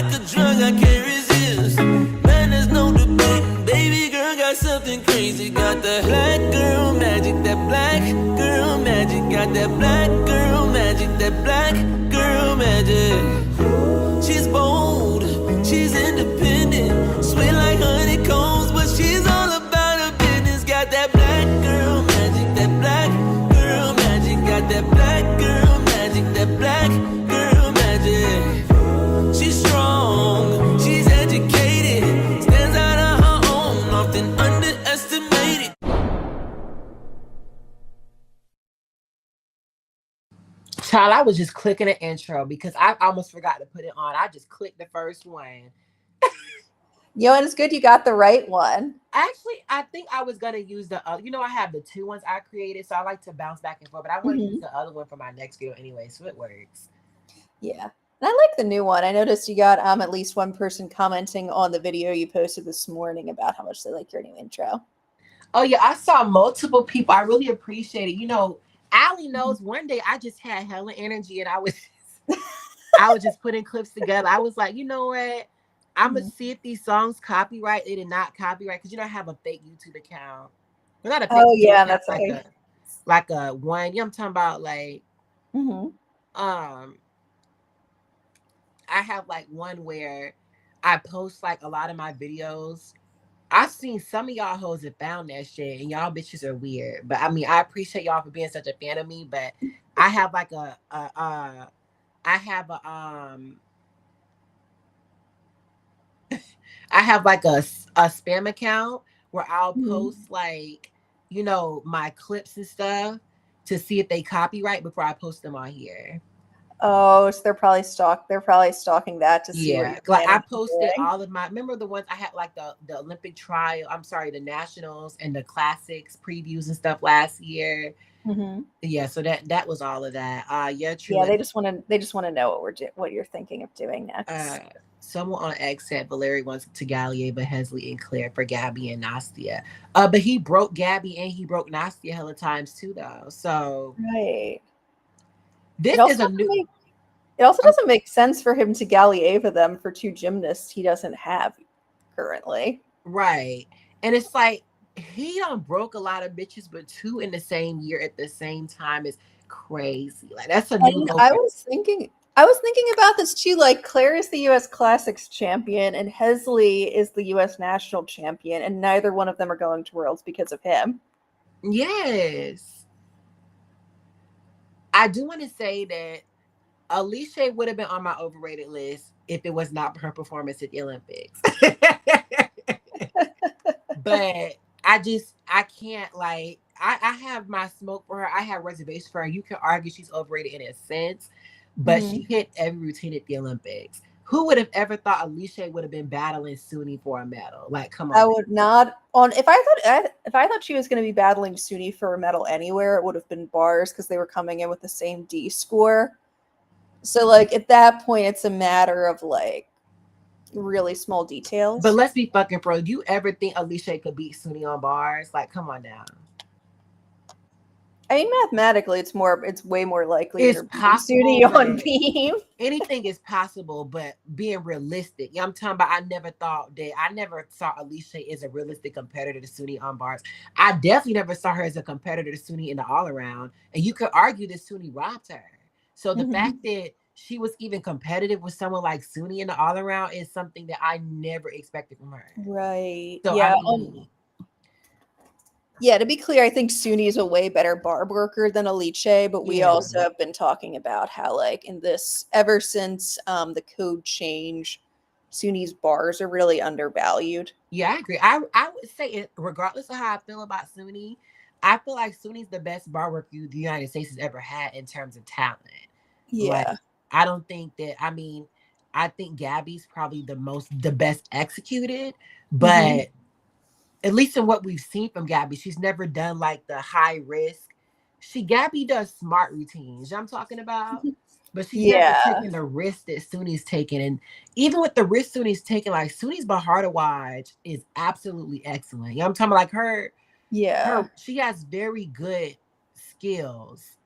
like a drug, I can't resist. Man, there's no debating. Baby girl got something crazy. Got that black girl magic, that black girl magic. Got that black girl magic, that black girl magic. She's bold, she's independent, sweet like honeycombs, but she's all about her business. Got that black girl magic, that black girl magic. Got that black girl magic, that black girl magic. She's strong, she's educated, stands out on her own, often underestimated. Child, I was just clicking the intro because I almost forgot to put it on. I just clicked the first one. And it's good you got the right one. Actually, I think I was gonna use the other. I have the two ones I created, so I like to bounce back and forth. But I want to use the other one for my next video anyway, so it works. Yeah, and I like the new one. I noticed you got at least one person commenting on the video you posted this morning about how much they like your new intro. Oh yeah, I saw multiple people. I really appreciate it. Allie knows one day I just had hella energy and I was just putting clips together. I was like, you know what? I'm gonna see if these songs copyright. They did not copyright because I have a fake YouTube account. Well, not a fake YouTube account, that's like a one. I'm talking about like I have like one where I post like a lot of my videos. I've seen some of y'all hoes that found that shit, and y'all bitches are weird. But I mean, I appreciate y'all for being such a fan of me. But I have like I have like a spam account where I'll post like my clips and stuff to see if they copyright before I post them on here. Oh, so they're probably stalking that to see what you're like I posted all of my, remember the ones I had like the Olympic trial, the nationals and the classics previews and stuff last year. Yeah, so that was all of that. True. Yeah, they just want to know what you're thinking of doing next. Someone on X said Valeri wants to Galieva, Hesley, and Claire for Gabby and Nastia. But he broke Gabby and he broke Nastia hella times too, though. So right. This is a new. It also doesn't make sense for him to Galieva them for two gymnasts he doesn't have currently. Right. And it's like he done broke a lot of bitches, but two in the same year at the same time is crazy. Like that's a new. I was thinking about this too. Like Claire is the U.S. Classics champion and Hesley is the U.S. National champion, and neither one of them are going to Worlds because of him. Yes. I do want to say that Alicia would have been on my overrated list if it was not for her performance at the Olympics. But I can't like, I have my smoke for her. I have reservations for her. You can argue she's overrated in a sense, but she hit every routine at the Olympics. Who would have ever thought Alicia would have been battling Suni for a medal? Like, come on. I would not. If I thought she was going to be battling Suni for a medal anywhere, it would have been bars because they were coming in with the same D score. So, like at that point, it's a matter of like really small details. But let's be fucking pro. Do you ever think Alicia could beat Suni on bars? Like, come on now. I mean, mathematically, it's way more likely it's possible Suni on beam. Anything is possible, but being realistic. I'm talking about. I never saw Alicia as a realistic competitor to Suni on bars. I definitely never saw her as a competitor to Suni in the all around. And you could argue that Suni robbed her. So the fact that she was even competitive with someone like Suni in the all around is something that I never expected from her. Right. So yeah. Yeah, to be clear, I think Suni is a way better bar worker than Alicia, but we also have been talking about how, like, ever since the code change, Suni's bars are really undervalued. Yeah, I agree. I would say, it, regardless of how I feel about Suni, I feel like Suni's the best bar worker the United States has ever had in terms of talent. Yeah. Like, I don't think that, I think Gabby's probably the best executed, but at least in what we've seen from Gabby, she's never done like the high risk. Gabby does smart routines. You know what I'm talking about? But she's never taking the risk that Suni's taking. And even with the risk Suni's taking, like Suni's Bahar watch is absolutely excellent. You know what I'm talking about? Like her, she has very good skills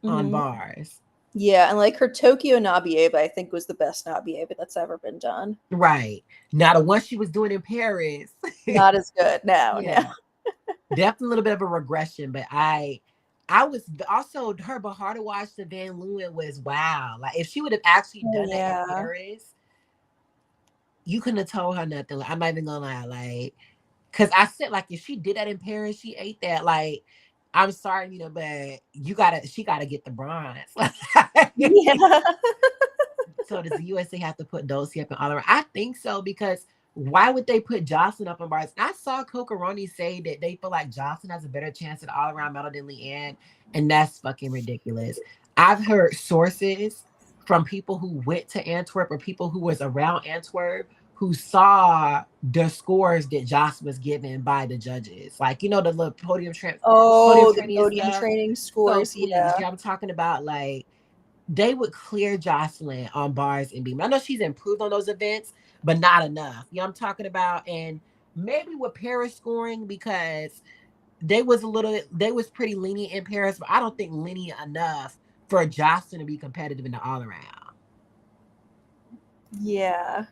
on bars. Yeah, and like her Tokyo Nabieba, I think was the best Nabieba that's ever been done. Right. Now the one she was doing in Paris. Not as good. No, no. Yeah. Definitely a little bit of a regression, but I was also her Bahar to watch the Van Leeuwen was wow. Like if she would have actually Oh, done that in yeah. Paris, you couldn't have told her nothing. Like, I'm not even gonna lie, like, cause I said like if she did that in Paris, she ate that. Like, I'm sorry, but she gotta get the bronze. Yeah. So does the USA have to put Dulcie up and all around? I think so because why would they put Jocelyn up in bars? I saw Cocoroni say that they feel like Jocelyn has a better chance at all around medal than Leanne, and that's fucking ridiculous. I've heard sources from people who went to Antwerp or people who was around Antwerp who saw the scores that Jocelyn was given by the judges, like the little podium Oh, the training podium stuff. training So scores. please, Yeah. I'm talking about like they would clear Jocelyn on bars and beam. I know she's improved on those events, but not enough. I'm talking about, and maybe with Paris scoring because they was pretty lenient in Paris, but I don't think lenient enough for Jocelyn to be competitive in the all around. Yeah.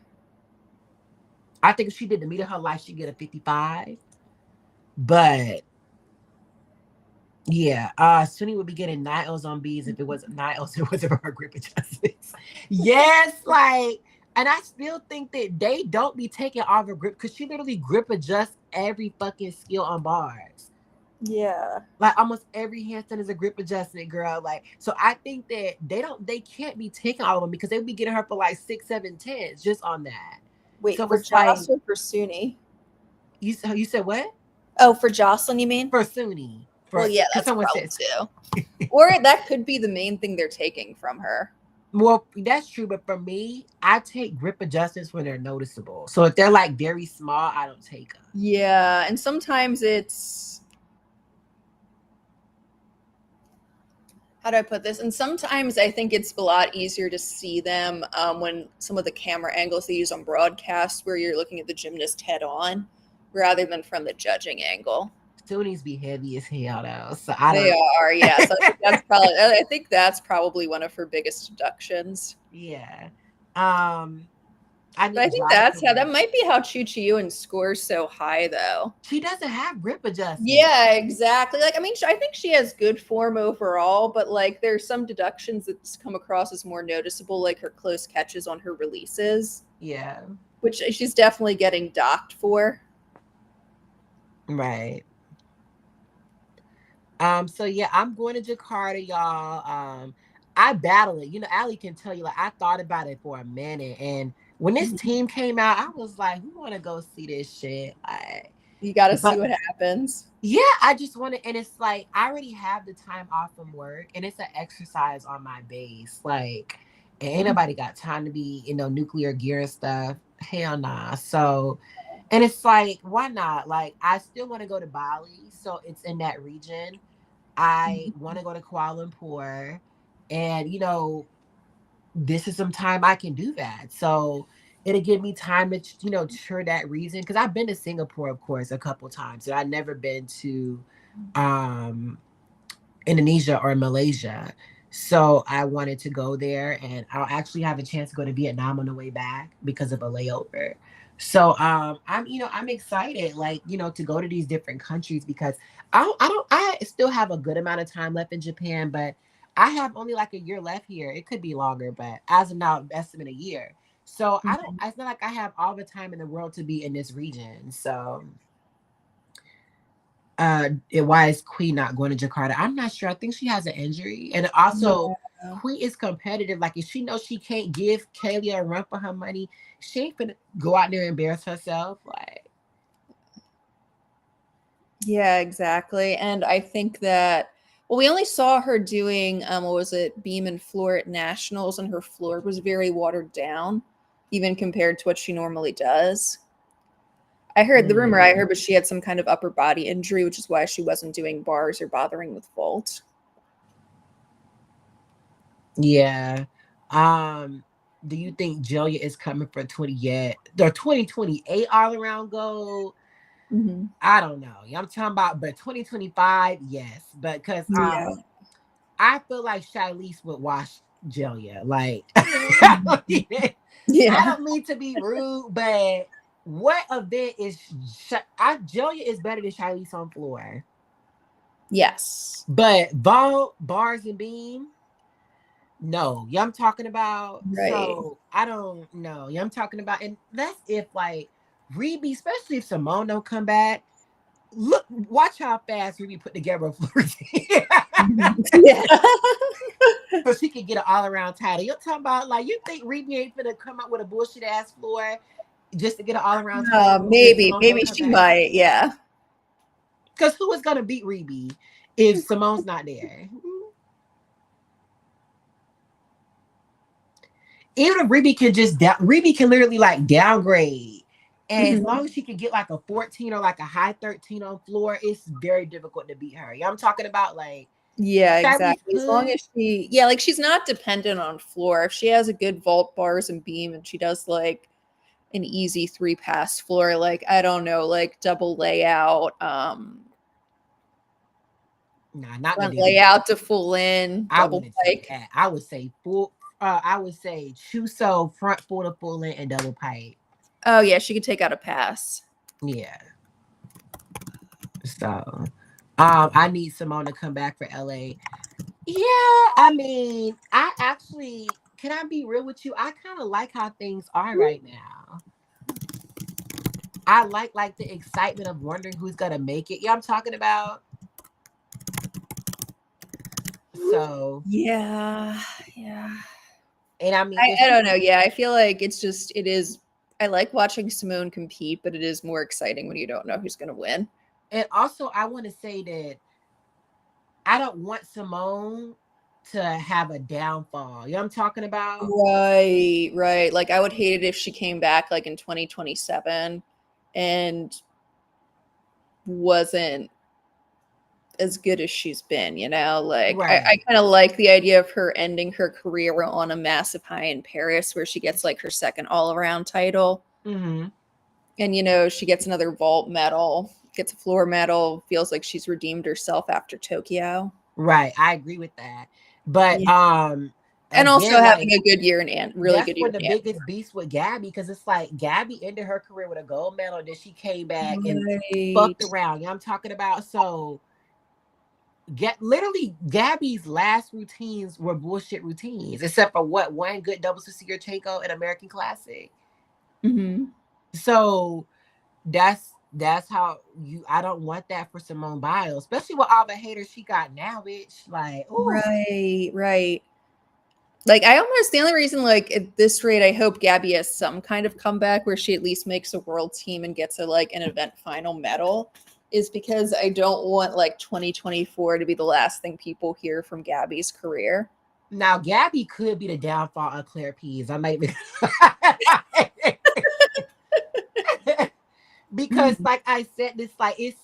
I think if she did the meet of her life, she'd get a 55. But yeah, Suni would be getting 9 L's on B's if it wasn't 9 L's, it wasn't her grip adjustments. Yes, like, and I still think that they don't be taking off her grip because she literally grip adjusts every fucking skill on bars. Yeah. Like almost every handstand is a grip adjustment, girl. Like, so I think that they can't be taking all of them because they would be getting her for like 6, 7, 10s just on that. Wait, So for it's like Jocelyn or for Suni? you said what? Oh, for Jocelyn, you mean? For Suni. Well, yeah, Because that's someone probably says too. Or that could be the main thing they're taking from her. well, that's true, but for me, I take grip adjustments when they're noticeable. So if they're like very small, I don't take them. Yeah, and sometimes it's how do I put this? And sometimes I think it's a lot easier to see them when some of the camera angles they use on broadcast, where you're looking at the gymnast head on, rather than from the judging angle. Sunis be heavy as hell though, so They are, yeah. So I think that's probably one of her biggest deductions. yeah. I But I need think that Jada. might be how Chu Chi scores so high, though. She doesn't have grip adjustment. Yeah, exactly. Like, I mean, I think she has good form overall, but like, there's some deductions that come across as more noticeable, like her close catches on her releases. Yeah. Which she's definitely getting docked for. Right. So yeah, I'm going to Jakarta, y'all. I battle it. Allie can tell you, like, I thought about it for a minute. And when this team came out, I was like, we want to go see this shit. You got to see what happens. Yeah, I just want to, and it's like, I already have the time off from work, and it's an exercise on my base. Like, and ain't nobody got time to be, nuclear gear and stuff. Hell nah. So, and it's like, why not? Like, I still want to go to Bali, so it's in that region. I want to go to Kuala Lumpur, and this is some time I can do that. So it'll give me time to tour that region because I've been to Singapore, of course, a couple times, but I've never been to Indonesia or Malaysia. So I wanted to go there, and I'll actually have a chance to go to Vietnam on the way back because of a layover. So I'm excited, like, to go to these different countries because I still have a good amount of time left in Japan, but I have only like a year left here. It could be longer, but as of now, estimate a year. So it's not like I have all the time in the world to be in this region. So why is Queen not going to Jakarta? I'm not sure. I think she has an injury. And also Queen is competitive. Like if she knows she can't give Kaylee a run for her money, she ain't gonna go out there and embarrass herself. Like, yeah, exactly. And I think that we only saw her doing what was it, beam and floor at nationals, and her floor was very watered down, even compared to what she normally does. I heard the rumor I heard, but she had some kind of upper body injury, which is why she wasn't doing bars or bothering with vault. Yeah. Do you think Julia is coming for 2028 all around gold? Mm-hmm. I don't know. I'm talking about, but 2025, yes. But because Yeah. I feel like Shilese would wash Jelia. Like, I Yeah. don't mean to be rude, but what event is Jelia is better than Shiley's on floor. Yes. But vault, bars, and beam, no. Yeah, I'm talking about. Right. So I don't know. Yeah, I'm talking about, and that's if like Reby, especially if Simone don't come back. Look, watch how fast Reby put together a floor Yeah. so she can get an all around title. You're talking about like you think Reby ain't gonna come up with a bullshit ass floor just to get an all around title if Maybe. Simone don't Maybe come she back? might. Yeah. Because who is gonna beat Reby if Simone's not there? Even if Reby can Reby can literally like downgrade. And as long as she can get like a 14 or like a high 13 on floor, it's very difficult to beat her. Yeah, I'm talking about like Yeah, Shiley's exactly. As long could. as yeah, like she's not dependent on floor. If she has a good vault, bars, and beam, and she does like an easy 3-pass floor, like I don't know, like double layout, Nah, not the front double. layout to full in, I double wouldn't say pike. that. I would say full. I would say Chuso front full to full in and double pipe. Oh yeah, she could take out a pass. Yeah. So, I need Simone to come back for LA. Yeah, I mean, I actually can I be real with you? I kind of like how things are right now. I like the excitement of wondering who's gonna make it. Yeah, I'm talking about. So, Yeah, yeah. and I mean, I don't know. Yeah, I feel like it is. I like watching Simone compete, but it is more exciting when you don't know who's going to win. and also I want to say that I don't want Simone to have a downfall. You know what I'm talking about? Right, right. Like I would hate it if she came back like in 2027 and wasn't as good as she's been, you know? Like I Right. kind of like the idea of her ending her career on a massive high in Paris where she gets like her second all-around title. Mm-hmm. And you know, she gets another vault medal, gets a floor medal, feels like she's redeemed herself after Tokyo. Right. I agree with that. But Yeah. And also again, having like a good year in really that's good year where the in biggest beast with Gabby, because it's like Gabby ended her career with a gold medal, and then she came back and Right. fucked around. You know what I'm talking about? So get literally Gabby's last routines were bullshit routines, except for what one good double Cecilia Chanko and American Classic. Mm-hmm. So that's how you. I don't want that for Simone Biles, especially with all the haters she got now, bitch. Like, oh, Right, right. Like I almost the only reason like at this rate I hope Gabby has some kind of comeback where she at least makes a world team and gets a like an event final medal is because I don't want like 2024 to be the last thing people hear from Gabby's career. now Gabby could be the downfall of Claire Pease. I might be because, like I said, this like it's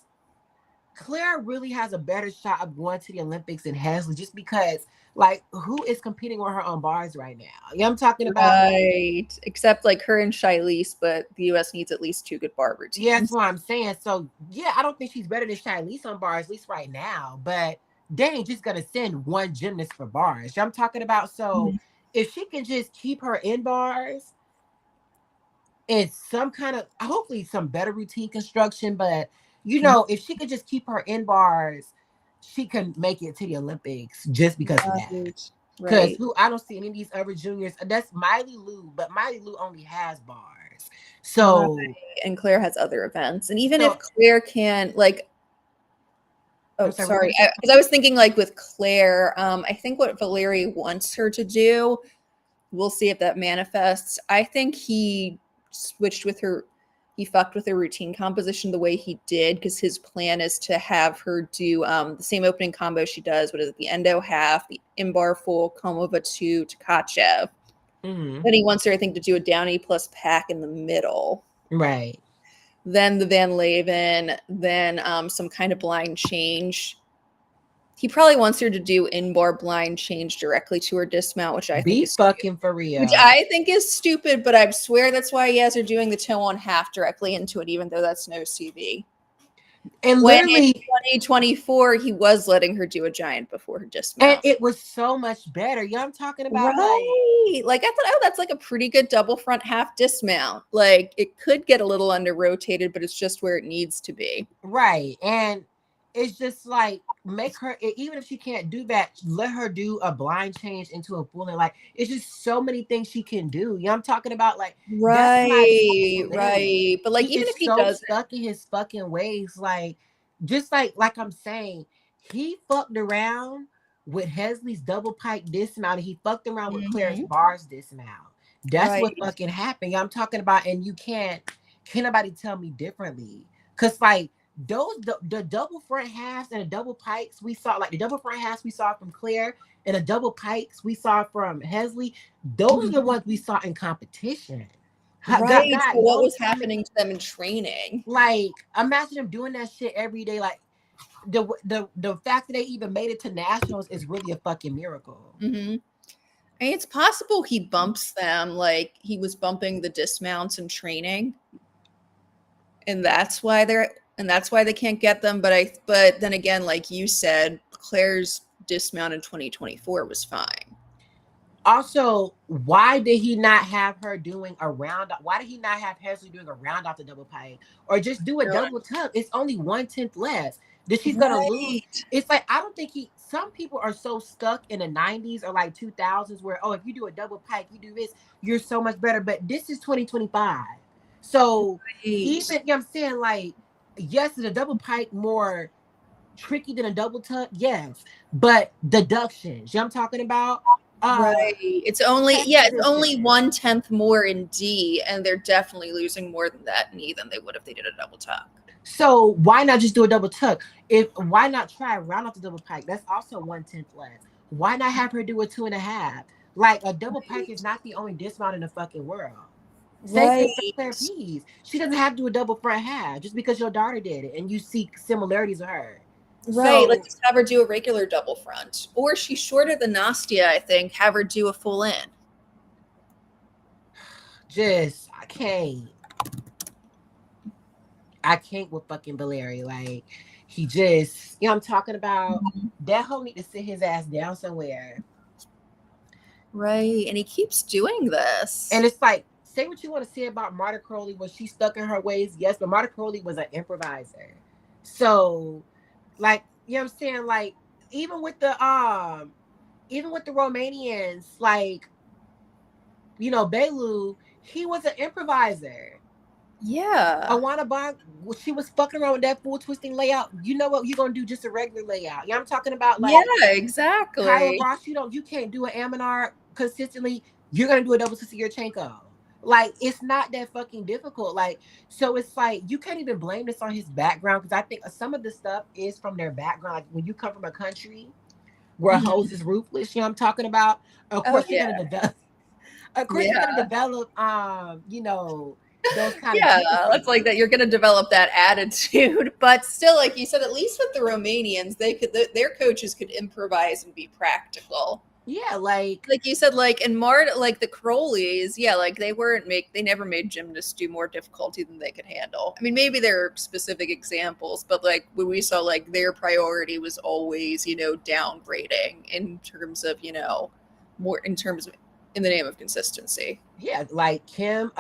Claire really has a better shot of going to the Olympics than Hesley, just because like who is competing with her on bars right now? Yeah, I'm talking about like Right. Except like her and Shilese, but the US needs at least 2 good bar yeah, that's routines. what I'm saying. So yeah, I don't think she's better than Shilese on bars, at least right now. But they ain't just gonna send one gymnast for bars. I'm talking about. So Mhm. if she can just keep her in bars and some kind of hopefully some better routine construction, but you know, if she could just keep her in bars, she can make it to the Olympics just because of that. Right. Because Right. who I don't see any of these other juniors. That's Miley Lou, but Miley Lou only has bars. Right. So And Claire has other events. And even if so Claire can like I'm oh, sorry, what were sorry. you saying? Because I was thinking like with Claire, I think what Valeri wants her to do, we'll see if that manifests. I think he switched with her, he fucked with her routine composition the way he did because his plan is to have her do the same opening combo she does. What is it? The endo half, the in-bar full, Komova 2, Tkachev. Mm-hmm. Then he wants her, I think, to do a Downey plus pack in the middle. Right. Then the Van Leeuwen, then some kind of blind change. He probably wants her to do in-bar blind change directly to her dismount, which I think Be is stupid. fucking for Which real. I think is stupid, but I swear that's why he has her doing the toe on half directly into it, even though that's no CV. And When in literally, 2024, he was letting her do a giant before her and dismount. it was so much better. You know what I'm talking about? Right. Like I thought, oh, that's like a pretty good double front half dismount. Like it could get a little under rotated, but it's just where it needs to be. Right. And it's just like make her even if she can't do that, let her do a blind change into a full and like it's just so many things she can do. You know what I'm talking about? Like that's my Right, Valeri. right. But He like even is if he so doesn't, stuck in his fucking ways. Like just like I'm saying, he fucked around with Hesley's double pike dismount and he fucked around with Claire's Mhm. bars dismount. That's Right. what fucking happened. You know what I'm talking about, and you can't nobody tell me differently. Cause like the double front halves and the double pikes we saw, like the double front halves we saw from Claire and the double pikes we saw from Hesley, those are the Mhm. ones we saw in competition. Right. So God, what those was so many, happening to them in training? like imagine them doing that shit every day. Like the fact that they even made it to nationals is really a fucking miracle. Hmm. I mean, it's possible he bumps them like he was bumping the dismounts in training, and that's why they can't get them. But then again, like you said, Claire's dismount in 2024 was fine. Also, why did he not have her doing a round? Why did he not have Hesley doing a round off the double pike, or just do a double tuck? It's only 1/10 less. That she's gonna lose. Right. It's like I don't think he. Some people are so stuck in the 90s or like 2000s where if you do a double pike, you do this, you're so much better. But this is 2025, so Right. even you know what I'm saying, like yes, is a double pike more tricky than a double tuck? Yes, but deductions. You know what I'm talking about? Right. Uh Tech It's only position. 1/10 more in D, and they're definitely losing more than that in E than they would if they did a double tuck. So why not just do a double tuck? If why not try round off the double pike? That's also 1/10 less. Why not have her do a 2.5? Like a double pike is Right. not the only dismount in the fucking world. Same thing for Claire Right. Pease. She doesn't have to do a double front half just because your daughter did it and you see similarities with her. Right. Like So just have her do a regular double front. Or she's shorter than Nastia, I think. Have her do a full in. just I can't with fucking Valeri. Like he just, you know what I'm talking about? Mhm. That hoe need to sit his ass down somewhere. Right. And he keeps doing this. And it's like, say what you want to say about Marta Crowley. Was she stuck in her ways? Yes, but Marta Crowley was an improviser. So, like, you know what I'm saying? Like, even with the Romanians, like, you know, Belu, he was an improviser. Yeah. Awana Bach, she was fucking around with that full twisting layout. You know what? You're gonna do just a regular layout. You know what I'm talking about? Yeah, Like Kyla exactly. Ross, you can't do an Aminar consistently. You're gonna do a double Sissy Yurchenko. Like it's not that fucking difficult. Like so, it's like you can't even blame this on his background because I think some of the stuff is from their background. Like when you come from a country where Mhm. hoes is ruthless, you know what I'm talking about. Of Oh, course, you're yeah. gonna develop. Of course, you're gonna Yeah. develop. Those kind of Yeah, that's tendencies. like that. You're going to develop that attitude, but still, like you said, at least with the Romanians, their coaches could improvise and be practical. Yeah, like Like you said, like in Mart, like the Crowleys, yeah, like they never made gymnasts do more difficulty than they could handle. I mean, maybe there are specific examples, but like when we saw, like their priority was always, downgrading in terms of, more in terms of in the name of consistency. yeah, like Kim.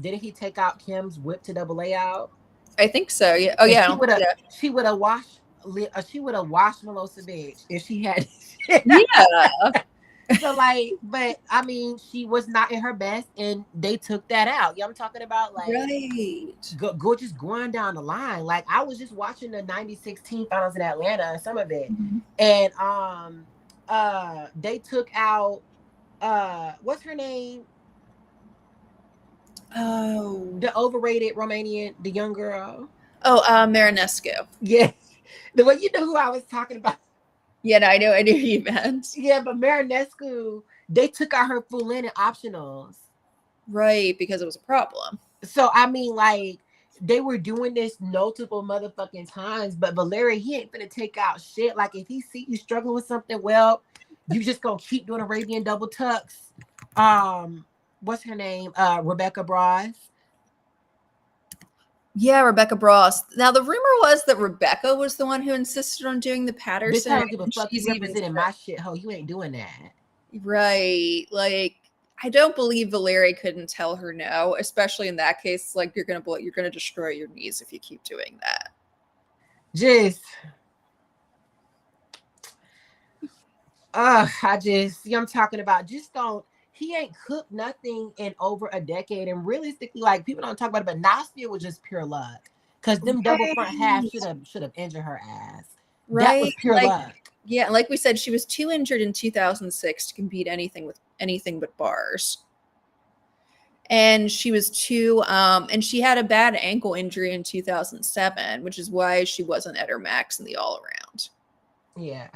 Didn't he take out Kim's whip to double layout? I think so. Yeah. Oh And yeah. she would have washed Milosevic if she had. Yeah. So like, but I mean, she was not in her best, and they took that out. You know what I'm talking about? Like, Right. go just going down the line. Like, I was just watching the '96 team finals in Atlanta and some of it, Mhm. and they took out what's her name? Oh. The overrated Romanian, the young girl. Oh, Marinescu. Yeah, the way you know who I was talking about. Yeah, no, I knew you meant. Yeah, but Marinescu, they took out her full in optionals. Right, because it was a problem. So I mean, like they were doing this multiple motherfucking times, but Valeri, he ain't gonna take out shit. Like if he see you struggling with something, well, you just gonna keep doing Arabian double tucks. What's her name? Rebecca Bras. Yeah, Rebecca Bross. Now the rumor was that Rebecca was the one who insisted on doing the Bitch, I Patterson, don't give a and fuck. You she's even representing my shit, ho. You ain't doing that. right. Like, I don't believe Valeri couldn't tell her no, especially in that case. Like, you're gonna destroy your knees if you keep doing that. Just, I just, see, I'm talking about, just don't, he ain't cooked nothing in over a decade. And realistically, like, people don't talk about it, but Nastia was just pure luck. Because them double front halves Right. should have injured her ass. That Right. was pure Like, luck. yeah, like we said, she was too injured in 2006 to compete anything but bars. And she was too and she had a bad ankle injury in 2007, which is why she wasn't at her max in the all around. Yeah.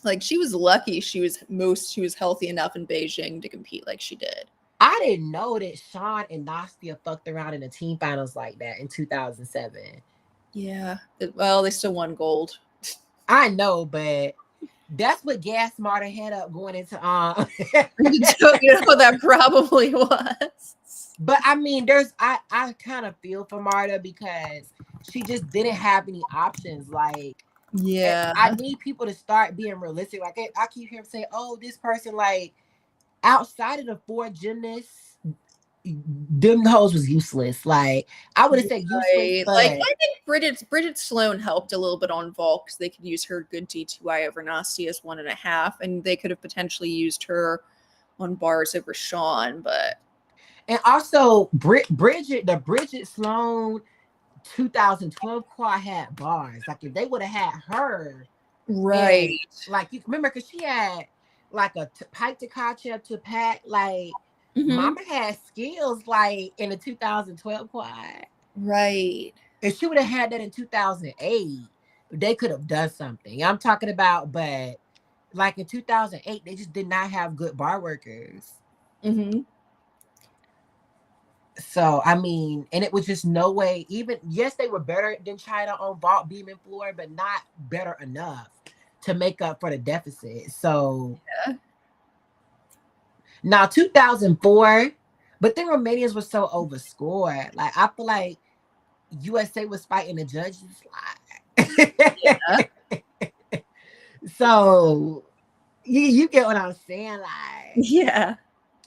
Like, she was lucky she was healthy enough in Beijing to compete like she did. I didn't know that Sean and Nastia fucked around in the team finals like that in 2007. Yeah. Well, they still won gold. I know, but that's what gas Marta had up going into You know that probably was. But I mean, I kind of feel for Marta because she just didn't have any options. Like, Yeah. I need people to start being realistic. Like, I keep hearing say, "Oh, this person," like, outside of the four gymnasts, them hoes was useless. Like, I wouldn't say useless, Right. Like, but I think Bridget Sloan helped a little bit on vault because they could use her good DTY over Nastia's 1.5, and they could have potentially used her on bars over Sean, but and also Bridget Sloan 2012 quad had bars. Like, if they would have had her, and right. like, you remember, because she had like a pipe to Kacha to Pat, like, Mm-hmm. Mama had skills like in the 2012 quad. Right. If she would have had that in 2008, they could have done something. I'm talking about, but like in 2008, they just did not have good bar workers. Mm-hmm. So I mean, and it was just no way. Even yes, they were better than China on vault, beam, and floor, but not better enough to make up for the deficit. So Yeah. now 2004, but then Romanians were so overscored. Like, I feel like USA was fighting the judges. Yeah. Like, so you get what I'm saying? Like, Yeah.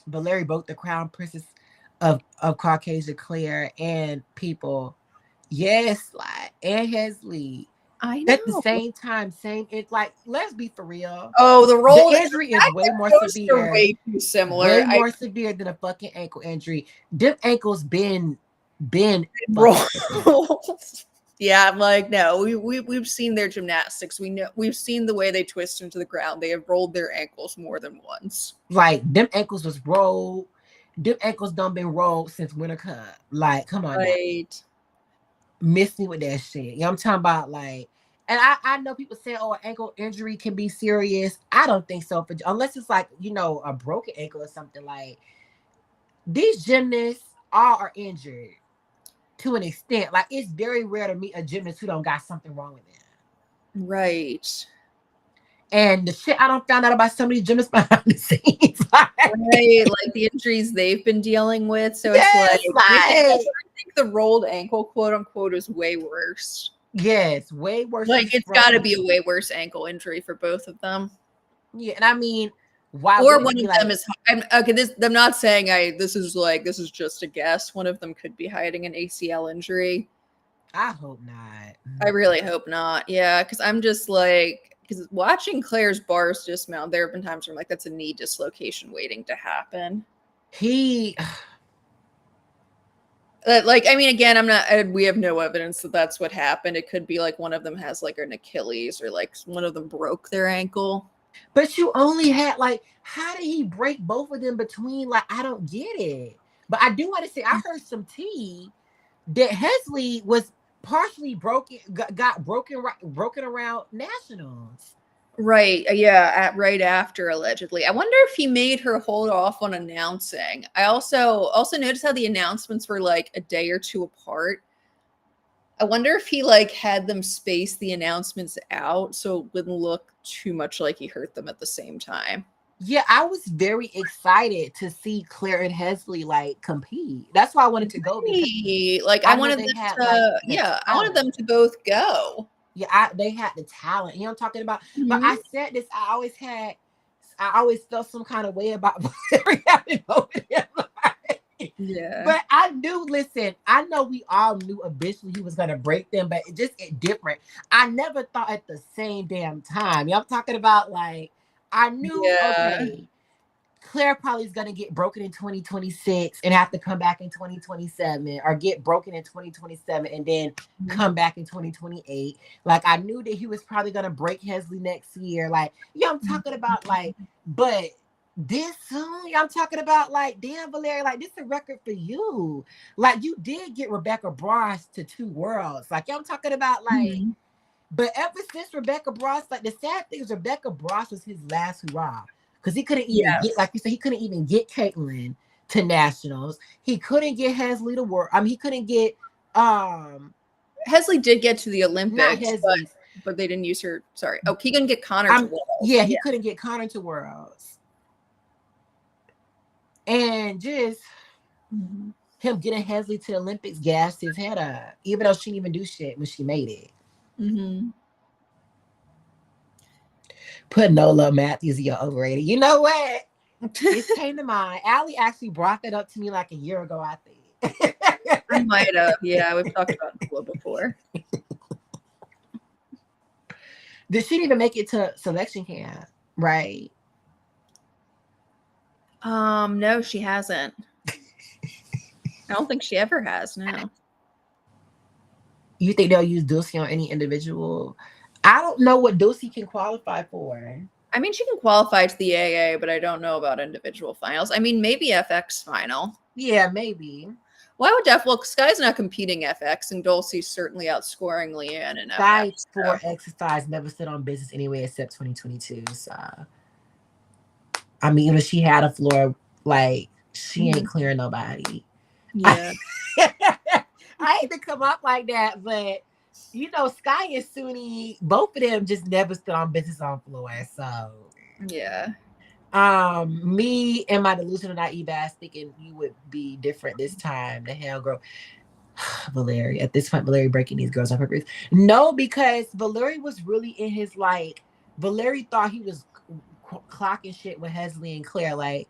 Valeri broke the crown princess of Caucasia Claire and people. Yes, like, and Hesley. I At the know. same time, same, it's like, let's be for real. Oh, The the injury is fact way that more those are severe, way too similar. I than a fucking ankle injury. Them ankles been fucking twisted. roll. Yeah, I'm like, no, we've seen their gymnastics. We've seen the way they twist into the ground. They have rolled their ankles more than once. Like, them ankles was rolled. Them ankles done been rolled since Winter Cup. Like, come on now. Right. Miss me with that shit. You know what I'm talking about? Like, and I know people say, oh, an ankle injury can be serious. I don't think so. Unless it's like, a broken ankle or something. Like, these gymnasts all are injured to an extent. Like, it's very rare to meet a gymnast who don't got something wrong with them. Right. And the shit I don't find out about some of these gymnasts behind the scenes. Like, Right. Like the injuries they've been dealing with. So it's yes, I like, think the rolled ankle, quote unquote, is way worse. yes, way worse than Like, it's got to stroke. be a way worse ankle injury for both of them. Yeah, and I mean, why Or wouldn't one it be of like, them is. Okay. I'm not saying this is just a guess. One of them could be hiding an ACL injury. I hope not. I really hope not. Yeah, because I'm just like, because watching Claire's bars dismount, there have been times where I'm like, that's a knee dislocation waiting to happen. He, Like, I mean, again, I'm not. We have no evidence that that's what happened. It could be like one of them has like an Achilles, or like one of them broke their ankle. but you only had, like, how did he break both of them between? Like, I don't get it. But I do want to say, I heard some tea that Hesley was partially broken, got broken around nationals. Right. Yeah. Right after, allegedly. I wonder if he made her hold off on announcing. I also noticed how the announcements were like a day or two apart. I wonder if he like had them space the announcements out so it wouldn't look too much like he hurt them at the same time. Yeah, I was very excited to see Claire and Hesley like compete. That's why I wanted to go because Like I I know wanted they them had like to, the yeah, I wanted talent. them to both go. Yeah, they had the talent. You know what I'm talking about? But Mhm. I said this, I always felt some kind of way about Valeri having voted him. Yeah. But I knew, listen, I know we all knew eventually he was gonna break them, but it different. I never thought at the same damn time. You know what I'm talking about? Like, I knew, Yeah. okay, Claire probably is going to get broken in 2026 and have to come back in 2027 or get broken in 2027 and then Mhm. come back in 2028. Like, I knew that he was probably going to break Hesley next year. Like, yeah, I'm talking about like, but this soon, yeah, I'm talking about like, damn, Valeri, like, this is a record for you. Like, you did get Rebecca Bross to 2 worlds. Like, yeah, I'm talking about like, Mhm. but ever since Rebecca Bross, like the sad thing is Rebecca Bross was his last hurrah. Because he couldn't even get, Yes. like you said, he couldn't even get Caitlyn to nationals. He couldn't get Hesley to work. I mean, he couldn't get Hesley did get to the not Olympics, Hesley. but they didn't use her. Sorry. Oh, he can get Connor to I'm Worlds. yeah, he Yeah. couldn't get Connor to Worlds. And just Mhm. him getting Hesley to the Olympics gassed his head up, even though she didn't even do shit when she made it. Mhm. Put Nola Matthews in your overrated. You know what? This came to mind. Allie actually brought that up to me like a year ago, I think. I might have. Yeah, we've talked about Nola before. Did she even make it to selection camp? Right. No, she hasn't. I don't think she ever has. No. You think they'll use Dulcie on any individual? I don't know what Dulcie can qualify for. I mean, she can qualify to the AA, but I don't know about individual finals. I mean, maybe FX final. Yeah, maybe. Why would Well, Sky's not competing FX, and Dulcie's certainly outscoring Leanne in Sky FX. for So. exercise never stood on business anyway except 2022. So I mean, when she had a floor, like she ain't clearing nobody. Yeah. I hate to come up like that, but you know, Sky and Suni, both of them just never stood on business on floor. So Yeah. me and my delusional naive ass thinking you would be different this time. The hell, girl. Valeri. At this point, Valeri breaking these girls off her grief. No, because Valeri was really in his like. Valeri thought he was clocking shit with Hesley and Claire. Like,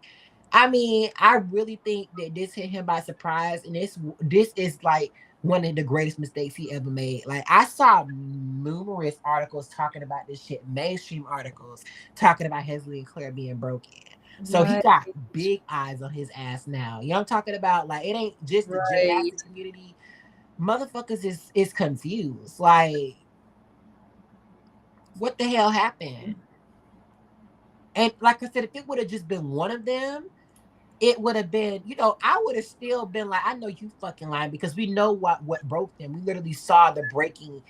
I mean, I really think that this hit him by surprise, and this is like one of the greatest mistakes he ever made. Like, I saw numerous articles talking about this shit, mainstream articles talking about Hesley and Claire being broken. So he Right. got big eyes on his ass now. You know what I'm talking about? Like, it ain't just the Right. gymnastic community. Motherfuckers is confused. Like, what the hell happened? And like I said, if it would have just been one of them, it would have been, you know, I would have still been like, I know you fucking lying because we know what broke them. We literally saw the breaking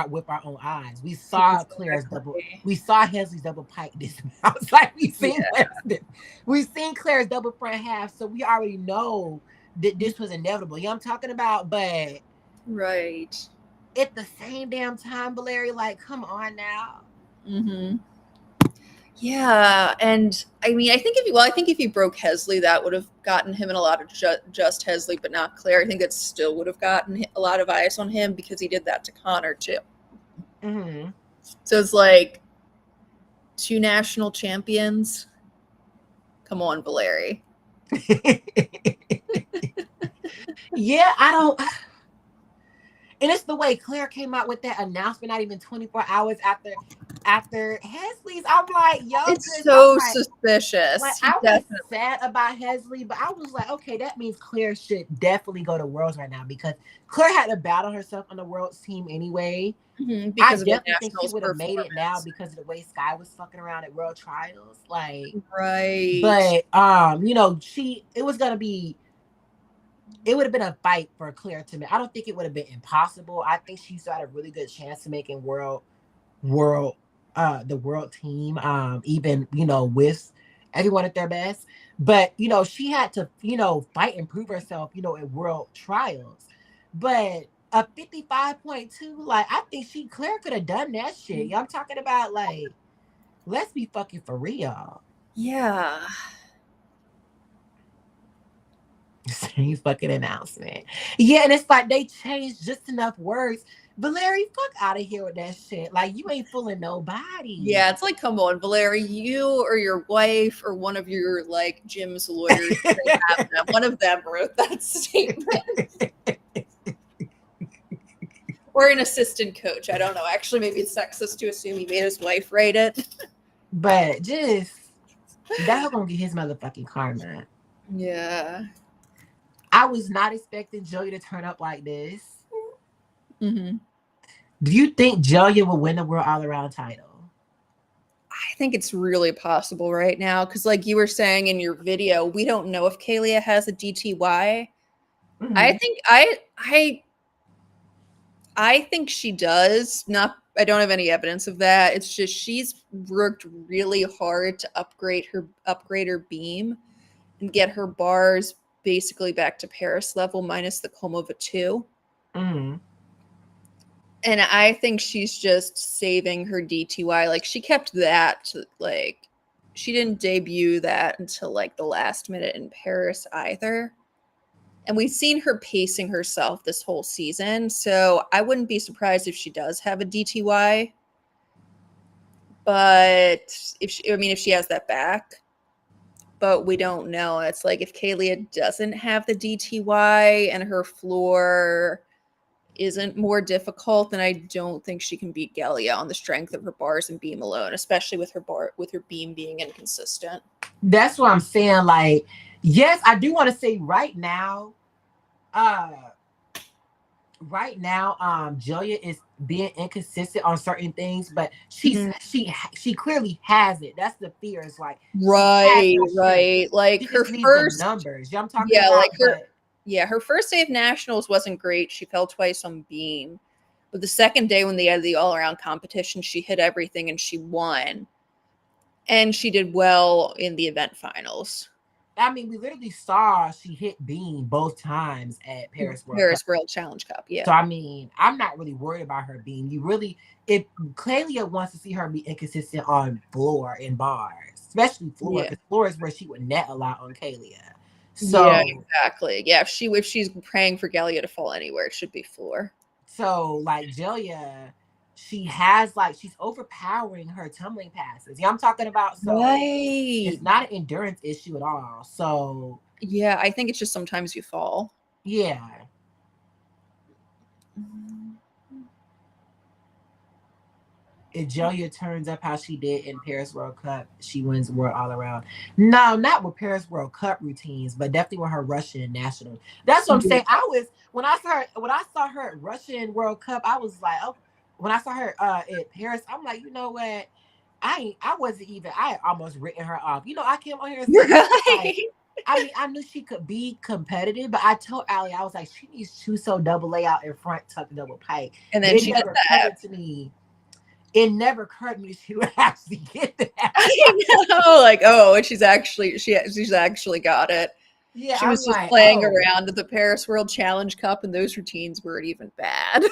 with our own eyes. We saw Exactly. we saw Hesley's double pike dismount. Like Yeah. we seen Claire's double front half, so we already know that this was inevitable. You know what I'm talking about? But Right. at the same damn time, Valeri, like, come on now. Mm-hmm. Yeah, and I mean, I think if he broke Hesley, that would have gotten him in a lot of just Hesley, but not Claire. I think it still would have gotten a lot of eyes on him because he did that to Connor too. Mm-hmm. So it's like 2 national champions. Come on, Valeri. Yeah, I don't. And it's the way Claire came out with that announcement, not even 24 hours after Hesley's. I'm like, yo, It's good. I'm so like, suspicious. He I was definitely sad about Hesley, but I was like, okay, that means Claire should definitely go to Worlds right now because Claire had to battle herself on the Worlds team anyway. I because of the definitely think she nationals would have made it now performance. because of the way Sky was fucking around at World Trials. Like, Right. but you know, it was gonna be it would have been a fight for Claire to make. I don't think it would have been impossible. I think she still had a really good chance to making world the world team. Even, you know, with everyone at their best. But, you know, she had to, you know, fight and prove herself, you know, in world trials. But a 55.2, like, I think Claire could have done that shit. I'm talking about, like, let's be fucking for real. Yeah. Same fucking announcement. Yeah, and it's like they changed just enough words. Valeri, fuck out of here with that shit. Like you ain't fooling nobody. Yeah, it's like, come on, Valeri, you or your wife or one of your like Jim's lawyers, they have them. One of them wrote that statement. Or an assistant coach. I don't know. Actually, maybe it's sexist to assume he made his wife write it. But just that's gonna get his motherfucking karma. Yeah. I was not expecting Julia to turn up like this. Mm-hmm. Do you think Julia will win the world all around title? I think it's really possible right now because, like you were saying in your video, we don't know if Kalia has a DTY. Mm-hmm. I think she does. Not, I don't have any evidence of that. It's just she's worked really hard to upgrade her beam and get her bars basically back to Paris level minus the Komova 2. Mm-hmm. And I think she's just saving her DTY. Like she kept that to, like, she didn't debut that until like the last minute in Paris either. And we've seen her pacing herself this whole season. So I wouldn't be surprised if she does have a DTY. But if she has that back, but we don't know. It's like if Kalia doesn't have the DTY and her floor isn't more difficult, then I don't think she can beat Galia on the strength of her bars and beam alone, especially with her beam being inconsistent. That's what I'm saying. Like, yes, I do want to say right now, Julia is being inconsistent on certain things, but she clearly has it. That's the fear. It's like right. Like she her just first needs the numbers. You know what I'm talking about? Like her first day of nationals wasn't great. She fell twice on beam. But the second day when they had the all-around competition, she hit everything and she won. And she did well in the event finals. I mean, we literally saw she hit beam both times at Paris World Challenge Cup. Yeah. So I mean, I'm not really worried about her beam. If Kalia wants to see her be inconsistent on floor and bars, especially floor, because floor is where she would net a lot on Kalia. So yeah, exactly. Yeah, if she's praying for Galia to fall anywhere, it should be floor. So like Julia, she's overpowering her tumbling passes. Yeah, I'm talking about. So it's not an endurance issue at all. So yeah, I think it's just sometimes you fall. Yeah. If Julia turns up how she did in Paris World Cup, she wins the world all around. No, not with Paris World Cup routines, but definitely with her Russian national. That's what I'm saying. When I saw her at Russian World Cup, I was like, oh, when I saw her at Paris, I'm like, you know what? I had almost written her off. You know, I came on here and said, like, I mean, I knew she could be competitive, but I told Allie, I was like, she needs Chuso double layout in front, tuck double pike. And then she never occurred to me. It never occurred to me she would actually get that. I know, like, oh, she's actually got it. Yeah, she was just playing around at the Paris World Challenge Cup, and those routines weren't even bad.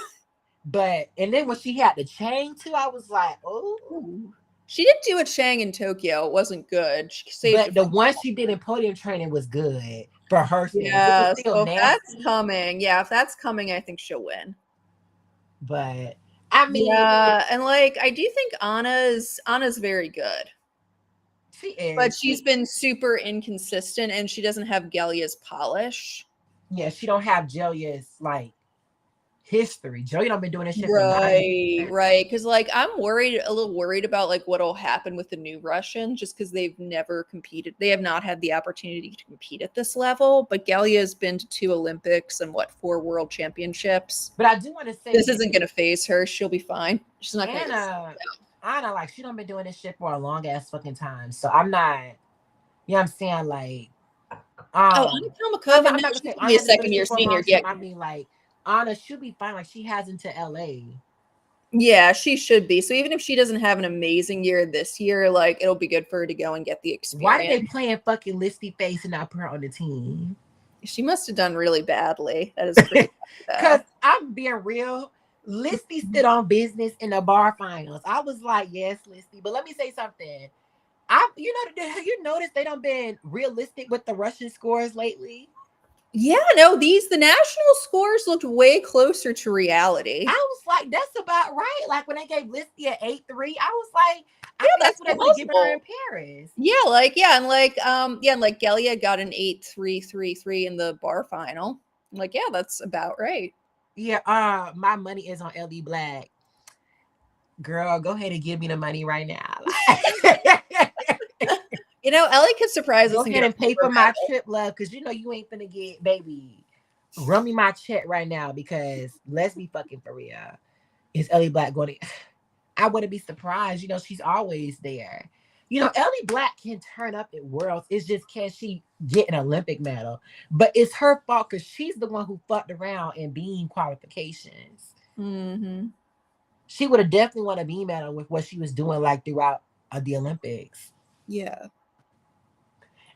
But and then when she had the chain too, I was like, oh. She did do a Chang in Tokyo. It wasn't good. She saved but the one she did in podium training was good for her. Yeah, so if that's coming, I think she'll win. But I mean, yeah, and like I do think Anna's very good. She is, but she's been super inconsistent, and she doesn't have Galia's polish. Yeah, she don't have Julia's like history. Julia don't been doing this shit right. Because like I'm a little worried about like what'll happen with the new Russian, just because they've never competed. They have not had the opportunity to compete at this level. But Galia has been to 2 Olympics and 4 World Championships. But I do want to say this isn't going to phase her. She'll be fine. She's not going to. Anna, like she don't been doing this shit for a long ass fucking time. So I'm not. You know what I'm saying? Like, Anna Kalmakova, I'm not going to be a second-year senior yet. I mean, like. Anna should be fine. Like she has into LA. Yeah, she should be. So even if she doesn't have an amazing year this year, like it'll be good for her to go and get the experience. Why are they playing fucking Listy face and not put her on the team? She must have done really badly. That is pretty because I'm being real. Listy stood on business in the bar finals. I was like, yes, Listy. But let me say something. have you noticed they don't been realistic with the Russian scores lately? Yeah, no, the national scores looked way closer to reality. I was like, that's about right. Like when they gave Listy an 8-3, I was like, I Yeah, think that's that's what they would have given her in plausible. Paris. And like Gelia got an 8-3-3-3 in the bar final. I'm like, yeah, that's about right. Yeah, my money is on LD Black. Girl, go ahead and give me the money right now. You know, Ellie could surprise Go us and ahead get a and pay silver for my medal. trip, love, because you know you ain't finna get, baby. Run me my check right now because let's be fucking for real. Is Ellie Black going to? I wouldn't be surprised. You know, she's always there. You know, Ellie Black can turn up at Worlds. It's just can she get an Olympic medal? But it's her fault because she's the one who fucked around in beam qualifications. Mm-hmm. She would have definitely won a beam medal with what she was doing like throughout the Olympics. Yeah.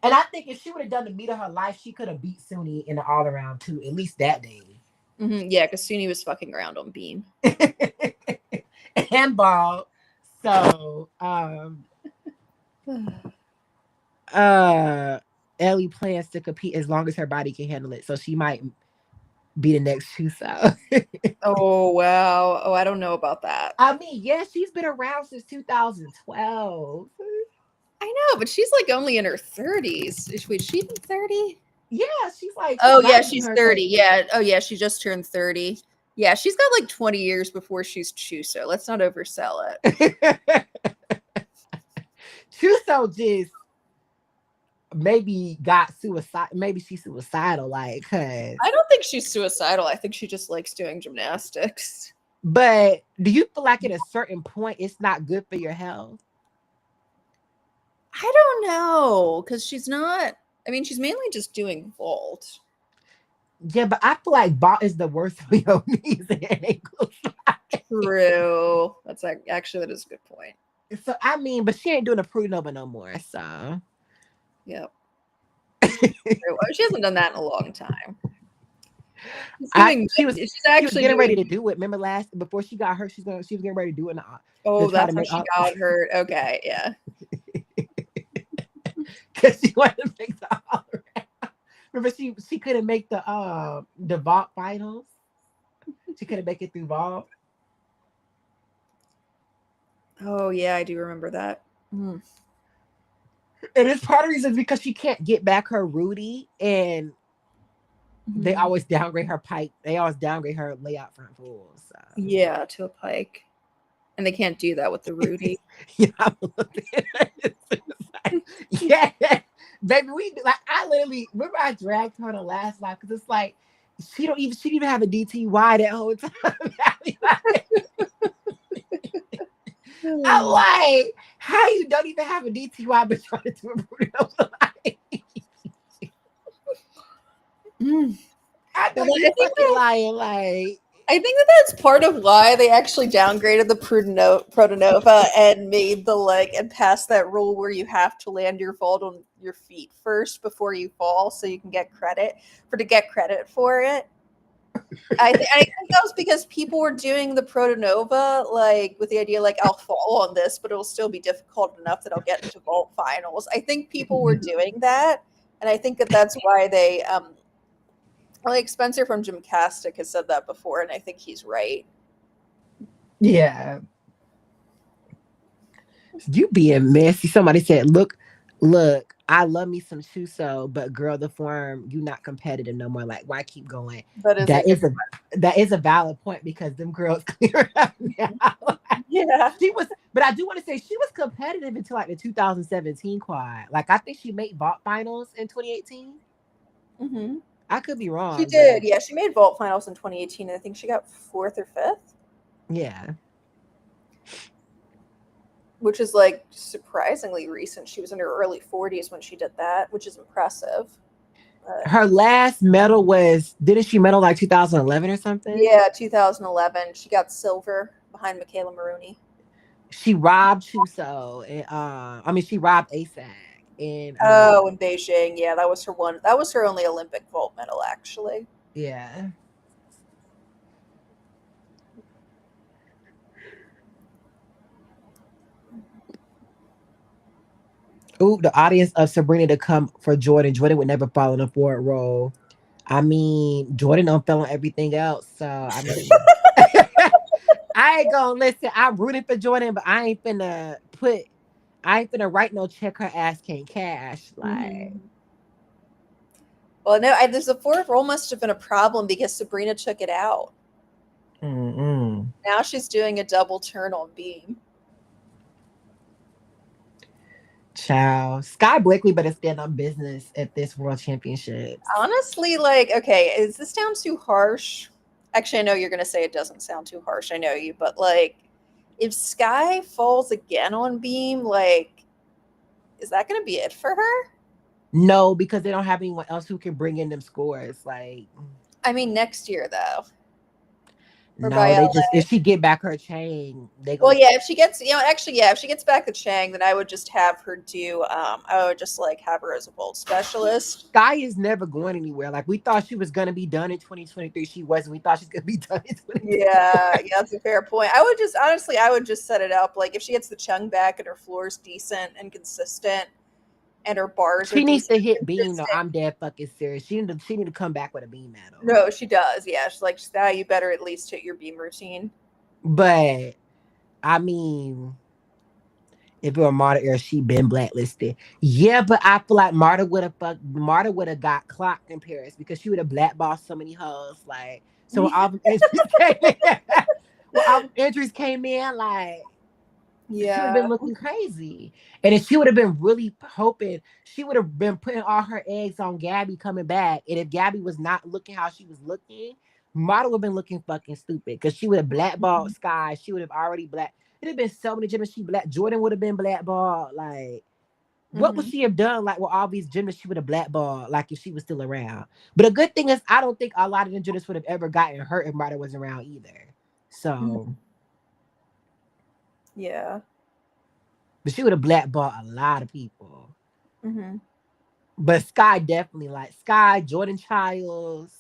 And I think if she would have done the meet of her life, she could have beat Suni in the all around too, at least that day. Mm-hmm. Yeah, because Suni was fucking around on beam. Handball. So uh Ellie plans to compete as long as her body can handle it. So she might be the next Chuso. Oh wow. Oh, I don't know about that. I mean, yeah, she's been around since 2012. I know, but she's like only in her 30s. Wait, she even 30? Yeah, she's Oh yeah, gotta be in she's her 30. 30s. Yeah. Oh yeah, she just turned 30. Yeah, she's got like 20 years before she's Chuso. Let's not oversell it. Chuso just maybe got suicide. Maybe she's suicidal, like, cause. I don't think she's suicidal. I think she just likes doing gymnastics. But do you feel like at a certain point it's not good for your health? I don't know because she's not. I mean, she's mainly just doing vault. Yeah, but I feel like bot is the worst for your knees and ankles. True. That's actually that is a good point. So I mean, but she ain't doing a Prunova no more. So Yep. She hasn't done that in a long time. she was Actually getting ready doing. to do it. Remember last before she got hurt, she was getting ready to do it. Oh, To try to that's how make she got hurt. Okay, yeah. because she wanted to make the all around. Remember she couldn't make the vault finals. She couldn't make it through vault. Oh yeah, I do remember that. Mm. And it's part of the reason because she can't get back her Rudy, and they always downgrade her pike. They always downgrade her layout front full. So. Yeah, to a pike, and they can't do that with the Rudy. Yeah, yeah, baby. I literally remember I dragged her on the last live because it's like she didn't even have a DTY that whole time. I'm like, how you don't even have a DTY but trying to do a Bruno? I know you fucking lying. Like, I think that's part of why they actually downgraded the Protonova and made and passed that rule where you have to land your vault on your feet first before you fall, so you can get credit for it. I think that was because people were doing the Protonova with the idea I'll fall on this, but it'll still be difficult enough that I'll get into vault finals. I think people were doing that, and I think that's why they Spencer from Gymcastic has said that before, and I think he's right. Yeah. You being messy. Somebody said, look, I love me some Chuso, but girl, the form, you not competitive no more. Like, why keep going? That is a valid point because them girls clear up now. Yeah. But I do want to say she was competitive until the 2017 quad. I think she made vault finals in 2018. Mm-hmm. I could be wrong. She did, yeah. She made vault finals in 2018, and I think she got 4th or 5th. Yeah. Which is surprisingly recent. She was in her early 40s when she did that, which is impressive. Her last medal didn't she medal 2011 or something? Yeah, 2011. She got silver behind Michaela Maroney. She robbed Chuso, and she robbed ASAC. And in Beijing, yeah, that was her only Olympic vault medal, actually. Yeah. Ooh, the audience of Sabrina to come for Jordan. Jordan would never fall in a forward role. I mean, Jordan don't fell on everything else. So I mean, I ain't gonna listen. I'm rooting for Jordan, but I ain't finna write no check her ass can't cash. Like, Mhm. Well, no, there's a fourth role must have been a problem because Sabrina took it out. mm-mm. Now she's doing a double turn on Beam. Child. Sky Blakely better stand on business at this World Championships. Honestly, like, okay, is this sound too harsh? Actually, I know you're gonna say it doesn't sound too harsh. I know you, but like, if Sky falls again on Beam, like, is that gonna be it for her? No, because they don't have anyone else who can bring in them scores. Like, I mean, next year though, or by no, they just if she get back her chain, they Well, gonna yeah, if she gets, actually, yeah, if she gets back to Chang, then I would just have her do, I would just like have her as a vault specialist. Sky is never going anywhere. Like we thought she was gonna be done in 2023. She wasn't. We thought she's gonna be done in 2023. Yeah, that's a fair point. I would just, honestly, I would just set it up. Like, if she gets the Chung back and her floor is decent and consistent and her bars are She needs decent to and hit beam though. consistent. I'm dead fucking serious. She need to come back with a beam medal. No, she does. Yeah, she's like, ah, you better at least hit your beam routine. But I mean, if it were Marta era, she been blacklisted. Yeah, but I feel like Marta would have got clocked in Paris because she would have blackballed so many hoes. Like so when all the injuries came in, when all the injuries came in, like she would have been Yeah. looking crazy. And if she would have been really hoping, she would have been putting all her eggs on Gabby coming back. And if Gabby was not looking how she was looking, Marta would have been looking fucking stupid because she would have blackballed Sky. She would have already black. It'd have been so many gymnasts she black. Jordan would have been blackballed. Like, what would Hmm. she have done? Like, with all these gymnasts, she would have blackballed. Like, if she was still around. But a good thing is, I don't think a lot of the gymnasts would have ever gotten hurt if Marta was around either. So, Yeah. but she would have blackballed a lot of people. Hmm. But Sky definitely like Sky, Jordan Childs.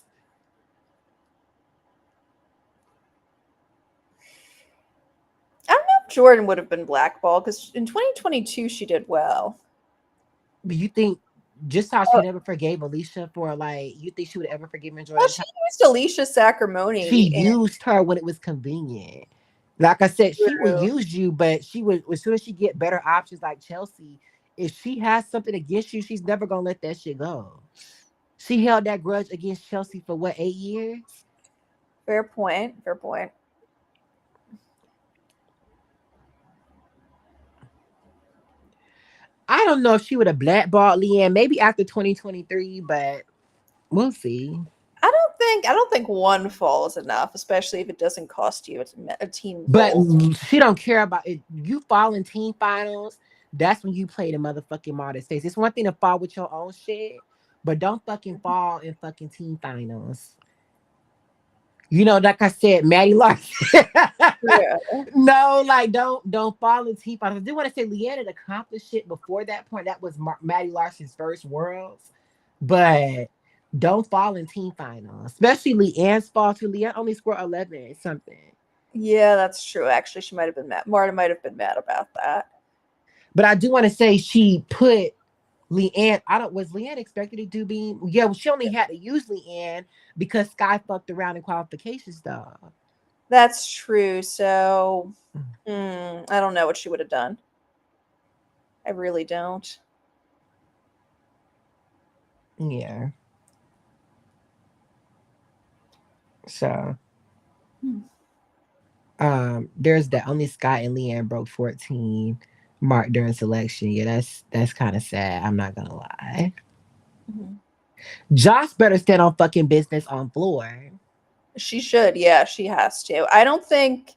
I don't know if Jordan would have been blackballed because in 2022 she did well. But you think just how Oh, she never forgave Alicia for like you think she would ever forgive well, Jordan she Childs? used Alicia She Sacramone and used her when it was convenient. Like I said, she will Drew. use you, but she would as soon as she get better options like Chelsea, if she has something against you, she's never gonna let that shit go. She held that grudge against Chelsea for what, 8 years? Fair point. Fair point. I don't know if she would have blackballed Leanne, maybe after 2023, but we'll see. I don't think one fall is enough, especially if it doesn't cost you a team But goal. she don't care about it. You fall in team finals, that's when you play the motherfucking modern states. It's one thing to fall with your own shit, but don't fucking fall in fucking team finals. You know, like I said, Maddie Larson. Yeah. No, like don't fall in team finals. I do want to say Leanne had accomplished shit before that point. That was Maddie Larson's first worlds, but don't fall in team finals, especially Leanne's fall too. Leanne only scored 11 something. Yeah, that's true. Actually, she might have been mad. Marta might have been mad about that. But I do want to say she put Leanne. I don't was Leanne expected to do being yeah, well, she only had to use Leanne because Sky fucked around in qualifications though. That's true. So, I don't know what she would have done. I really don't. Yeah. So Hmm. there's that only Sky and Leanne broke 14 mark during selection. Yeah, that's kind of sad. I'm not gonna lie. Mhm. Josh better stand on fucking business on floor. She should. Yeah, she has to. I don't think.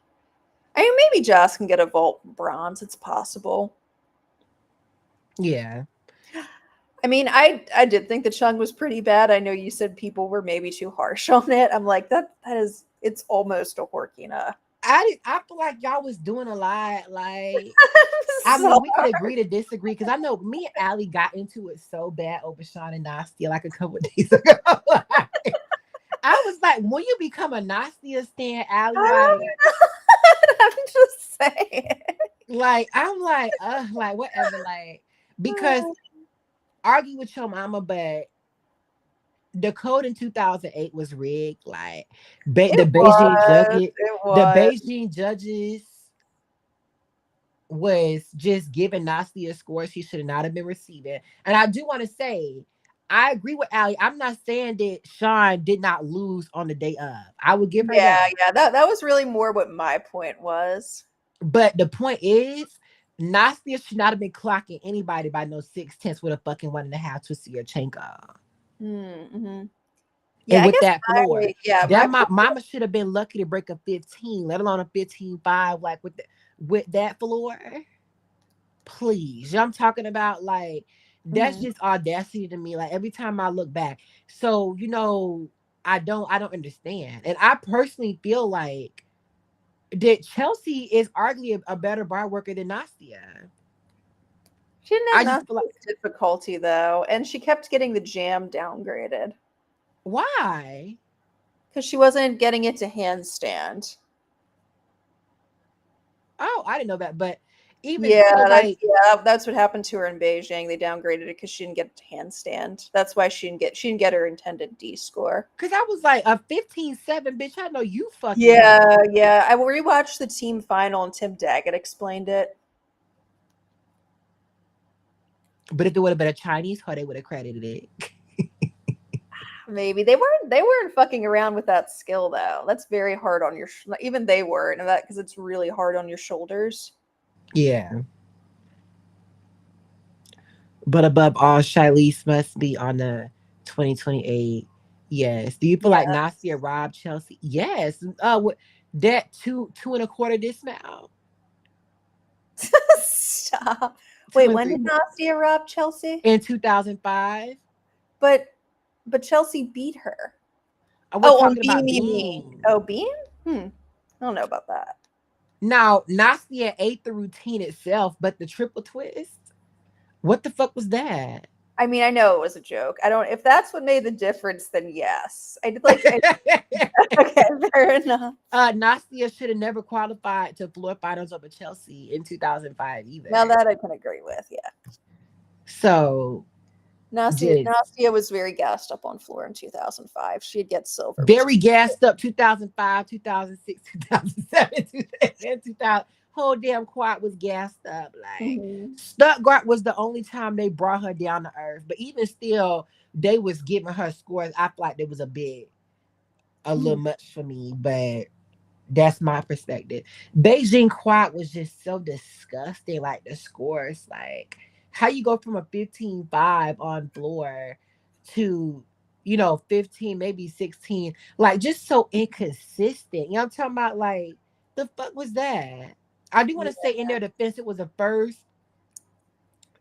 I mean, maybe Joss can get a vault bronze. It's possible. Yeah. I mean, I did think the Chung was pretty bad. I know you said people were maybe too harsh on it. I'm like that is it's almost a Horkina. I feel like y'all was doing a lot. Like, I So mean, we could agree to disagree because I know me and Allie got into it so bad over Sean and Nastia like a couple of days ago. I was like, when you become a Nastia stan, Allie, I'm just saying. like I'm like whatever, like. because argue with your mama, but the code in 2008 was rigged. Like It was. It the was. Beijing judges was just giving Nastia scores he should not have been receiving. And I do want to say, I agree with Ali. I'm not saying that Sean did not lose on the day of. I would give her Yeah, that. yeah. That was really more what my point was. But the point is, Nastia should not have been clocking anybody by no 6/10 with a fucking 1.5 twisted Yurchenko. Mm-hmm. Yeah, And I with guess that floor, my that my mama should have been lucky to break a 15, let alone a 15.5, like with that floor. Please. I'm talking about like that's mhm. just audacity to me. Like every time I look back. So, I don't understand. And I personally feel like that Chelsea is arguably a better bar worker than Nastia. She didn't I have just feel like, enough difficulty though, and she kept getting the jam downgraded why? because she wasn't getting it to handstand. Oh, I didn't know that. But even Yeah, still, like, that's what happened to her in Beijing. They downgraded it because she didn't get to handstand. That's why she didn't get her intended D score. because I was like a 15.7, bitch. I know you fucking know. Yeah, yeah. I rewatched the team final and Tim Daggett explained it. But if it would have been a Chinese, how they would have credited it. Maybe they weren't fucking around with that skill though. That's very hard on your even they weren't, and that because it's really hard on your shoulders. Yeah. But above all, Shilese must be on the 2028. Yes. Do you feel Yeah. like Nastia robbed Chelsea? Yes. That two and a quarter dismount. Stop. Two Wait, and when three did Nastia rob Chelsea? in 2005. But but Chelsea beat her. We're Oh, on talking Beam, about you mean? Beam. Oh, Beam? I don't know about that. Now, Nastia ate the routine itself, but the triple twist, what the fuck was that? I mean, I know it was a joke. I don't. If that's what made the difference, then yes. I did like. Okay, fair enough. Nastia should have never qualified to floor finals over Chelsea in 2005 Now either. that I can agree with, yeah. So, just Nastia was very gassed up on floor in 2005. She'd get silver, which very gassed up 2005, 2006, 2007, 2000. Whole damn quad was gassed up. Like mhm. Stuttgart was the only time they brought her down to earth. But even still, they was giving her scores. I feel like there was a little much for me, but that's my perspective. Beijing quad was just so disgusting. Like the scores, like how you go from a 15.5 on floor to 15, maybe 16, like just so inconsistent. I'm talking about? Like, the fuck was that? I do want Yeah. to say in their defense, it was the first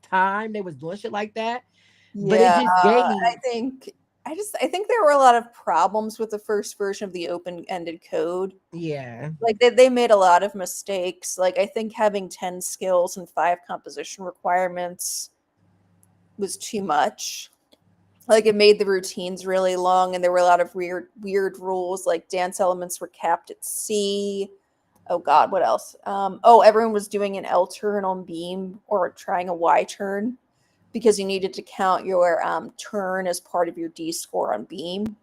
time they was doing shit like that, but it Yeah, just gave. I think there were a lot of problems with the first version of the open-ended code. Yeah, Like they made a lot of mistakes. Like I think having 10 skills and 5 composition requirements was too much. Like it made the routines really long and there were a lot of weird rules like dance elements were capped at C. Oh god, what else? Everyone was doing an L turn on beam or trying a Y turn because you needed to count your turn as part of your D score on beam.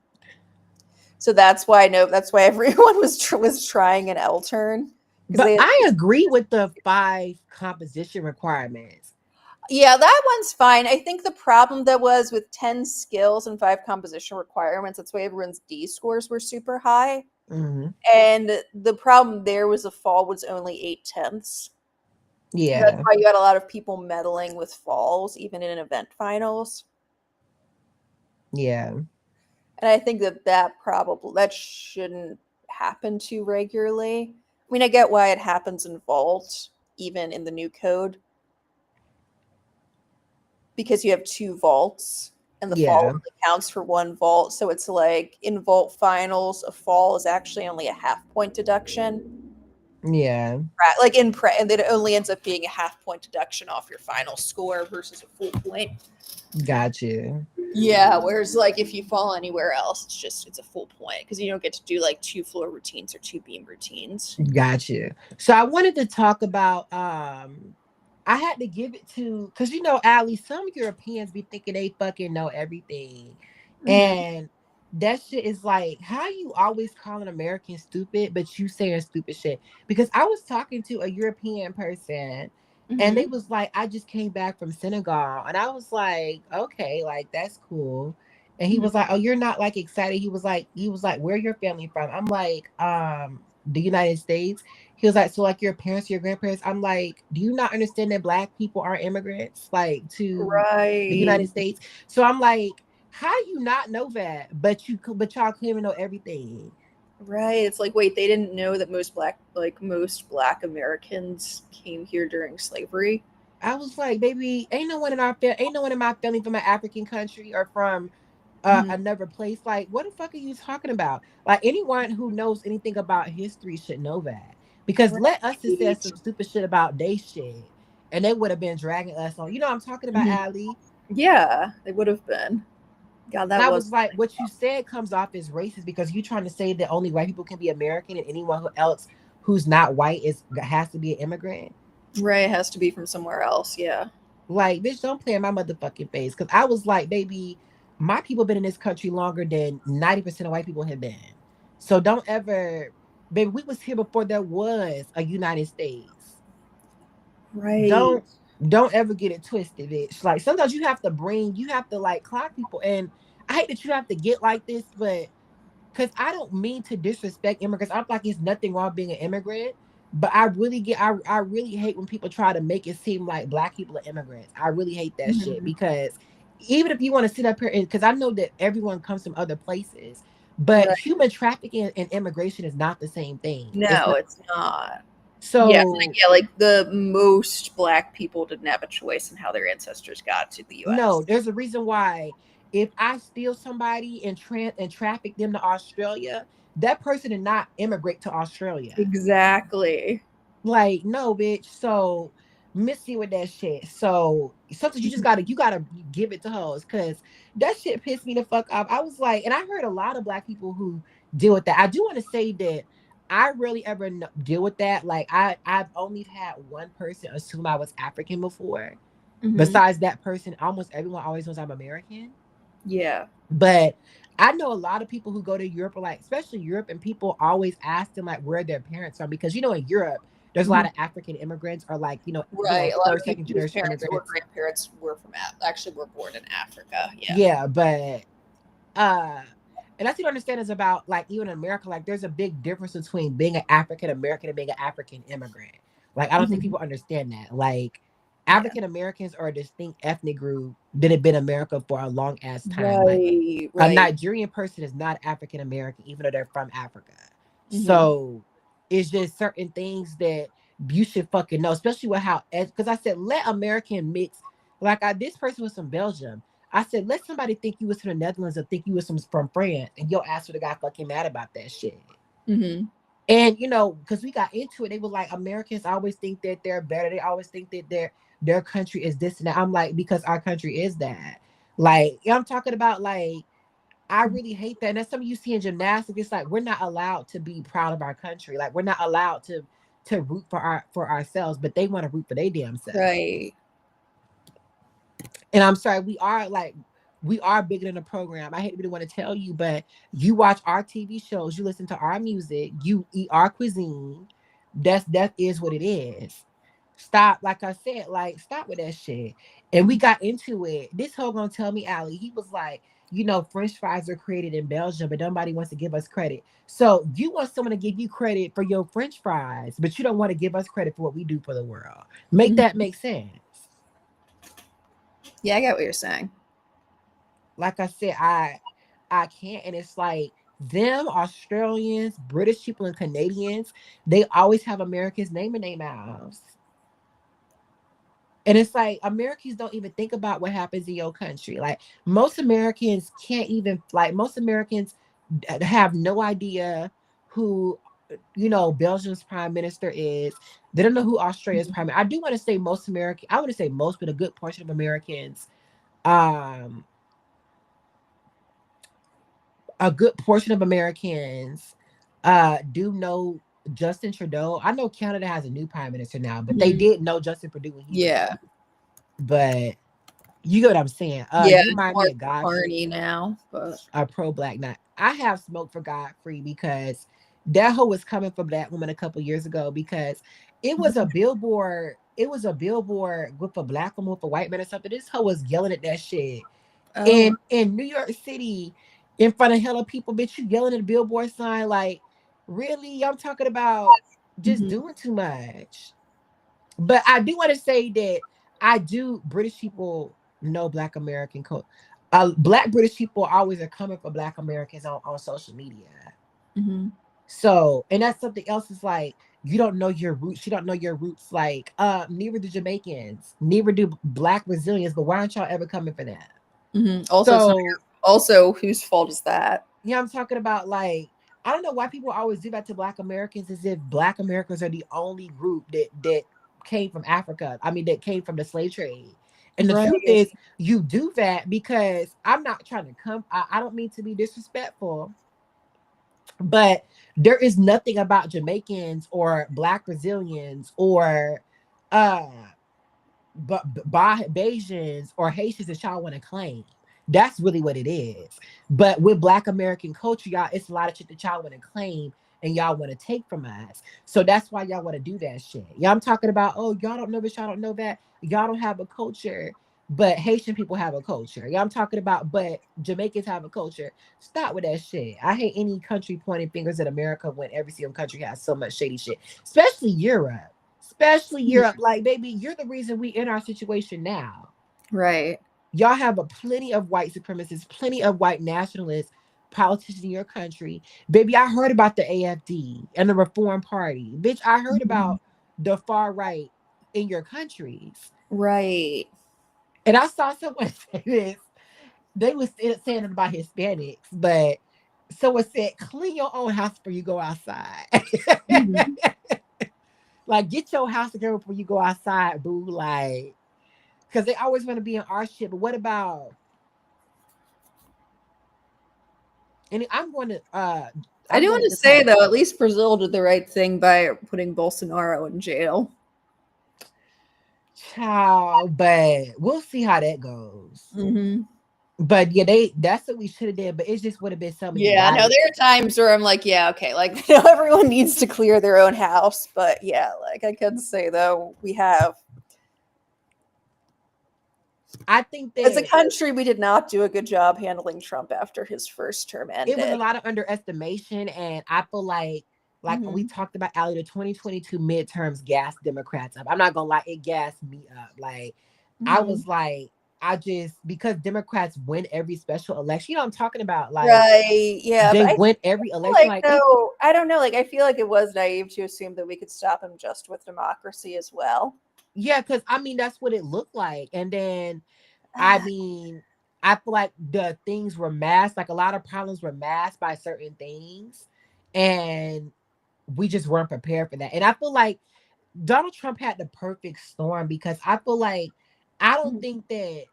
So that's why everyone was trying an L turn because but they I agree with the 5 composition requirements. yeah, that one's fine. I think the problem that was with 10 skills and 5 composition requirements, that's why everyone's D scores were super high. Hmm. And the problem there was the fall was only 8/10. That's Yeah, why you had a lot of people meddling with falls, even in event finals. yeah, And I think that shouldn't happen too regularly. I mean, I get why it happens in vault, even in the new code, because you have 2 vaults and the fall yeah, only counts for 1 vault. So it's like in vault finals, a fall is actually only a half point deduction. yeah. Like and it only ends up being a half point deduction off your final score versus a full point. Got you. Yeah, whereas like if you fall anywhere else, it's a full point because you don't get to do like 2 floor routines or 2 beam routines. Got you. So I wanted to talk about I had to give it to, because you know, Allie, some Europeans be thinking they fucking know everything. Hmm. And that shit is like, how you always calling Americans stupid, but you saying stupid shit. Because I was talking to a European person and they Hmm. was like, I just came back from Senegal. And I was like, okay, like that's cool. And he Hmm. was like, oh, you're not like excited. He was like, where your family from? I'm like, the United States. He was like, so like your parents, your grandparents. I'm like, do you not understand that black people are immigrants like to the United Right. States? So I'm like, how do you not know that? But y'all claim to know everything. Right. It's like, wait, they didn't know that most black Americans came here during slavery. I was like, baby, ain't no one in my family from an African country or from Hmm. another place. Like, what the fuck are you talking about? Like, anyone who knows anything about history should know that. Because let us have said Right. some stupid shit about they shit, and they would have been dragging us on. You know what I'm talking about, Hmm. Allie? Yeah, they would have been. God, And that I was was like, what you said comes off as racist because you're trying to say that only white people can be American and anyone who else who's not white is has to be an immigrant. right. It has to be from somewhere else. Yeah. Like, bitch, don't play in my motherfucking face. Cause I was like, baby, my people been in this country longer than 90% of white people have been. So don't ever, baby, we was here before there was a United States. Right. Don't don't ever get it twisted, bitch. Like sometimes you have to like clock people. And I hate that you have to get like this, but because I don't mean to disrespect immigrants. I'm like, it's nothing wrong being an immigrant. But I really hate when people try to make it seem like black people are immigrants. I really hate that shit Hmm. because even if you want to sit up here and because I know that everyone comes from other places, but Right. human trafficking and immigration is not the same thing. It's No, not. it's not. Yeah, So like the most black people didn't have a choice in how their ancestors got to the no, U.S. there's a reason why if I steal somebody and traffic them to Australia, that person did not immigrate to Australia. Exactly. Like, no, bitch. So missy with that shit. So sometimes you gotta give it to hoes because that shit pissed me the fuck off. I was like, and I heard a lot of black people who deal with that. I do want to say that I rarely ever deal with that. Like I've only had one person assume I was African before. Hmm. Besides that person, almost everyone always knows I'm American. Yeah. But I know a lot of people who go to Europe, or like especially Europe, and people always ask them like where their parents from because you know in Europe there's a lot Mhm. of African immigrants or like Right. A lot of first second people whose generation parents or immigrants. grandparents were from actually were born in Africa. Yeah. Yeah, but uh, and that's what I understand is about like even in America, like there's a big difference between being an African American and being an African immigrant. Like I don't think Hmm. people understand that. Like Yeah. African Americans are a distinct ethnic group that have been in America for a long ass time. Like Right. a Right. Nigerian person is not African American, even though they're from Africa. Hmm. So it's just certain things that you should fucking know, especially with how because I said let American mix. Like this person was from Belgium. I said, let somebody think you was from the Netherlands or think you was from France, and your ass would have got fucking mad about that shit. Hmm. And because we got into it, they were like, Americans always think that they're better. They always think that their country is this and that. I'm like, because our country is that. Like, I'm talking about like, I really hate that. And that's something you see in gymnastics. It's like we're not allowed to be proud of our country. Like we're not allowed to root for ourselves, but they want to root for their damn self. Right. And I'm sorry, we are bigger than a program. I hate to be the one to tell you, but you watch our TV shows, you listen to our music, you eat our cuisine. That is what it is. Stop, like I said, like stop with that shit. And we got into it. This hoe gonna tell me, Allie, he was like, French fries are created in Belgium, but nobody wants to give us credit. So you want someone to give you credit for your French fries, but you don't want to give us credit for what we do for the world. Make that Mhm. make sense. Yeah, I get what you're saying. Like I said, I can't. And it's like them, Australians, British people, and Canadians, they always have America's name in their mouths. And it's like Americans don't even think about what happens in your country. Like most Americans can't even like most Americans have no idea who Belgium's prime minister is. They don't know who Australia's Mhm. prime minister. I do want to say most American. I want to say most, but a good portion of Americans um a good portion of Americans do know Justin Trudeau. I know Canada has a new prime minister now, but they Mhm. did know Justin Trudeau when he was Yeah. there. But you get what I'm saying. Yeah, You it's remind me Mark of Godfrey, Carney now, but a pro black nut. I have smoke for Godfrey because that hoe was coming for black women a couple years ago because it was a billboard. It was a billboard with a black woman with a white man or something. This hoe was yelling at that shit oh. in New York City in front of hella people. Bitch, you yelling at a billboard sign like, really? I'm talking about just Mhm. doing too much. But I do want to say that I do. British people know Black American code. Black British people always are coming for Black Americans on social media. Mhm. So, and that's something else. Is like you don't know your roots. You don't know your roots. Like, neither do Jamaicans, neither do Black Brazilians. But why aren't y'all ever coming for that? Mhm. Also, it's not So, also whose fault is that? yeah, I'm talking about like I don't know why people always do that to Black Americans as if Black Americans are the only group that came from Africa. I mean, that came from the slave trade. And the truth Right. is, you do that because I'm not trying to come. I don't mean to be disrespectful, but there is nothing about Jamaicans or Black Brazilians or uh but Bajans or Haitians that y'all want to claim. That's really what it is. But with Black American culture, y'all, it's a lot of shit that y'all want to claim and y'all want to take from us. So that's why y'all want to do that shit. Y'all, I'm talking about, oh, y'all don't know this, y'all don't know that. Y'all don't have a culture, but Haitian people have a culture. Y'all, I'm talking about, but Jamaicans have a culture. Stop with that shit. I hate any country pointing fingers at America when every single country has so much shady shit, especially Europe. Especially Europe, like baby, you're the reason we in our situation now. Right. Y'all have a plenty of white supremacists, plenty of white nationalists, politicians in your country. Baby, I heard about the AFD and the Reform Party. Bitch, I heard Mhm. about the far right in your countries. Right. And I saw someone say this. They was saying it about Hispanics, but someone said, clean your own house before you go outside. Mhm. Like, get your house together before you go outside, boo. Like, because they always want to be in our shit. But what about? And I I'm do going want to to just say have though, at least Brazil did the right thing by putting Bolsonaro in jail. child, but we'll see how that goes. Hmm. But yeah, that's what we should have did. But it just would have been so many Yeah, no, bodies. there are times where I'm like, yeah, okay, like everyone needs to clear their own house, but yeah, like I can say though, we have I think as a that country, we did not do a good job handling Trump after his first term it was a ended. lot of underestimation, and I feel like we Hmm. talked about earlier, the 2022 midterms gassed Democrats up. I'm not gonna lie, it gassed me up. Like I Hmm. was like, I just because Democrats win every special election. You know what I'm talking about? Like Right. Yeah, they but I win every feel election. like Like it, though, I don't know, like I feel like it was naive to assume that we could stop him just with democracy as well. yeah, because I mean that's what it looked like. And then I mean, I feel like the things were masked, like a lot of problems were masked by certain things. And we just weren't prepared for that. And I feel like Donald Trump had the perfect storm because I feel like I don't think that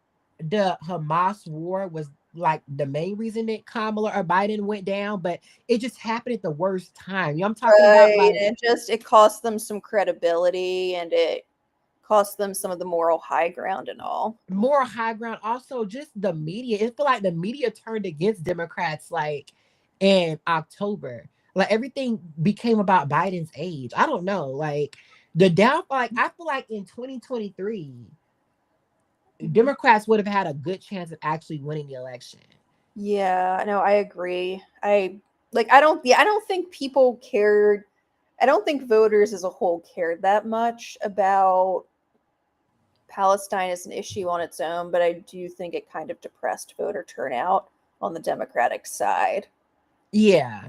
the Hamas war was like the main reason that Kamala or Biden went down, but it just happened at the worst time. You know, I'm talking about Right. like It cost them some credibility and it cost them some of the moral high ground and all. more high ground. Also, just the media. It feel like the media turned against Democrats like in October. Like everything became about Biden's age. I don't know. Like the downfall. Like I feel like in 2023 Mhm. Democrats would have had a good chance of actually winning the election. Yeah, no, I agree. I don't think people cared. I don't think voters as a whole cared that much about Palestine as an issue on its own, but I do think it kind of depressed voter turnout on the Democratic side. Yeah.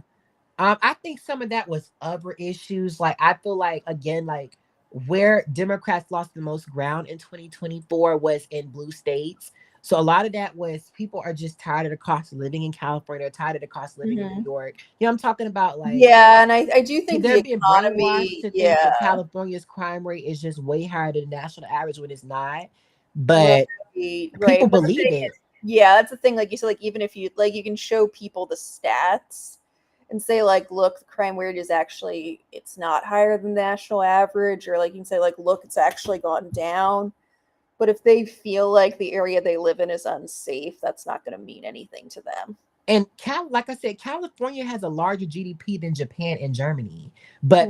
I think some of that was other issues. Like I feel like again, like where Democrats lost the most ground in 2024 was in blue states. So a lot of that was people are just tired of the cost of living in California, tired of the cost of living in New Hmm. York. You know, I'm talking about like Yeah, and I do think the they're being brainwashed economy, to think yeah, that California's crime rate is just way higher than the national average when it's not. right, But people right. But the believe thing it. is, yeah, that's the thing. Like you said, like even if you like, you can show people the stats, and say like, look, the crime rate is actually, it's not higher than the national average, or like you can say like, look, it's actually gone down. But if they feel like the area they live in is unsafe, that's not going to mean anything to them. And like I said, California has a larger GDP than Japan and Germany. But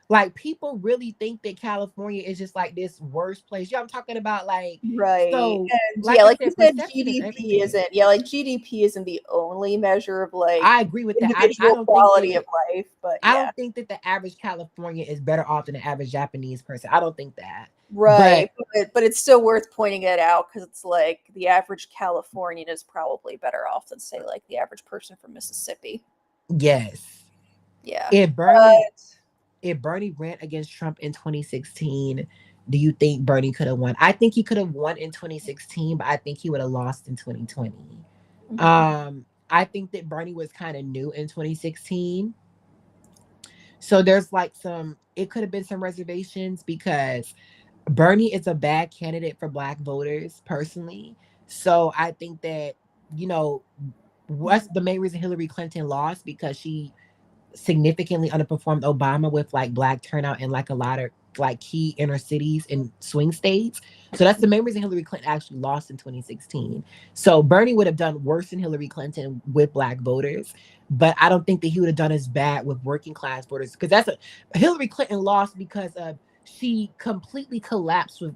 Right. people really think that California is just like this worst place. Yeah, I'm talking about like, Right. so And like yeah, I like you said, said, perception is GDP everything. isn't, yeah, like GDP isn't the only measure of like I agree with that. I individual don't think quality that of life, but I yeah. don't think that the average California is better off than the average Japanese person. I don't think that. Right. But But it's still worth pointing it out because it's like the average Californian is probably better off than, say, like the average person from Mississippi. yes, Yeah. if Bernie But if Bernie ran against Trump in 2016, do you think Bernie could have won? I think he could have won in 2016, but I think he would have lost in 2020. mhm. I think that Bernie was kind of new in 2016. So there's like it could have been some reservations because Bernie is a bad candidate for black voters personally. So I think that, you know, what's the main reason Hillary Clinton lost because she significantly underperformed Obama with like black turnout in like a lot of like key inner cities and swing states. So that's the main reason Hillary Clinton actually lost in 2016. So Bernie would have done worse than Hillary Clinton with black voters, but I don't think that he would have done as bad with working class voters because Hillary Clinton lost because of she completely collapsed with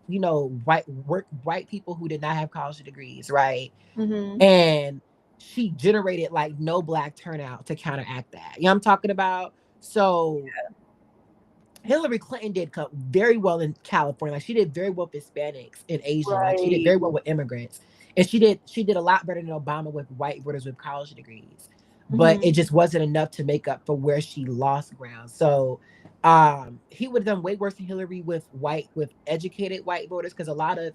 white people who did not have college degrees, right? Mhm. And she generated like no black turnout to counteract that. You know what I'm talking about? So Hillary Clinton did very well in California. Like she did very well with Hispanics and Asian. Like she did Right. very well with immigrants, and she did a lot better than Obama with white voters with college degrees. But Mhm. it just wasn't enough to make up for where she lost ground. So he would have done way worse than Hillary with educated white voters because a lot of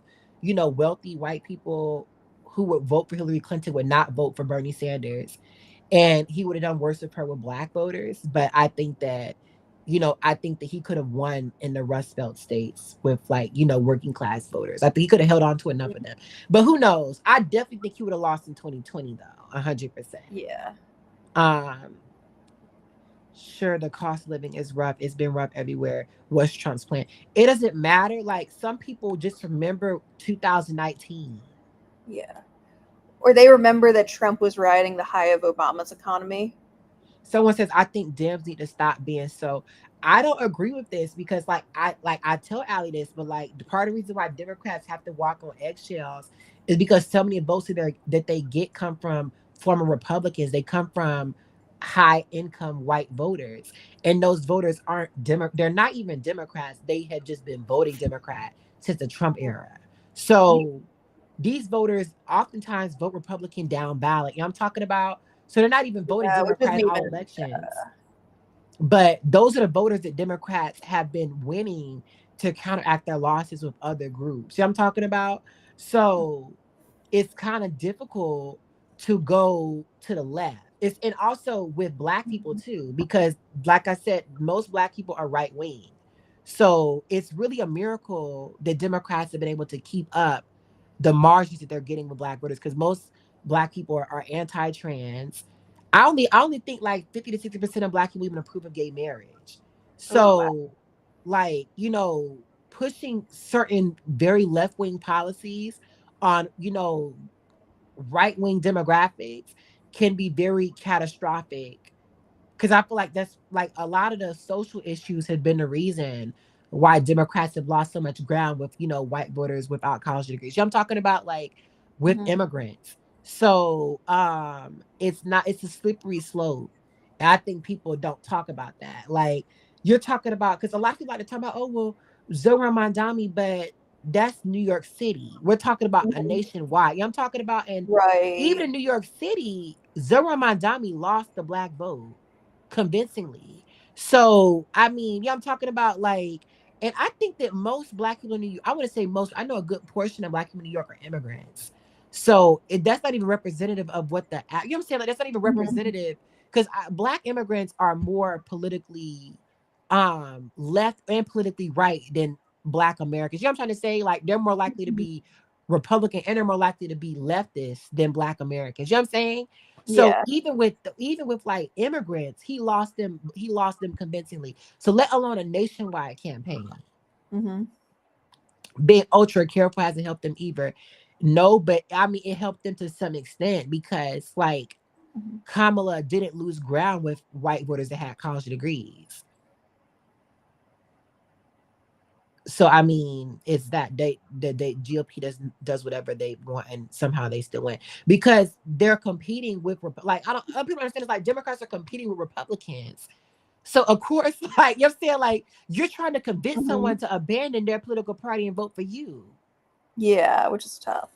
wealthy white people who would vote for Hillary Clinton would not vote for Bernie Sanders, and he would have done worse with her with black voters. But I think that he could have won in the Rust Belt states with working class voters. I think he could have held on to enough of them. But who knows? I definitely think he would have lost in 2020 though, 100%. Yeah. Um, sure, the cost of living is rough. It's been rough everywhere. What's Trump's plan? It doesn't matter. Like some people just remember 2019. Yeah. Or they remember that Trump was riding the high of Obama's economy. Someone says I think Dems need to stop being so. I don't agree with this because I tell Ali this, but like the part of the reason why Democrats have to walk on eggshells is because so many votes that they get come from former Republicans. They come from high income white voters, and those voters aren't They're not even Democrats. They have just been voting Democrat since the Trump era. So these voters oftentimes vote Republican down ballot. You know what I'm talking about? So they're not even voting Which isn't Democrat in all even, elections. But those are the voters that Democrats have been winning to counteract their losses with other groups. See what I'm talking about? So it's kind of difficult to go to the left. And also with black people too, because like I said, most black people are right wing. So it's really a miracle that Democrats have been able to keep up the margins that they're getting with black voters because most black people are anti-trans. I only think like 50 to 60% of black people even approve of gay marriage. oh wow. So like, pushing certain very left-wing policies on, right-wing demographics can be very catastrophic because I feel like that's like a lot of the social issues have been the reason why Democrats have lost so much ground with white voters without college degrees. I'm talking about like with Mhm. immigrants. So it's a slippery slope. And I think people don't talk about that. Like you're talking about because a lot of people like to talk about, oh well, Zohran Mandami, but that's New York City. We're talking about a Mhm. nationwide. I'm talking about, and even Right. in New York City, Zohran Mandami lost the black vote convincingly. So, I mean, yeah, I'm talking about like, and I think that most black people in New York, I want to say most, I know a good portion of black people in New York are immigrants. So that's not even representative of what you know what I'm saying? Like, that's not even Mhm. representative because black immigrants are more politically left and politically right than black Americans. You know what I'm trying to say? Like, they're more likely to Mhm. be Republican and they're more likely to be leftist than black Americans. You know what I'm saying? So Yeah. even with like immigrants, he lost them convincingly. So let alone a nationwide campaign. Mm-hmm. Being ultra careful hasn't helped them either. No, but I mean it helped them to some extent because like Mm-hmm. Kamala didn't lose ground with white voters that had college degrees. So I mean, it's that they GOP does whatever they want, and somehow they still win because they're competing with like I don't other people understand it's like Democrats are competing with Republicans. So of course, like you're saying, like you're trying to convince Mm-hmm. someone to abandon their political party and vote for you. Yeah, which is tough.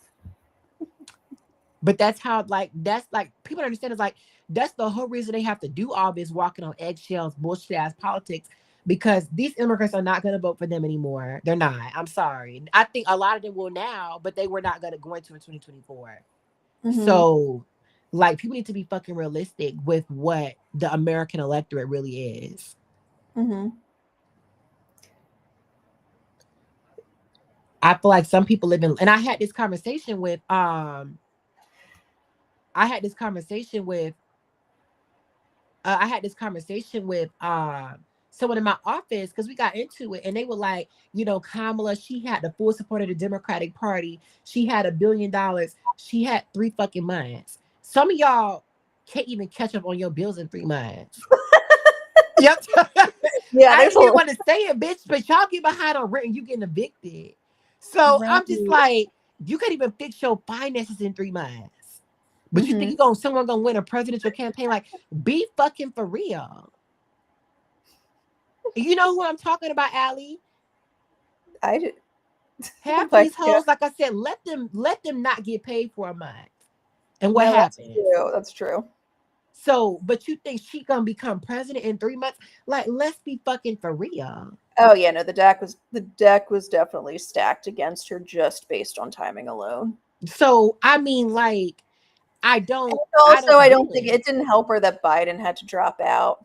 But that's how that's like people understand is like that's the whole reason they have to do all this walking on eggshells, bullshit ass politics. Because these immigrants are not going to vote for them anymore. They're not. I'm sorry. I think a lot of them will now, but they were not going to go into in 2024. Mm-hmm. So, like, people need to be fucking realistic with what the American electorate really is. Mm-hmm. I feel like some people live in, and I had this conversation with, I had this conversation with I had this conversation with someone in my office because we got into it and they were like, you know, Kamala, she had the full support of the Democratic Party. She had $1 billion. She had 3 fucking months. Some of y'all can't even catch up on your bills in 3 months. Yep. Yeah, I there's didn't a even want to say it, bitch, but y'all get behind on rent and you getting evicted. So right. I'm just like, you can't even fix your finances in 3 months. But you think Mm-hmm. someone gonna win a presidential campaign? Like, be fucking for real. You know who I'm talking about, Allie? I did. Half Like, these yeah, hoes, like I said, let them not get paid for a month. And what no, that's happens? true. That's true. So, but you think she gonna become president in 3 months? Like, let's be fucking for real. Oh yeah, no, the deck was definitely stacked against her just based on timing alone. So, I mean, like, I And don't, also, I get don't think it. it didn't help her that Biden had to drop out.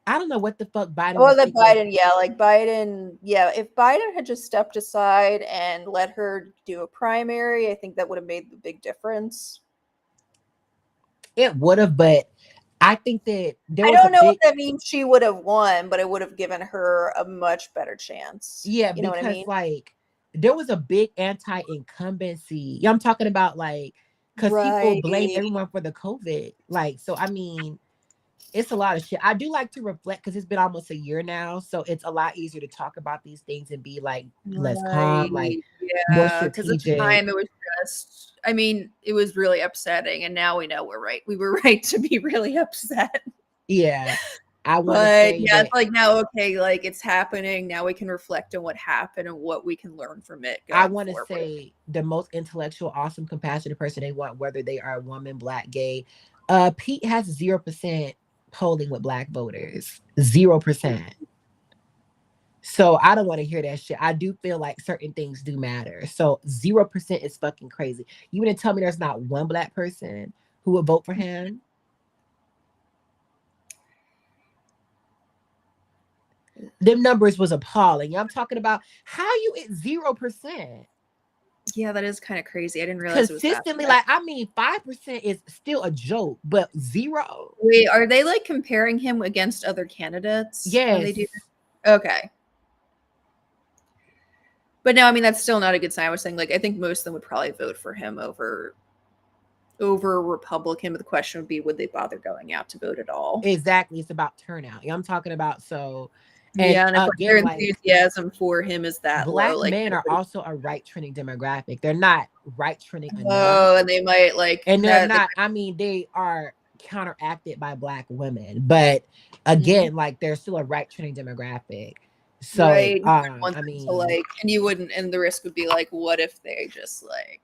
I don't know what the fuck Biden Well, was that thinking. Biden, yeah, like Biden, yeah. If Biden had just stepped aside and let her do a primary, I think that would have made the big difference. It would have, but I think that there I was a don't know if big, that means she would have won, but it would have given her a much better chance. yeah, You know what I because mean? like there was a big anti-incumbency. Yeah, I'm talking about like because people Right. blame everyone for the COVID. Like, so I mean, it's a lot of shit. I do like to reflect because it's been almost a year now, so it's a lot easier to talk about these things and be like less calm, like Right. more Yeah. Because at the strategic. time it was just, I mean, it was really upsetting. And now we know we're right. We were right to be really upset. Yeah, I want to But say yeah, that it's like now, okay, like it's happening. Now we can reflect on what happened and what we can learn from it I going want to forward. say the most intellectual, awesome, compassionate person they want, whether they are a woman, black, gay. Pete has 0% polling with black voters. 0%. So I don't want to hear that shit. I do feel like certain things do matter. So 0% is fucking crazy. You want to tell me there's not one black person who would vote for him? Them numbers was appalling. I'm talking about how you at 0%. Yeah, that is kind of crazy. I didn't realize it was that Consistently, bad. like I mean, 5% is still a joke, but 0. Wait, are they like comparing him against other candidates when they Yes. do that? Okay. But no, I mean that's still not a good sign. I was saying like I think most of them would probably vote for him over a Republican, but the question would be would they bother going out to vote at all? Exactly. It's about turnout. I'm talking about so and Yeah, and if like their again, like enthusiasm for him is that low, black like men are nobody. also a right trending demographic. They're not right trending enough. Oh, and they might like And they're that. They not, I mean, they are counteracted by black women. But might, again, like they're still a right trending demographic. So right. You wouldn't want I them to mean like, and you wouldn't, and the risk would be like, what if they just like,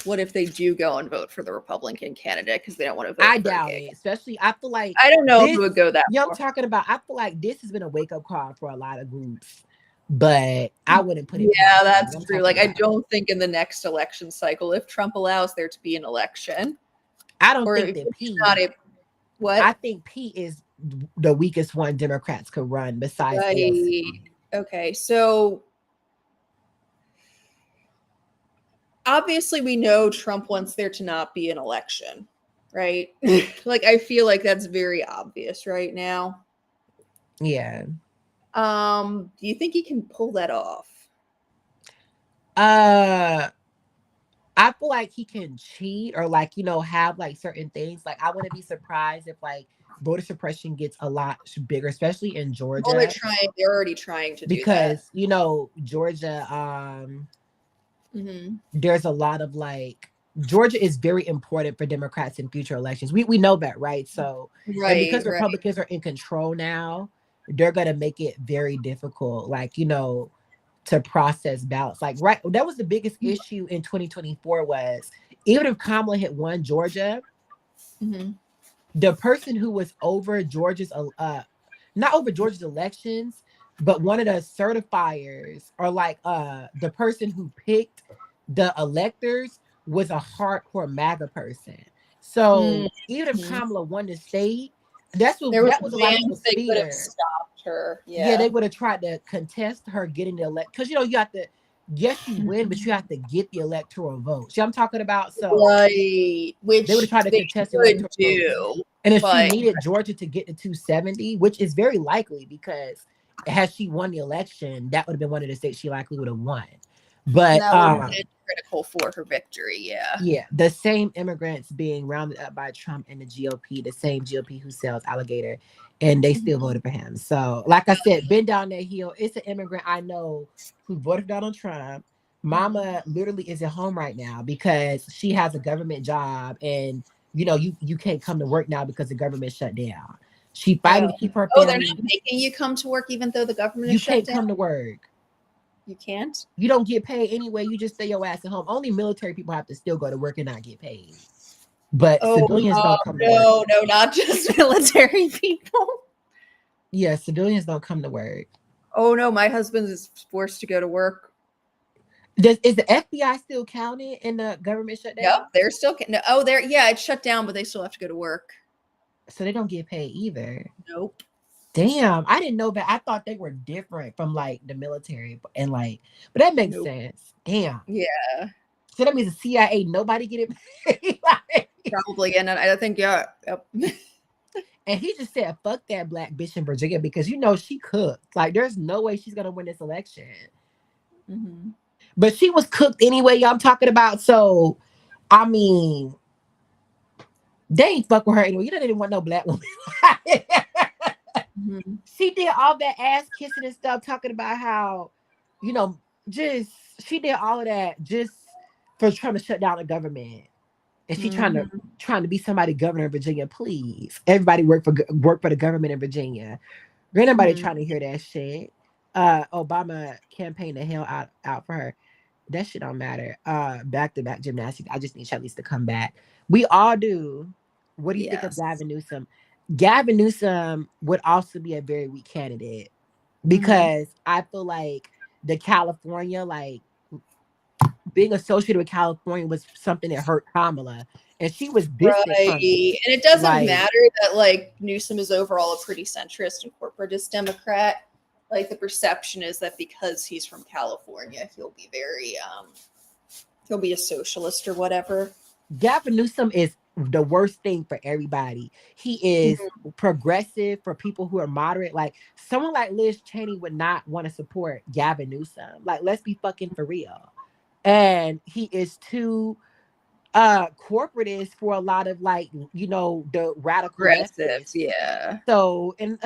what if they do go and vote for the Republican candidate because they don't want to vote I for a doubt gay? it. Especially I feel like I don't know if it this, would go that I'm far. talking about, I feel like this has been a wake-up call for a lot of groups. But I wouldn't put it Yeah, past them. that's I'm true. talking Like, I about don't think in the next election cycle, if Trump allows there to be an election, I don't or think if that he's Pete not a I what? think Pete is the weakest one Democrats could run besides Right. AOC. Okay, so obviously we know Trump wants there to not be an election, right? Like I feel like that's very obvious right now. Yeah. Do you think he can pull that off? I feel like he can cheat or like, have like certain things. Like I wouldn't be surprised if like voter suppression gets a lot bigger, especially in Oh, they're Georgia. trying. They're already trying to do that. Because, Georgia, Mm-hmm. there's a lot of like Georgia is very important for Democrats in future elections. We know that, right? So, and Right, because right. Republicans are in control now, they're gonna make it very difficult, like, to process ballots. Like, right, that was the biggest issue in 2024 was even if Kamala had won Georgia, Mm-hmm. the person who was over Georgia's not over Georgia's elections, but one of the certifiers or like the person who picked the electors was a hardcore MAGA person. So even if Mm-hmm. Kamala won the state, that There was was a a lot of chance people's they could have fear. stopped her. Yeah, Yeah. they would have tried to contest her getting the elect because you have to. Yes, you win, but you have to get the electoral vote. See, I'm talking about. So Right, they would have which tried to they contest the could electoral votes. do, And if she but needed Georgia to get to 270, which is very likely because had she won the election, that would have been one of the states she likely would have won. But that would have been critical for her victory. Yeah. yeah, the same immigrants being rounded up by Trump and the GOP, the same GOP who sells alligator, and they still voted for him. So, like I said, been down that hill. It's an immigrant I know who voted for Donald Trump. Mama literally is at home right now because she has a government job, and you can't come to work now because the government shut down. She fighting Oh, to keep her oh, they're family. not making you come to work even though the government You is shut can't down. come to work. You can't. You don't get paid anyway. You just stay your ass at home. Only military people have to still go to work and not get paid. But Oh civilians don't come to work. no, no, not just military people. Yeah, civilians don't come to work. Oh no, my husband is forced to go to work. Is the FBI still counted in the government shutdown? Yep, they're still. No, oh, they're it's shut down, but they still have to go to work. So they don't get paid either. Nope. Damn, I didn't know that. I thought they were different from like the military and like, but that makes sense. Damn. Yeah. So that means the CIA, nobody get it paid. Probably, and I think Yep. And he just said, "Fuck that black bitch in Virginia," because she cooked. Like, there's no way she's gonna win this election. Mm-hmm. But she was cooked anyway. Y'all talking about. So, I mean, they ain't fuck with her anyway. You know they didn't want no black woman. Mm-hmm. She did all that ass kissing and stuff, talking about how, just she did all of that just for trying to shut down the government. And she trying to be somebody governor of Virginia. Please, everybody work for the government in Virginia. Ain't nobody trying to hear that shit. Obama campaigned the hell out for her. That shit don't matter. Back to back gymnastics. I just need Charlize to come back. We all do. What do you think of Gavin Newsom? Gavin Newsom would also be a very weak candidate because I feel like the California, like being associated with California was something that hurt Kamala. And she was distant from it. And it doesn't Like, matter that like Newsom is overall a pretty centrist and corporatist Democrat. Like the perception is that because he's from California, he'll be very he'll be a socialist or whatever. Gavin Newsom is the worst thing for everybody. He is progressive for people who are moderate. Like someone like Liz Cheney would not want to support Gavin Newsom. Like, let's be fucking for real. And he is too corporatist for a lot of like, the radical leftists. Yeah. So, and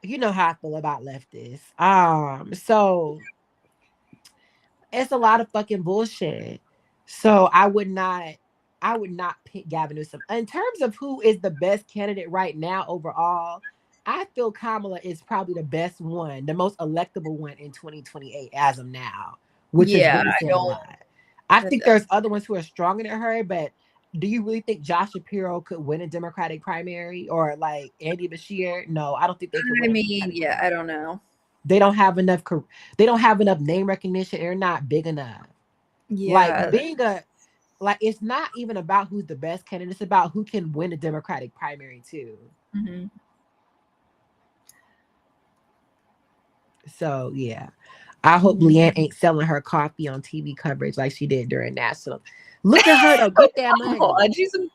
you know how I feel about leftists. So it's a lot of fucking bullshit. So I would not pick Gavin Newsom. In terms of who is the best candidate right now overall, I feel Kamala is probably the best one, the most electable one in 2028 as of now, which is really saying a lot. I think there's other ones who are stronger than her, but do you really think Josh Shapiro could win a Democratic primary or like Andy Bashir? No, I don't think they could win. I don't know. They don't have enough. They don't have enough name recognition. They're not big enough. Yeah. Like it's not even about who's the best candidate. It's about who can win a Democratic primary too. So yeah. I hope Leanne ain't selling her coffee on TV coverage like she did during national. Look at her though. Get that Come money. on, she's a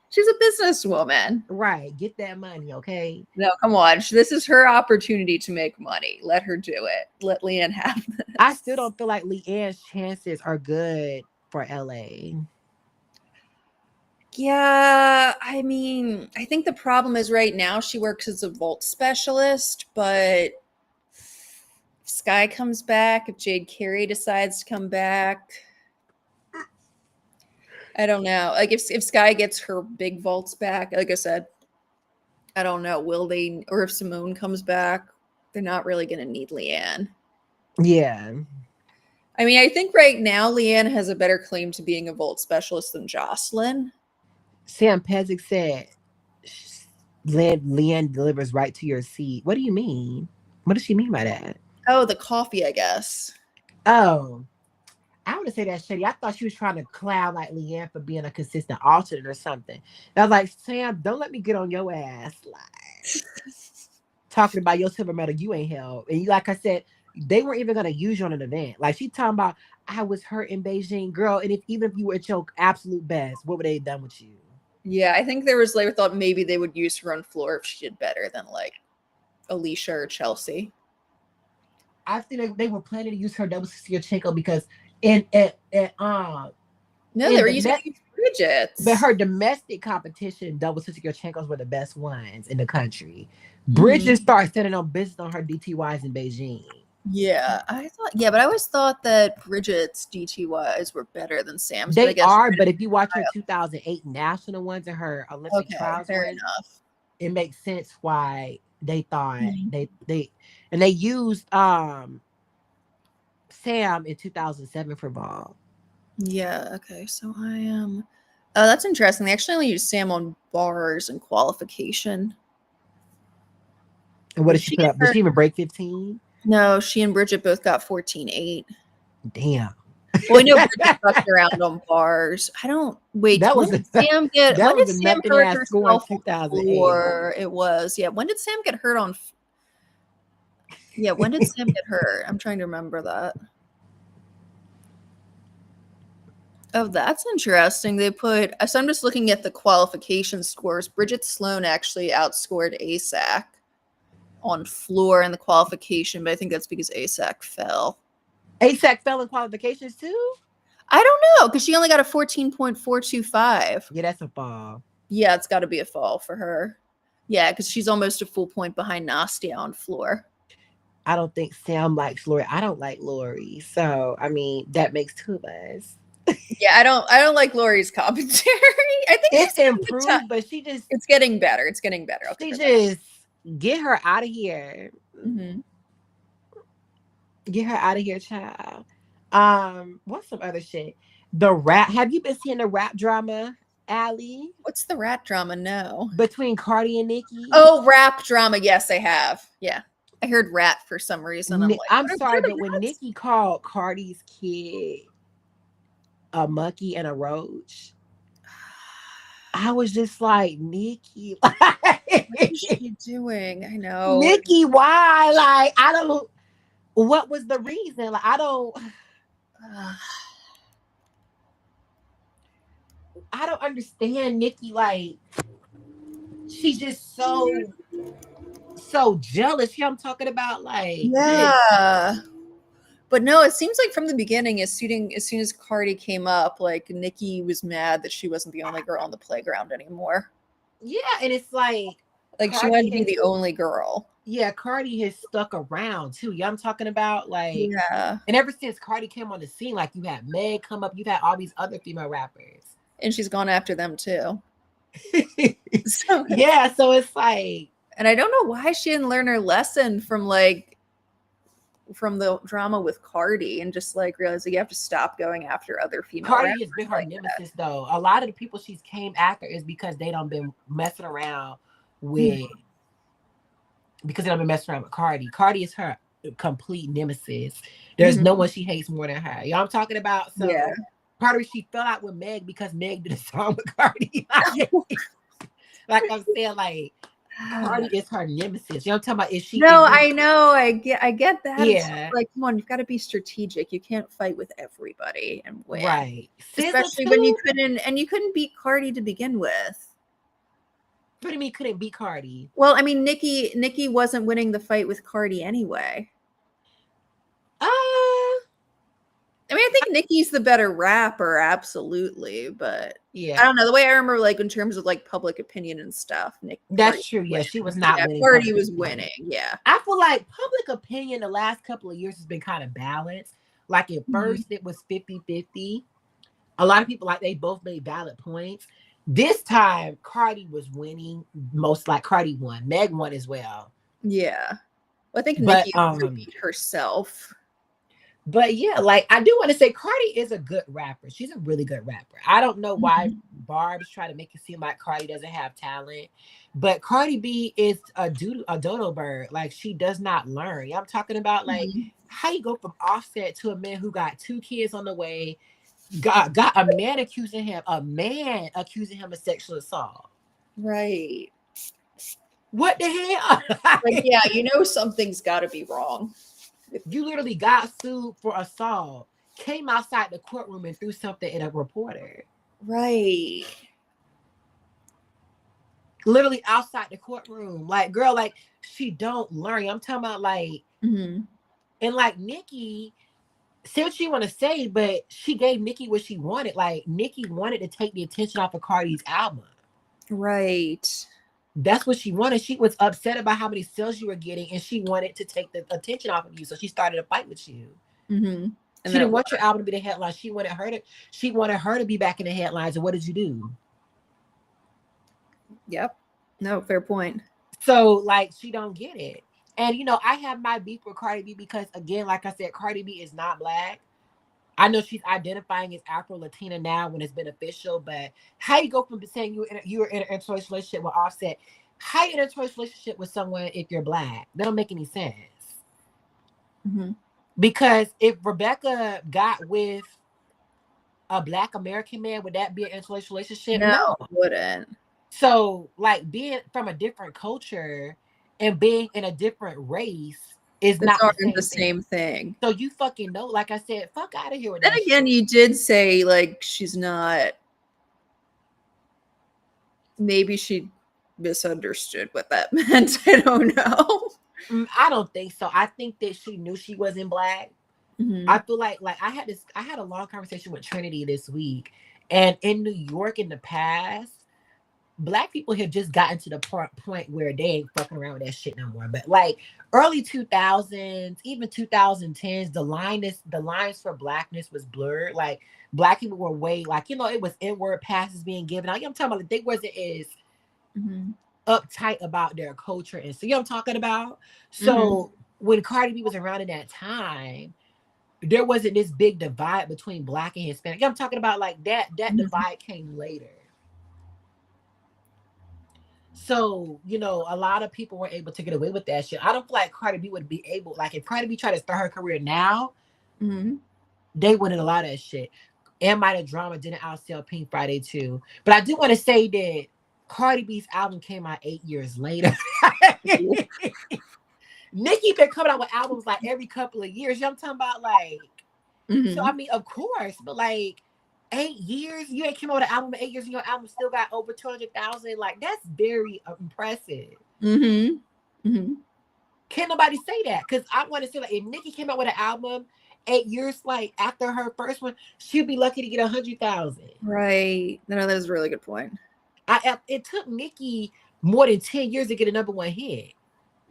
businesswoman. Right. Get that money, okay? No, come on. This is her opportunity to make money. Let her do it. Let Leanne have this. I still don't feel like Leanne's chances are good for LA. Yeah, I mean, I think the problem is right now she works as a vault specialist, but if Sky comes back, if Jade Carey decides to come back, I don't know. Like if Sky gets her big vaults back, like I said, I don't know. Will they, or if Simone comes back, they're not really going to need Leanne. Yeah. I mean, I think right now Leanne has a better claim to being a vault specialist than Jocelyn. Sam Pezic said Leanne delivers right to your seat. What do you mean? What does she mean by that? Oh, the coffee, I guess. Oh, I want to say that shitty. I thought she was trying to clown like Leanne for being a consistent alternate or something. And I was like, Sam, don't let me get on your ass. Like talking about your silver medal you ain't held. And like I said, they weren't even gonna use you on an event. Like she talking about I was hurt in Beijing, girl. And even if you were at your absolute best, what would they have done with you? Yeah, I think there was like thought maybe they would use her on floor if she did better than like Alicia or Chelsea. I think they were planning to use her double Yurchenko because no, they were using Bridget's. But her domestic competition double Yurchenkos were the best ones in the country. Bridget started sending on business on her DTYs in Beijing. Yeah, but I always thought that Bridget's DTYs were better than Sam's. They are, but if you watch her 2008 national ones and her Olympic trials fair ones, enough. It makes sense why they thought they used Sam in 2007 for ball. Yeah, okay. So I am that's interesting. They actually only used Sam on bars and qualification. And what did she put up? Did she even break 15? No, she and Bridget both got 14.8. Damn. Well, I know Bridget fucked around on bars. I don't wait. That when was did Sam get? When did Sam hurt herself? 2008. It was when did Sam get hurt on? Yeah, when did Sam get hurt? I'm trying to remember that. Oh, that's interesting. They put. So I'm just looking at the qualification scores. Bridget Sloan actually outscored ASAC on floor in the qualification, but I think that's because ASAC fell. ASAC fell in qualifications too? I don't know, because she only got a 14.425. Yeah, that's a fall. Yeah, it's got to be a fall for her. Yeah, because she's almost a full point behind Nastia on floor. I don't think Sam likes Lori. I don't like Lori. So, I mean, that makes two of us. Yeah, I don't like Lori's commentary. I think it's improved, but it's getting better. It's getting better. She just get her out of here. Mm-hmm. Get her out of here, child. What's some other shit? The rap. Have you been seeing the rap drama, Allie? What's the rap drama? No. Between Cardi and Nicki. Oh, rap drama. Yes, I have. Yeah. I heard rap for some reason. I'm sorry, but when Nicki called Cardi's kid a monkey and a roach, I was just like, Nicki, what is she doing? I know. Nicki, why? Like, I don't. What was the reason? Like, I don't understand Nicki. Like, she's just so jealous. I'm talking about, like, yeah. But no, it seems like from the beginning, as soon as Cardi came up, like Nicki was mad that she wasn't the only girl on the playground anymore. Yeah, and it's like Cardi she wanted to be the only girl. Yeah, Cardi has stuck around too. I'm talking about, like, yeah. And ever since Cardi came on the scene, like, you had Meg come up, you've had all these other female rappers, and she's gone after them too. So it's like, and I don't know why she didn't learn her lesson from the drama with Cardi and just like realize that you have to stop going after other female Cardi rappers. Has been her nemesis though. A lot of the people she's came after is because they don't been messing around with because they don't been messing around with Cardi. Cardi is her complete nemesis. There's no one she hates more than her. You know what I'm talking about? So part of it, she fell out with Meg because Meg did a song with Cardi. Like I'm saying, like, Cardi is her nemesis. You know what I'm talking about? If she No, if you, I know. I get that. It's yeah, like, come on, you've got to be strategic. You can't fight with everybody and win. right. SZA Especially when you too. couldn't beat Cardi to begin with. What do you mean couldn't beat Cardi? Well, I mean, Nikki wasn't winning the fight with Cardi anyway. Uh I mean, I think Nikki's the better rapper, absolutely, but yeah. I don't know. The way I remember, like in terms of like public opinion and stuff, That's true. Yeah, she was not winning. Cardi was winning. Yeah. I feel like public opinion the last couple of years has been kind of balanced. Like at first it was 50-50. A lot of people like they both made valid points. This time Cardi was winning. Most like Cardi won. Meg won as well. Yeah. Well, I think But Nikki also beat herself. But yeah, like I do want to say Cardi is a good rapper. She's a really good rapper. I don't know why Barb's try to make it seem like Cardi doesn't have talent, but Cardi B is a dodo bird. Like she does not learn. I'm talking about like how you go from Offset to a man who got 2 kids on the way, got a man accusing him of sexual assault. Right. What the hell? Like, yeah, you know something's got to be wrong. You literally got sued for assault, came outside the courtroom and threw something at a reporter. Right. Literally outside the courtroom. Like, girl, like, she don't learn. I'm talking about, like, and like, Nikki, say what you want to say, but she gave Nikki what she wanted. Like, Nikki wanted to take the attention off of Cardi's album. Right. That's what she wanted. She was upset about how many sales you were getting, and she wanted to take the attention off of you. So she started a fight with you. And she didn't want your album to be the headline. She wanted her to be back in the headlines. And what did you do? Yep. No, fair point. So like she don't get it. And you know, I have my beef with Cardi B because again, like I said, Cardi B is not black. I know she's identifying as Afro-Latina now when it's been official, but how you go from saying you were in an interracial relationship with Offset, how you in an interracial relationship with someone if you're black? That don't make any sense. Because if Rebecca got with a black American man, would that be an interracial relationship? No, it wouldn't. So like being from a different culture and being in a different race is not the same thing. So you fucking know, like I said, fuck out of here with then that again, shit. you did say like she's not. Maybe she misunderstood what that meant. I don't know. I don't think so. I think that she knew she wasn't black. I feel like I had a long conversation with Trinity this week, and in New York in the past, black people have just gotten to the point where they ain't fucking around with that shit no more. But like early 2000s, even 2010s, the lines for blackness was blurred. Like black people were way like, you know, it was N-word passes being given out. I'm talking about like, they wasn't as uptight about their culture. And so you know what I'm talking about? So when Cardi B was around in that time, there wasn't this big divide between black and Hispanic. I'm talking about like that divide came later. So, you know, a lot of people were able to get away with that shit. I don't feel like Cardi B would be able, like, if Cardi B tried to start her career now, they wouldn't allow that shit. And Might the Drama didn't outsell Pink Friday too. But I do want to say that Cardi B's album came out 8 years later. Nicki been coming out with albums like every couple of years. You know what I'm talking about? Like, so I mean, of course, but like 8 years, you ain't came out with an album in 8 years, and your album still got over 200,000. Like, that's very impressive. Can't nobody say that? Because I want to say, like, if Nicki came out with an album 8 years, like after her first one, she'd be lucky to get 100,000. Right. No, that was a really good point. It took Nicki more than 10 years to get a number one hit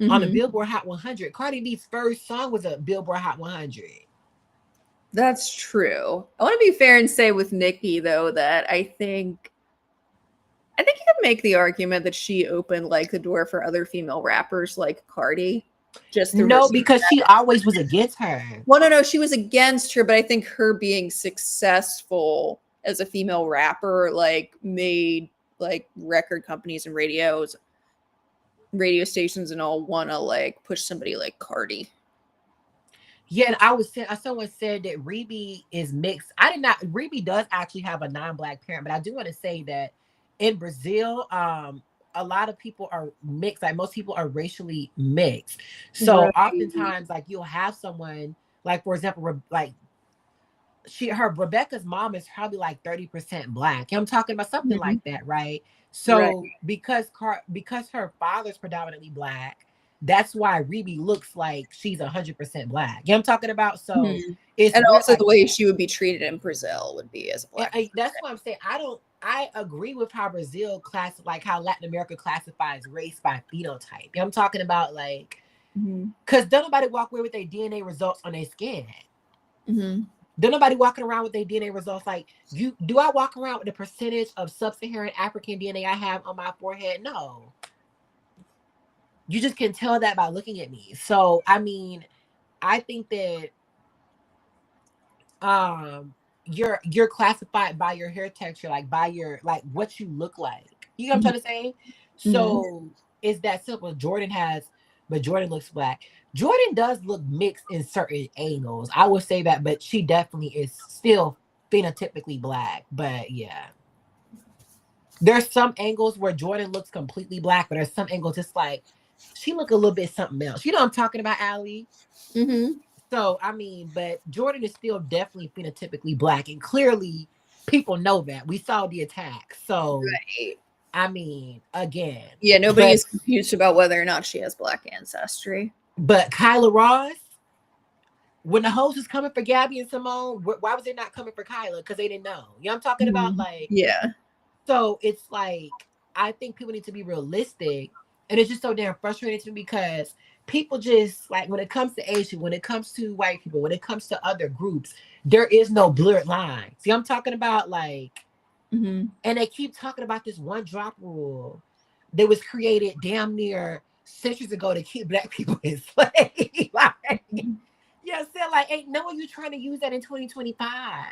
on the Billboard Hot 100. Cardi B's first song was a Billboard Hot 100. That's true. I want to be fair and say with Nicki though that I think you could make the argument that she opened like the door for other female rappers like Cardi. Just no, because she always was against her. Well, no, she was against her, but I think her being successful as a female rapper like made like record companies and radio stations and all want to like push somebody like Cardi. Yeah, and someone said that Rebe is mixed. Rebe does actually have a non-black parent, but I do want to say that in Brazil, a lot of people are mixed. Like most people are racially mixed. So Right. oftentimes, like you'll have someone, like for example, like Rebecca's mom is probably like 30% black. I'm talking about something Mhm. like that, right? Right. So because her father's predominantly black, that's why Rebe looks like she's 100% black. I'm talking about? So Mhm. it's And weird, also like the way she would be treated in Brazil would be as a black that's person. what I'm saying. I agree with how Brazil like how Latin America classifies race by phenotype. I'm talking about like Mhm. because don't nobody walk away with their DNA results on their skin. Mhm. Don't nobody walking around with their DNA results like you do. I walk around with the percentage of sub-Saharan African DNA I have on my forehead? No. You just can tell that by looking at me. So I mean, I think that you're classified by your hair texture, like by your like what you look like. You know what I'm Mhm. trying to say? Mhm. So it's that simple. But Jordan looks black. Jordan does look mixed in certain angles. I would say that, but she definitely is still phenotypically black. But yeah. There's some angles where Jordan looks completely black, but there's some angles it's like she look a little bit something else. You know what I'm talking about, Allie? Mhm. So I mean, but Jordan is still definitely phenotypically black, and clearly people know that. We saw the attack. So Right. I mean, again, Yeah, nobody but is confused about whether or not she has black ancestry. Kyla Ross, when the host was coming for Gabby and Simone, why was they not coming for Kyla? Because they didn't know. You know what I'm talking about? Mhm. Like, Yeah. so it's like I think people need to be realistic, and it's just so damn frustrating to me because people just like when it comes to Asian, when it comes to white people, when it comes to other groups, there is no blurred line. See, I'm talking about like, Mhm. and they keep talking about this one drop rule that was created damn near centuries ago to keep black people enslaved. Like, Mhm. yeah, so like, ain't no one you trying to use that in 2025.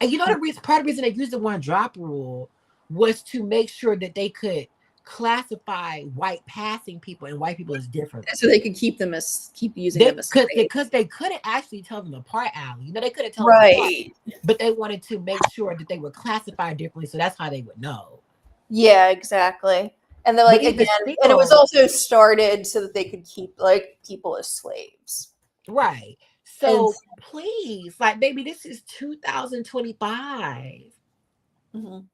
And you know the reason, part of the reason they used the one drop rule was to make sure that they could classify white passing people and white people as different. So they could keep using They them as could slaves. because they couldn't actually tell them apart, Allie. You know, they couldn't tell them apart, Right. but they wanted to make sure that they were classified differently, so that's how they would know. Yeah, exactly. And then But like even again, and it was still, also started so that they could keep like people as slaves. right. And So please, like, baby, this is 2025. mhm.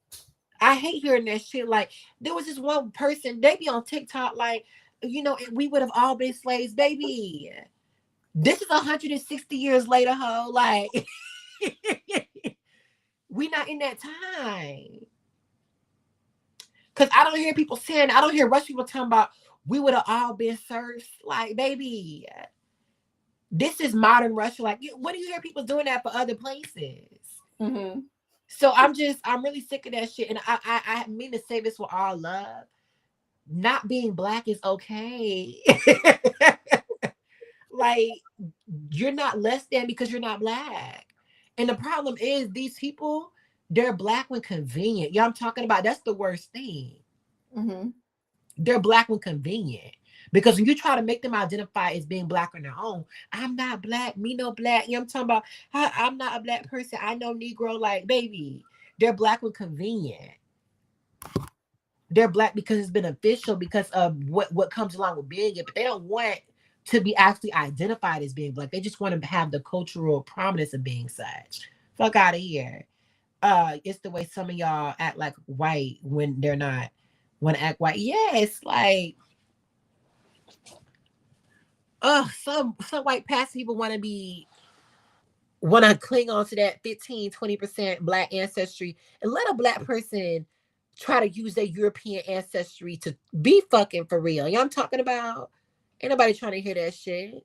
I hate hearing that shit. Like, there was this one person, they be on TikTok, like, you know, we would have all been slaves, baby. This is 160 years later, ho. Like, we not in that time. Because I don't hear people saying, I don't hear Russian people talking about we would have all been serfs. Like, baby, this is modern Russia. Like, what do you hear people doing that for other places? Mhm. So I'm really sick of that shit. And I mean to say this with all love. Not being black is okay. Like, you're not less than because you're not black. And the problem is these people, they're black when convenient. Yeah, I'm talking about that's the worst thing. Mhm. They're black when convenient. Because when you try to make them identify as being black on their own, I'm not black, me no black. You know, I'm talking about I'm not a black person. I know Negro, like, baby. They're black when convenient. They're black because it's beneficial because of what comes along with being it, but they don't want to be actually identified as being black. They just want to have the cultural prominence of being such. Fuck out of here. It's the way some of y'all act like white when they're not want to act white. Yeah, it's like some white past people want to cling on to that 15-20% black ancestry and let a black person try to use their European ancestry to be fucking for real. You know what I'm talking about? Ain't nobody trying to hear that shit.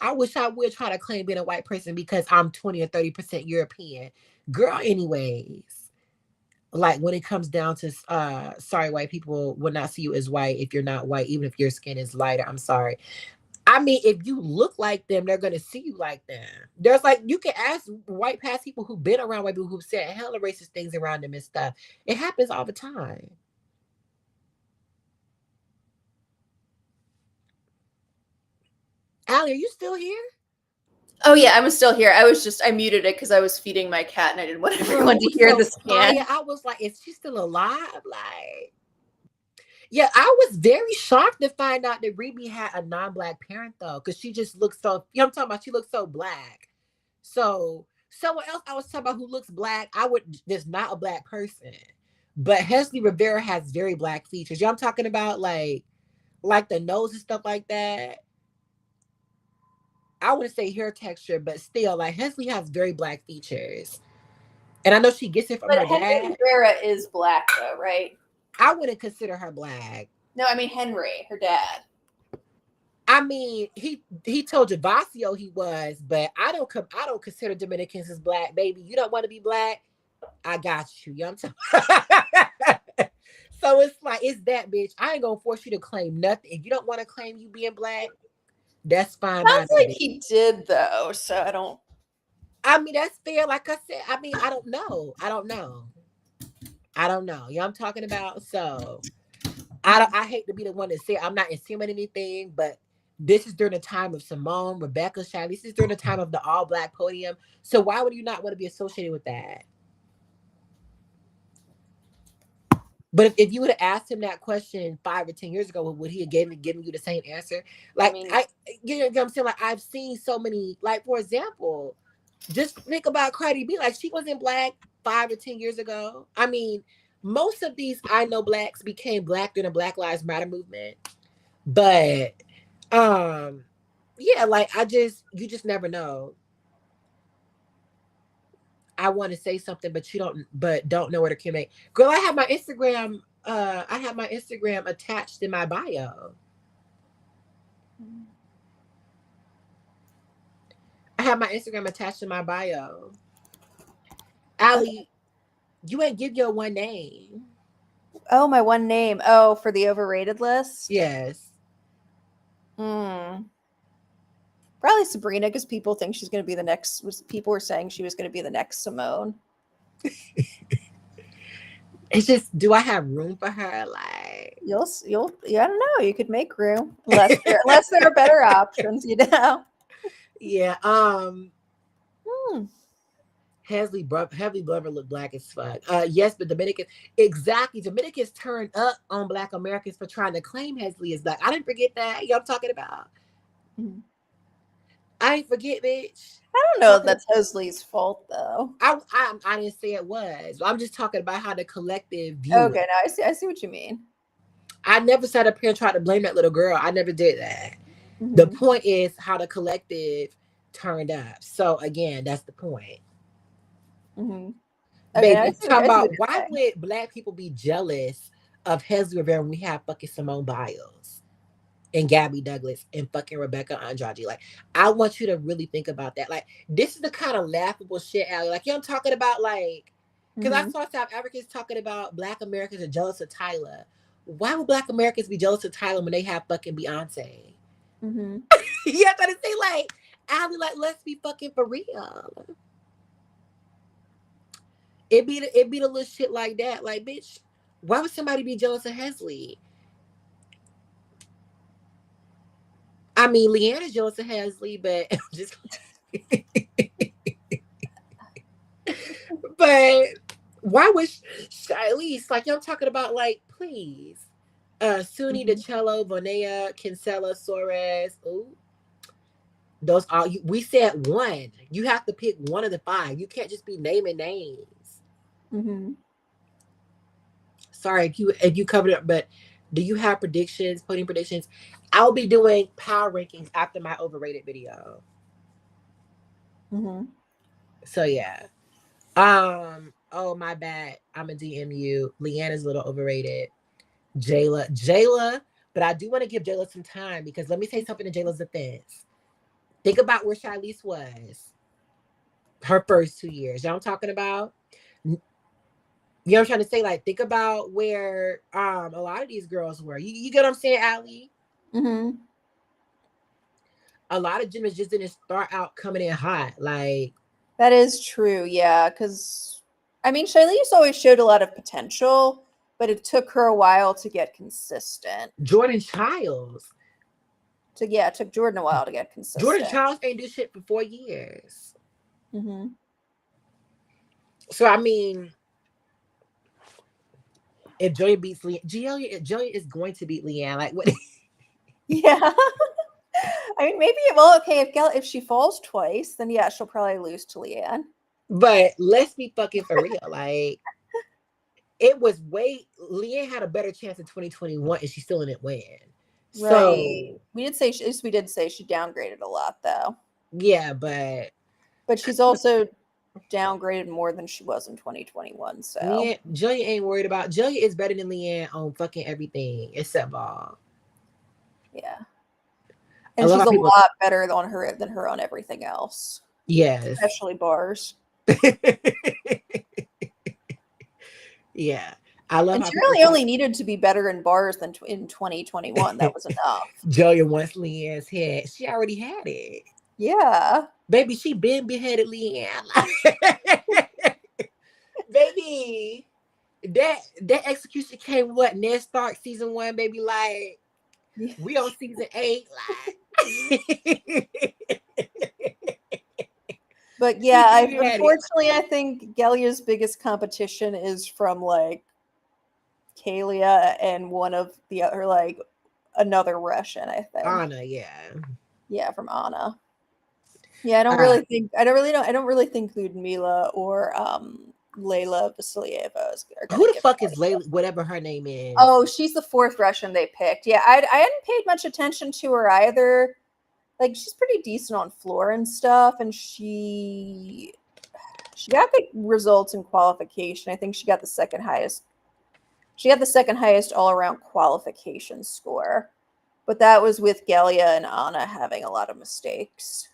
I wish I would try to claim being a white person because I'm 20 or 30% European. Girl, anyways. Like when it comes down to sorry, white people will not see you as white if you're not white, even if your skin is lighter. I'm sorry. I mean, if you look like them, they're gonna see you like them. There's like you can ask white past people who've been around white people who've said hella racist things around them and stuff. It happens all the time. Allie, are you still here? Oh yeah, I'm still here. I muted it because I was feeding my cat and I didn't want everyone to hear So the scan. Maya, I was like, is she still alive? Like, yeah, I was very shocked to find out that Remy had a non-black parent though, because she just looks so. You know what I'm talking about? She looks so black. So someone else I was talking about who looks black, I would there's not a black person. But Hesley Rivera has very black features. You know what I'm talking about? Like the nose and stuff like that. I wouldn't say hair texture, but still, like Hesley has very black features. And I know she gets it from But her Henry dad. Rivera is black though, right? I wouldn't consider her black. No, I mean Henry, her dad. I mean, he told Javasio he was, but I don't consider Dominicans as black, baby. You don't want to be black, I got you. You know what I'm saying? So it's like it's that bitch. I ain't gonna force you to claim nothing. If you don't want to claim you being black, that's fine by Sounds me, like bitch. he did though, so I don't. I mean, that's fair. Like I said, I mean, I don't know. I don't know. I don't know. You know what I'm talking about? So I hate to be the one to say I'm not insinuating anything, but this is during the time of Simone, Rebecca, Shy. This is during the time of the all black podium. So why would you not want to be associated with that? But if you would have asked him that question 5 or 10 years ago, would he have given you the same answer? I Like mean, you know what I'm saying? Like I've seen so many. Like for example, just think about Cardi B. Like she wasn't black 5 or 10 years ago. I mean, most of these I know blacks became black during the Black Lives Matter movement. But yeah, like you just never know. I want to say something, but don't know where to commit. Girl, I have my Instagram attached in my bio. I have my Instagram attached in my bio. okay. Allie, you ain't give your one name. Oh, my one name. Oh, for the overrated list. Yes. Hmm. Probably Sabrina, because people think she's going to be the next. People were saying she was going to be the next Simone. It's just, do I have room for her? Like, Yeah, I don't know. You could make room unless there are better options, you know. yeah. Hmm. Heavy Glover look black as fuck. Yes, but Dominicans exactly. Dominicans turned up on Black Americans for trying to claim Hesley as black. I didn't forget that. You know what I'm talking about? Hmm. I ain't forget, bitch. I don't know if Talking. that's Hosley's fault though. I didn't say it was. I'm just talking about how the collective view Okay, it. now I see what you mean. I never sat up here and tried to blame that little girl. I never did that. The Hmm. point is how the collective turned up. So again, that's the point. Hmm. Okay, Baby, talking I see what about you're why saying. would black people be jealous of Hezzy Rivera when we have fucking Simone Biles and Gabby Douglas and fucking Rebecca Andrade? Like, I want you to really think about that. Like, this is the kind of laughable shit, Allie. Like, you know what I'm talking about? Like, because I Hmm. saw South Africans talking about black Americans are jealous of Tyler. Why would black Americans be jealous of Tyler when they have fucking Beyonce? Hmm. You have to say, like, Allie, like, let's be fucking for real. It be the little shit like that. Like, bitch, why would somebody be jealous of Hesley? I mean, Leanna's jealous of Hesley, but just but why was Shilese like I'm talking about? Like, please, Suni, Hmm. DeCello, Bonea, Kinsella, Suarez. Ooh, those are we said one. You have to pick one of the five. You can't just be naming names. Hmm. Sorry if you covered it, but do you have predictions, putting predictions? I'll be doing power rankings after my overrated video. Hmm. So yeah. Oh my bad. I'm a DM you. Leanna's a little overrated. Jayla, but I do want to give Jayla some time because let me say something to Jayla's defense. Think about where Shilese was her first 2 years. You know what I'm talking about? You know what I'm trying to say? Like, think about where a lot of these girls were. You get what I'm saying, Allie? Hmm. A lot of gyms just didn't start out coming in hot. Like That is true, yeah. Because I mean, Charlize always showed a lot of potential, but it took her a while to get consistent. Jordan Childs. It took Jordan a while to get Jordan consistent. Charles ain't do shit for 4 years. Mm-hmm. So I mean, if Joey beats Leanne, Joey is going to beat Leanne. Like what? Yeah. I mean, maybe. Well, okay. If she falls twice, then yeah, she'll probably lose to Leanne. But let's be fucking for real. Like it was Leanne had a better chance in 2021, and she still didn't win. Right. So We did say she downgraded a lot though. yeah, but She's also downgraded more than she was in 2021. So Leanne, Joey ain't worried about. Joey is better than Leanne on fucking everything except ball. yeah, I and love she's how a people. lot better than her on everything else, Yes. especially bars. Yeah. I love And how she people really talk. only needed to be better in bars than in 2021. That was enough. Joey wants Leanne's head. She already had it. Yeah. Baby, she been beheaded Leanne. Baby, that execution came what? Ned Stark season 1, baby. Like, we on season 8. Like. But yeah, Unfortunately, I think Galia's biggest competition is from like Kalia and one of the other, like another Russian, I think. Anna, yeah. Yeah, from Anna. Yeah, I don't really think Ludmila or Layla Vasilieva are gonna Who the give fuck is Galia. Layla, whatever her name is? Oh, she's the 4th Russian they picked. Yeah, I hadn't paid much attention to her either. Like she's pretty decent on floor and stuff, and she got the results in qualification. I think she got the second highest. She got the second highest all around qualification score, but that was with Galia and Anna having a lot of mistakes.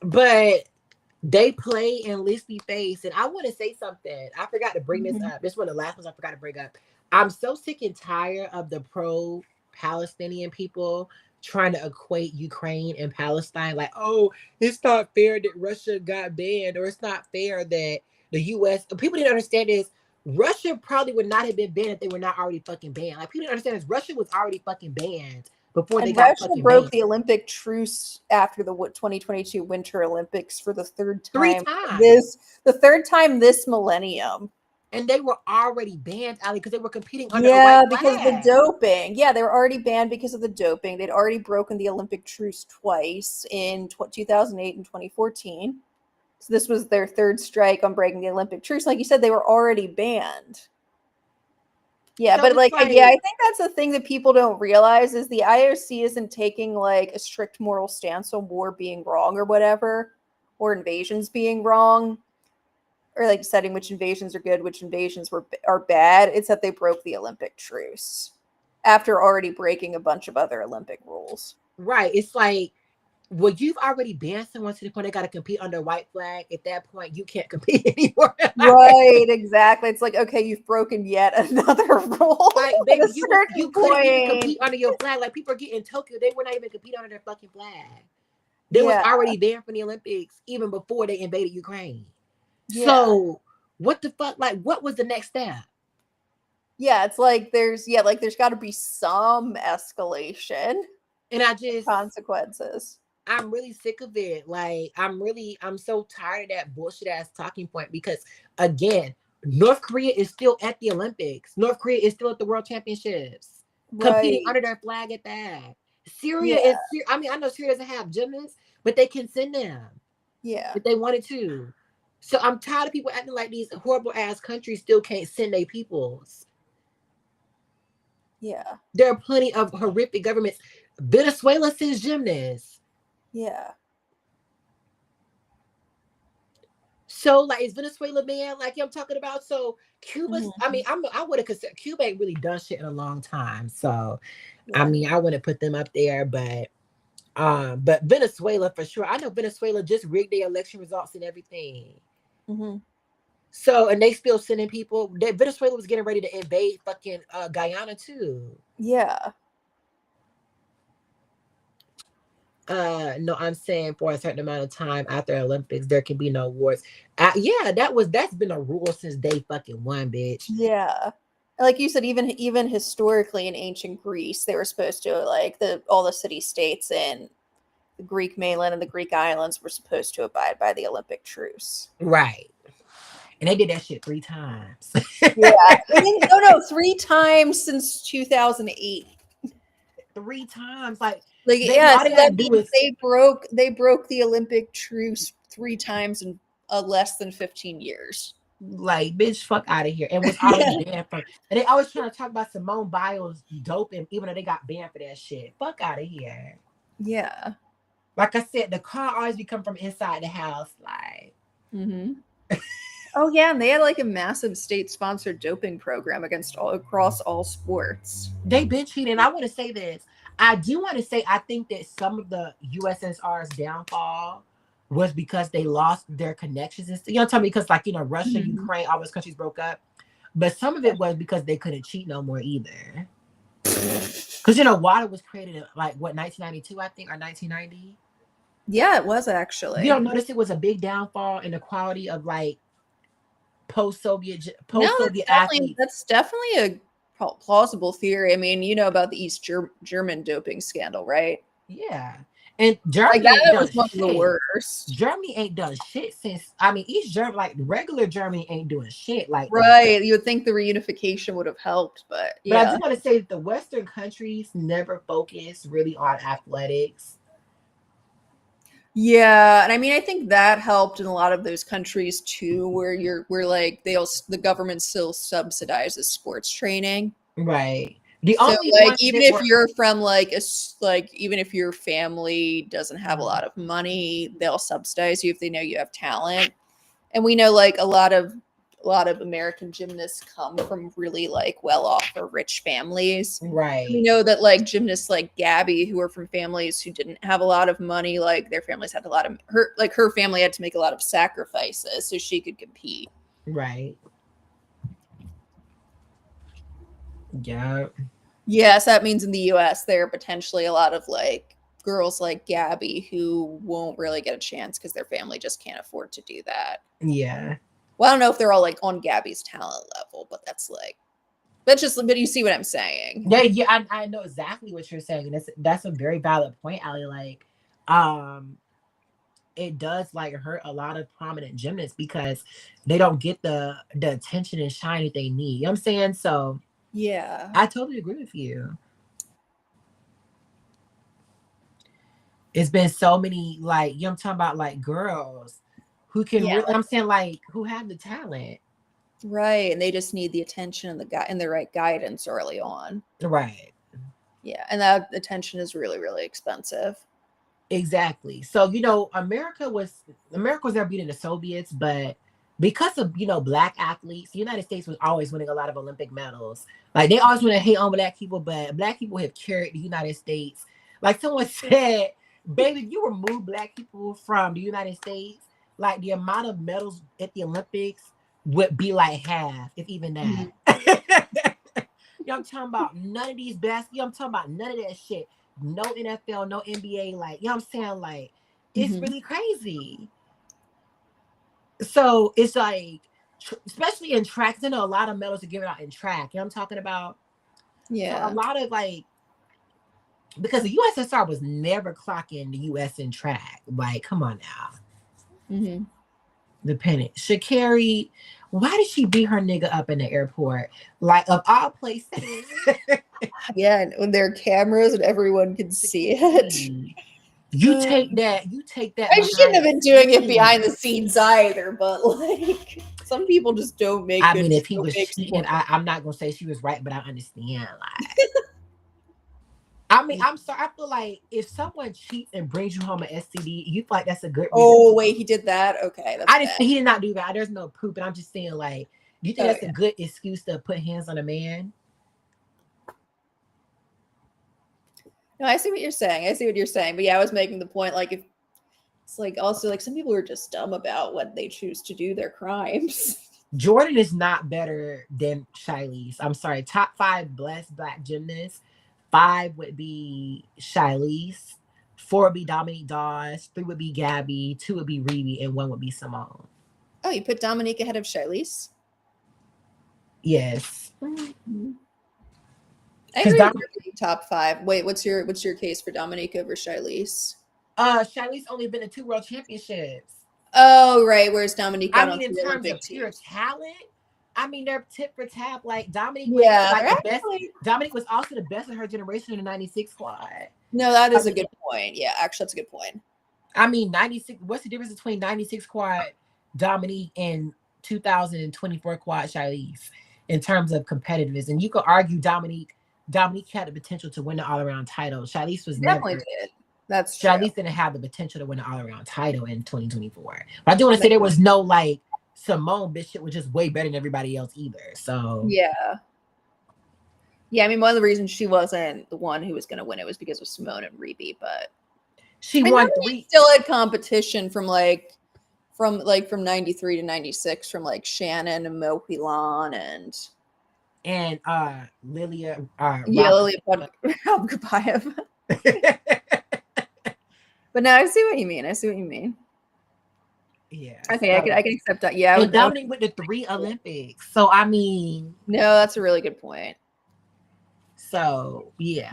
But they play in Listy face, and I want to say something. I forgot to bring this up. This is one of the last ones I forgot to bring up. I'm so sick and tired of the pro-Palestinian people trying to equate Ukraine and Palestine. Like, oh, it's not fair that Russia got banned, or it's not fair that the U.S. People didn't understand this. Russia probably would not have been banned if they were not already fucking banned. Like, people didn't understand this. Russia was already fucking banned before they got Russia fucking broke banned. the Olympic truce after the 2022 Winter Olympics for the third 3 time. times. The third time this millennium. And they were already banned, Ali, because they were competing under a white flag. Because of the doping. Yeah, they were already banned because of the doping. They'd already broken the Olympic truce twice in 2008 and 2014. So this was their third strike on breaking the Olympic truce. Like you said, they were already banned. Yeah, So but it's I think that's the thing that people don't realize is the IOC isn't taking like a strict moral stance on war being wrong or whatever, or invasions being wrong, or like deciding which invasions are good, which invasions are bad. It's that they broke the Olympic truce after already breaking a bunch of other Olympic rules. Right. It's like, well, you've already banned someone to the point they got to compete under a white flag. At that point, you can't compete anymore. Right, exactly. It's like, okay, you've broken yet another rule. Like, baby, you couldn't even point. compete under your flag. Like, people are getting in Tokyo. They were not even competing under their fucking flag. They was already banned from the Olympics even before they invaded Ukraine. Yeah. So, what the fuck? Like, what was the next step? Yeah, it's like there's got to be some escalation. And consequences. I'm really sick of it. Like, I'm so tired of that bullshit ass talking point because, again, North Korea is still at the Olympics. North Korea is still at the World Championships, competing under their flag at that. Syria is, I mean, I know Syria doesn't have gymnasts, but they can send them. Yeah. If they wanted to. So I'm tired of people acting like these horrible ass countries still can't send their peoples. Yeah. There are plenty of horrific governments. Venezuela sends gymnasts. Yeah. So, like, is Venezuela banned? Like, I'm talking about. So, Cuba. I mean, I would have considered Cuba ain't really done shit in a long time. So, I mean, I wouldn't put them up there, but Venezuela for sure. I know Venezuela just rigged their election results and everything. So, and they still sending people. Venezuela was getting ready to invade fucking Guyana too. Yeah. No, I'm saying for a certain amount of time after Olympics, there can be no wars. Yeah, that's been a rule since day fucking one, bitch. Yeah. Like you said, even historically in ancient Greece, they were supposed to like all the city states in the Greek mainland and the Greek islands were supposed to abide by the Olympic truce. Right. And they did that shit 3 times. Yeah. No, 3 times since 2008. 3 times. Like, Like, they yeah, all so they gotta that do means is they broke the Olympic truce 3 times in less than 15 years. like, bitch, fuck out of here. And was Yeah. already banned from. And they always trying to talk about Simone Biles doping, even though they got banned for that shit. Fuck out of here. Yeah. Like I said, the car always become from inside the house. Like, Oh yeah, and they had like a massive state-sponsored doping program across all sports. they been cheating. I want to say this. I do want to say I think that some of the USSR's downfall was because they lost their connections and you know what I'm talking because like Russia, Ukraine, all those countries broke up. But some of it was because they couldn't cheat no more either. Because water was created in like what 1992, I think, or 1990. Yeah, it was actually. You don't notice it was a big downfall in the quality of like post-Soviet athletes. That's definitely a plausible theory. I mean, you know about the East German doping scandal, right? Yeah. And Germany Like, ain't that done was one shit. of the worst. Germany ain't done shit since. I mean, East Germany, like regular Germany, ain't doing shit like that. Right. You would think the reunification would have helped, but But I yeah. do want to say that the Western countries never focus really on athletics. Yeah, and I mean, I think that helped in a lot of those countries too, where like the government still subsidizes sports training. Right. The So only like ones even that if were you're from even if your family doesn't have a lot of money, they'll subsidize you if they know you have talent. And we know like a lot of American gymnasts come from really like well off or rich families. right. We know that like gymnasts like Gabby, who are from families who didn't have a lot of money, like their families had her family had to make a lot of sacrifices so she could compete. Right. Yeah. Yes, that means in the US there are potentially a lot of like girls like Gabby who won't really get a chance because their family just can't afford to do that. Yeah. Well, I don't know if they're all like on Gabby's talent level, but but you see what I'm saying. Yeah, I know exactly what you're saying. And that's a very valid point, Allie. Like, it does like hurt a lot of prominent gymnasts because they don't get the attention and shine that they need. You know what I'm saying? So yeah, I totally agree with you. It's been so many like I'm talking about like girls who can really I'm saying like who have the talent. Right. And they just need the attention and the right guidance early on. Right. Yeah. And that attention is really, really expensive. Exactly. So, America was never beating the Soviets, but because of, Black athletes, the United States was always winning a lot of Olympic medals. Like they always want to hate on Black people, but Black people have carried the United States. Like someone said, baby, if you remove Black people from the United States, like the amount of medals at the Olympics would be like half, if even that. I'm talking about none of these I'm talking about none of that shit. No NFL, no NBA, like, I'm saying? Like, it's really crazy. So it's like, especially in track, I know a lot of medals are given out in track. I'm talking about? Yeah. So a lot of like, because the USSR was never clocking the US in track. Like, come on now. The pennant. Sha'Carri, why did she beat her nigga up in the airport? Like, of all places. Yeah, and when there are cameras and everyone can see it. You take that. I shouldn't have been doing it behind the scenes either, but like some people just don't make. I mean, if he was cheating, I'm not gonna say she was right, but I understand. Like, I mean, I'm sorry. I feel like if someone cheats and brings you home an STD, you feel like that's a good reason. Oh wait, he did that. Okay, he did not do that. There's no proof, but I'm just saying, like, do you think that's a good excuse to put hands on a man? No, I see what you're saying. But yeah, I was making the point, like, if it's like also like some people are just dumb about what they choose to do, their crimes. Jordan is not better than Shilese. I'm sorry. Top 5 blessed Black gymnasts. 5 would be Shilese. 4 would be Dominique Dawes. 3 would be Gabby. 2 would be Rebbie, and 1 would be Simone. Oh, you put Dominique ahead of Shilese? Yes. I agree with your top 5. Wait, what's your case for Dominique over Shilese? Shilese only been to 2 world championships. Oh, right. Whereas Dominique got on in the terms Olympic of pure teams. talent, they're tip for tap. Like Dominique was like the best. Dominique was also the best of her generation in the 96 squad. No, that is a good point. Yeah, actually, that's a good point. 96. What's the difference between 96 quad Dominique and 2024 quad Shilese in terms of competitiveness? And you could argue Dominique had the potential to win the all-around title. Shilese was definitely never. Did. That's true. Shilese didn't have the potential to win the all-around title in 2024. But I do want to say there was no like Simone bitch shit was just way better than everybody else either. So yeah. I mean, one of the reasons she wasn't the one who was going to win it was because of Simone and Reby, but she won 3. Still had competition from 93 to 96 from like Shannon and Mo Pilon and Lilia. Lilia Abgabayev. But now I see what you mean. Yeah. Okay, I can accept that. Yeah. And Dominique went to 3 Olympics. So I mean, no, that's a really good point. So yeah.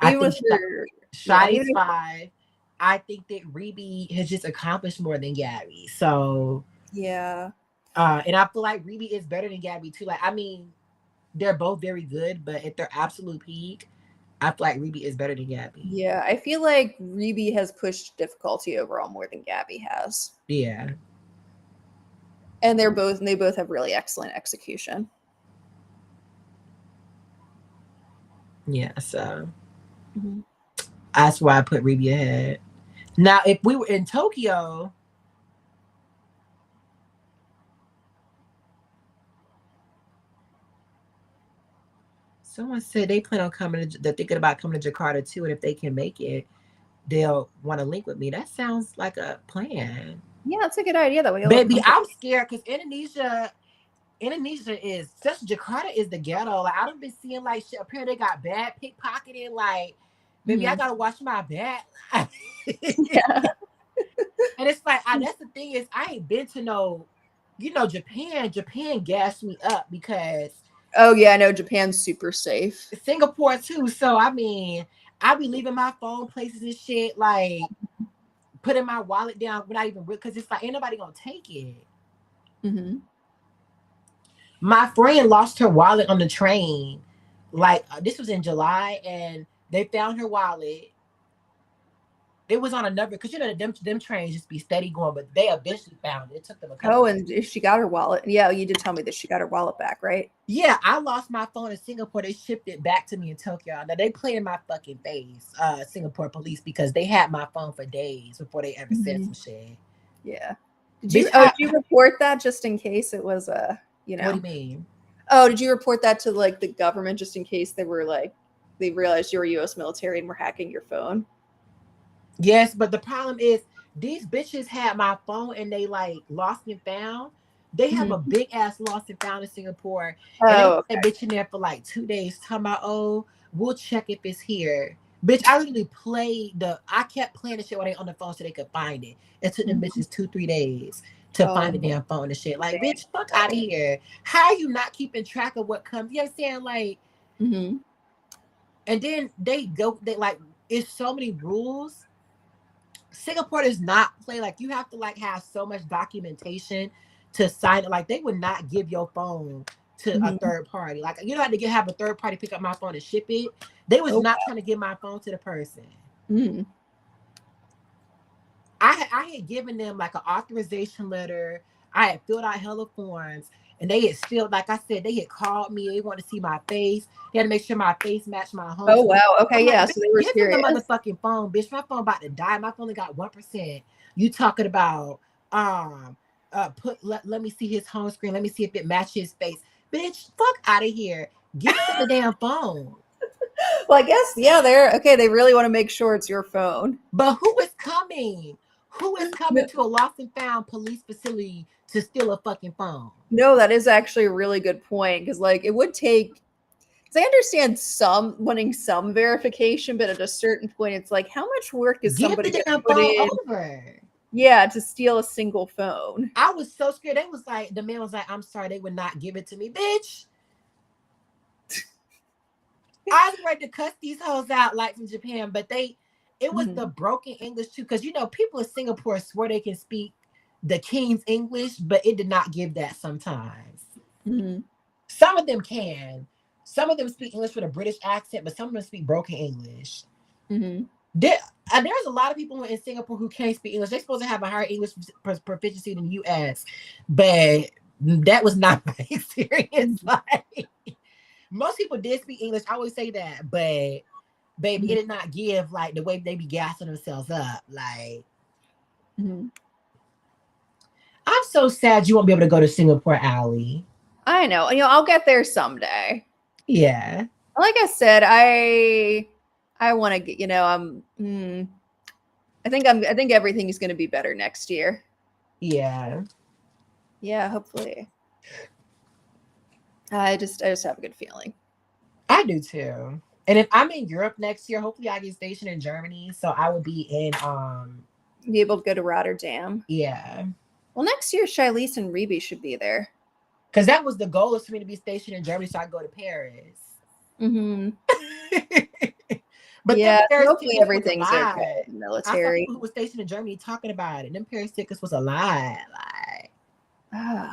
I think Shily's 5. I think that Reby has just accomplished more than Gabby. So yeah. And I feel like Reby is better than Gabby too. Like, I mean, they're both very good, but at their absolute peak, I feel like Reby is better than Gabby. Yeah, I feel like Reby has pushed difficulty overall more than Gabby has. Yeah. And they both have really excellent execution. Yeah, so that's why I put Reby ahead. Now, if we were in Tokyo, someone said they plan on they're thinking about coming to Jakarta too, and if they can make it, they'll want to link with me. That sounds like a plan. Yeah, that's a good idea. That way, baby, I'm scared because Indonesia is Jakarta is the ghetto. Like, I don't been seeing like shit. Apparently, they got bad pickpocketing. Like, maybe I gotta watch my back. Yeah. And it's like, that's the thing is, I ain't been to Japan. Japan gassed me up because. Oh yeah, I know Japan's super safe. Singapore too. So I mean, I be leaving my phone places and shit, like putting my wallet down without even because it's like ain't nobody gonna take it. My friend lost her wallet on the train. Like this was in July, and they found her wallet. It was on another because them trains just be steady going, but they eventually found it. It took them a couple. Oh, and if she got her wallet, yeah, you did tell me that she got her wallet back, right? Yeah, I lost my phone in Singapore. They shipped it back to me in Tokyo. Now they play in my fucking face, Singapore police, because they had my phone for days before they ever said some shit. Yeah. Did you report that just in case it was a What do you mean? Oh, did you report that to like the government just in case they realized you were U.S. military and were hacking your phone? Yes, but the problem is these bitches had my phone and they like lost and found. They have a big ass lost and found in Singapore. And they bitch in there for like 2 days talking about, we'll check if it's here. Bitch, I literally I kept playing the shit while they on the phone so they could find it. It took them bitches 2-3 days to find the damn phone and shit. Like, bitch, fuck out of here. How are you not keeping track of what comes? You know what I'm saying? Like, and then they like, it's so many rules. Singapore does not play. Like, you have to like have so much documentation to sign it. Like, they would not give your phone to a third party. Like, you don't have to have a third party pick up my phone and ship it. They was not trying to give my phone to the person. I had given them like an authorization letter. I had filled out hella forms, and they had still, like I said, they had called me. They wanted to see my face. They had to make sure my face matched my home. Oh wow, okay, yeah. Like, so they were serious. Give them the motherfucking phone, bitch. My phone about to die. My phone only got 1%. You talking about let me see his home screen. Let me see if it matches his face. Bitch, fuck out of here. Get the damn phone. Well, I guess they really want to make sure it's your phone. But who is coming? Who is coming to a lost and found police facility to steal a fucking phone? No, that is actually a really good point, because like it would take, because I understand wanting some verification, but at a certain point it's like, how much work is somebody going to put in to steal a single phone? I was so scared. The man was like, I'm sorry, they would not give it to me. Bitch, ready to cuss these hoes out like from Japan, but it was the broken English too, because people in Singapore swear they can speak the King's English, but it did not give that sometimes. Mm-hmm. Some of them can. Some of them speak English with a British accent, but some of them speak broken English. Mm-hmm. There's a lot of people in Singapore who can't speak English. They're supposed to have a higher English proficiency than the U.S., but that was not my experience. Like, most people did speak English. I always say that, but baby, it did not give like the way they be gassing themselves up. Like, I'm so sad you won't be able to go to Singapore, Allie. I know. I'll get there someday. Yeah. Like I said, I want to get. I think everything is going to be better next year. Yeah. Yeah, hopefully. I just have a good feeling. I do too. And if I'm in Europe next year, hopefully I get stationed in Germany, so I will be in be able to go to Rotterdam. Yeah. Well, next year Shilese and Reby should be there. Because that was the goal, is for me to be stationed in Germany so I can go to Paris. Mm-hmm. But yeah, hopefully everything's okay. Military. I saw people who were stationed in Germany talking about it. Them Paris tickets was a lie. Like,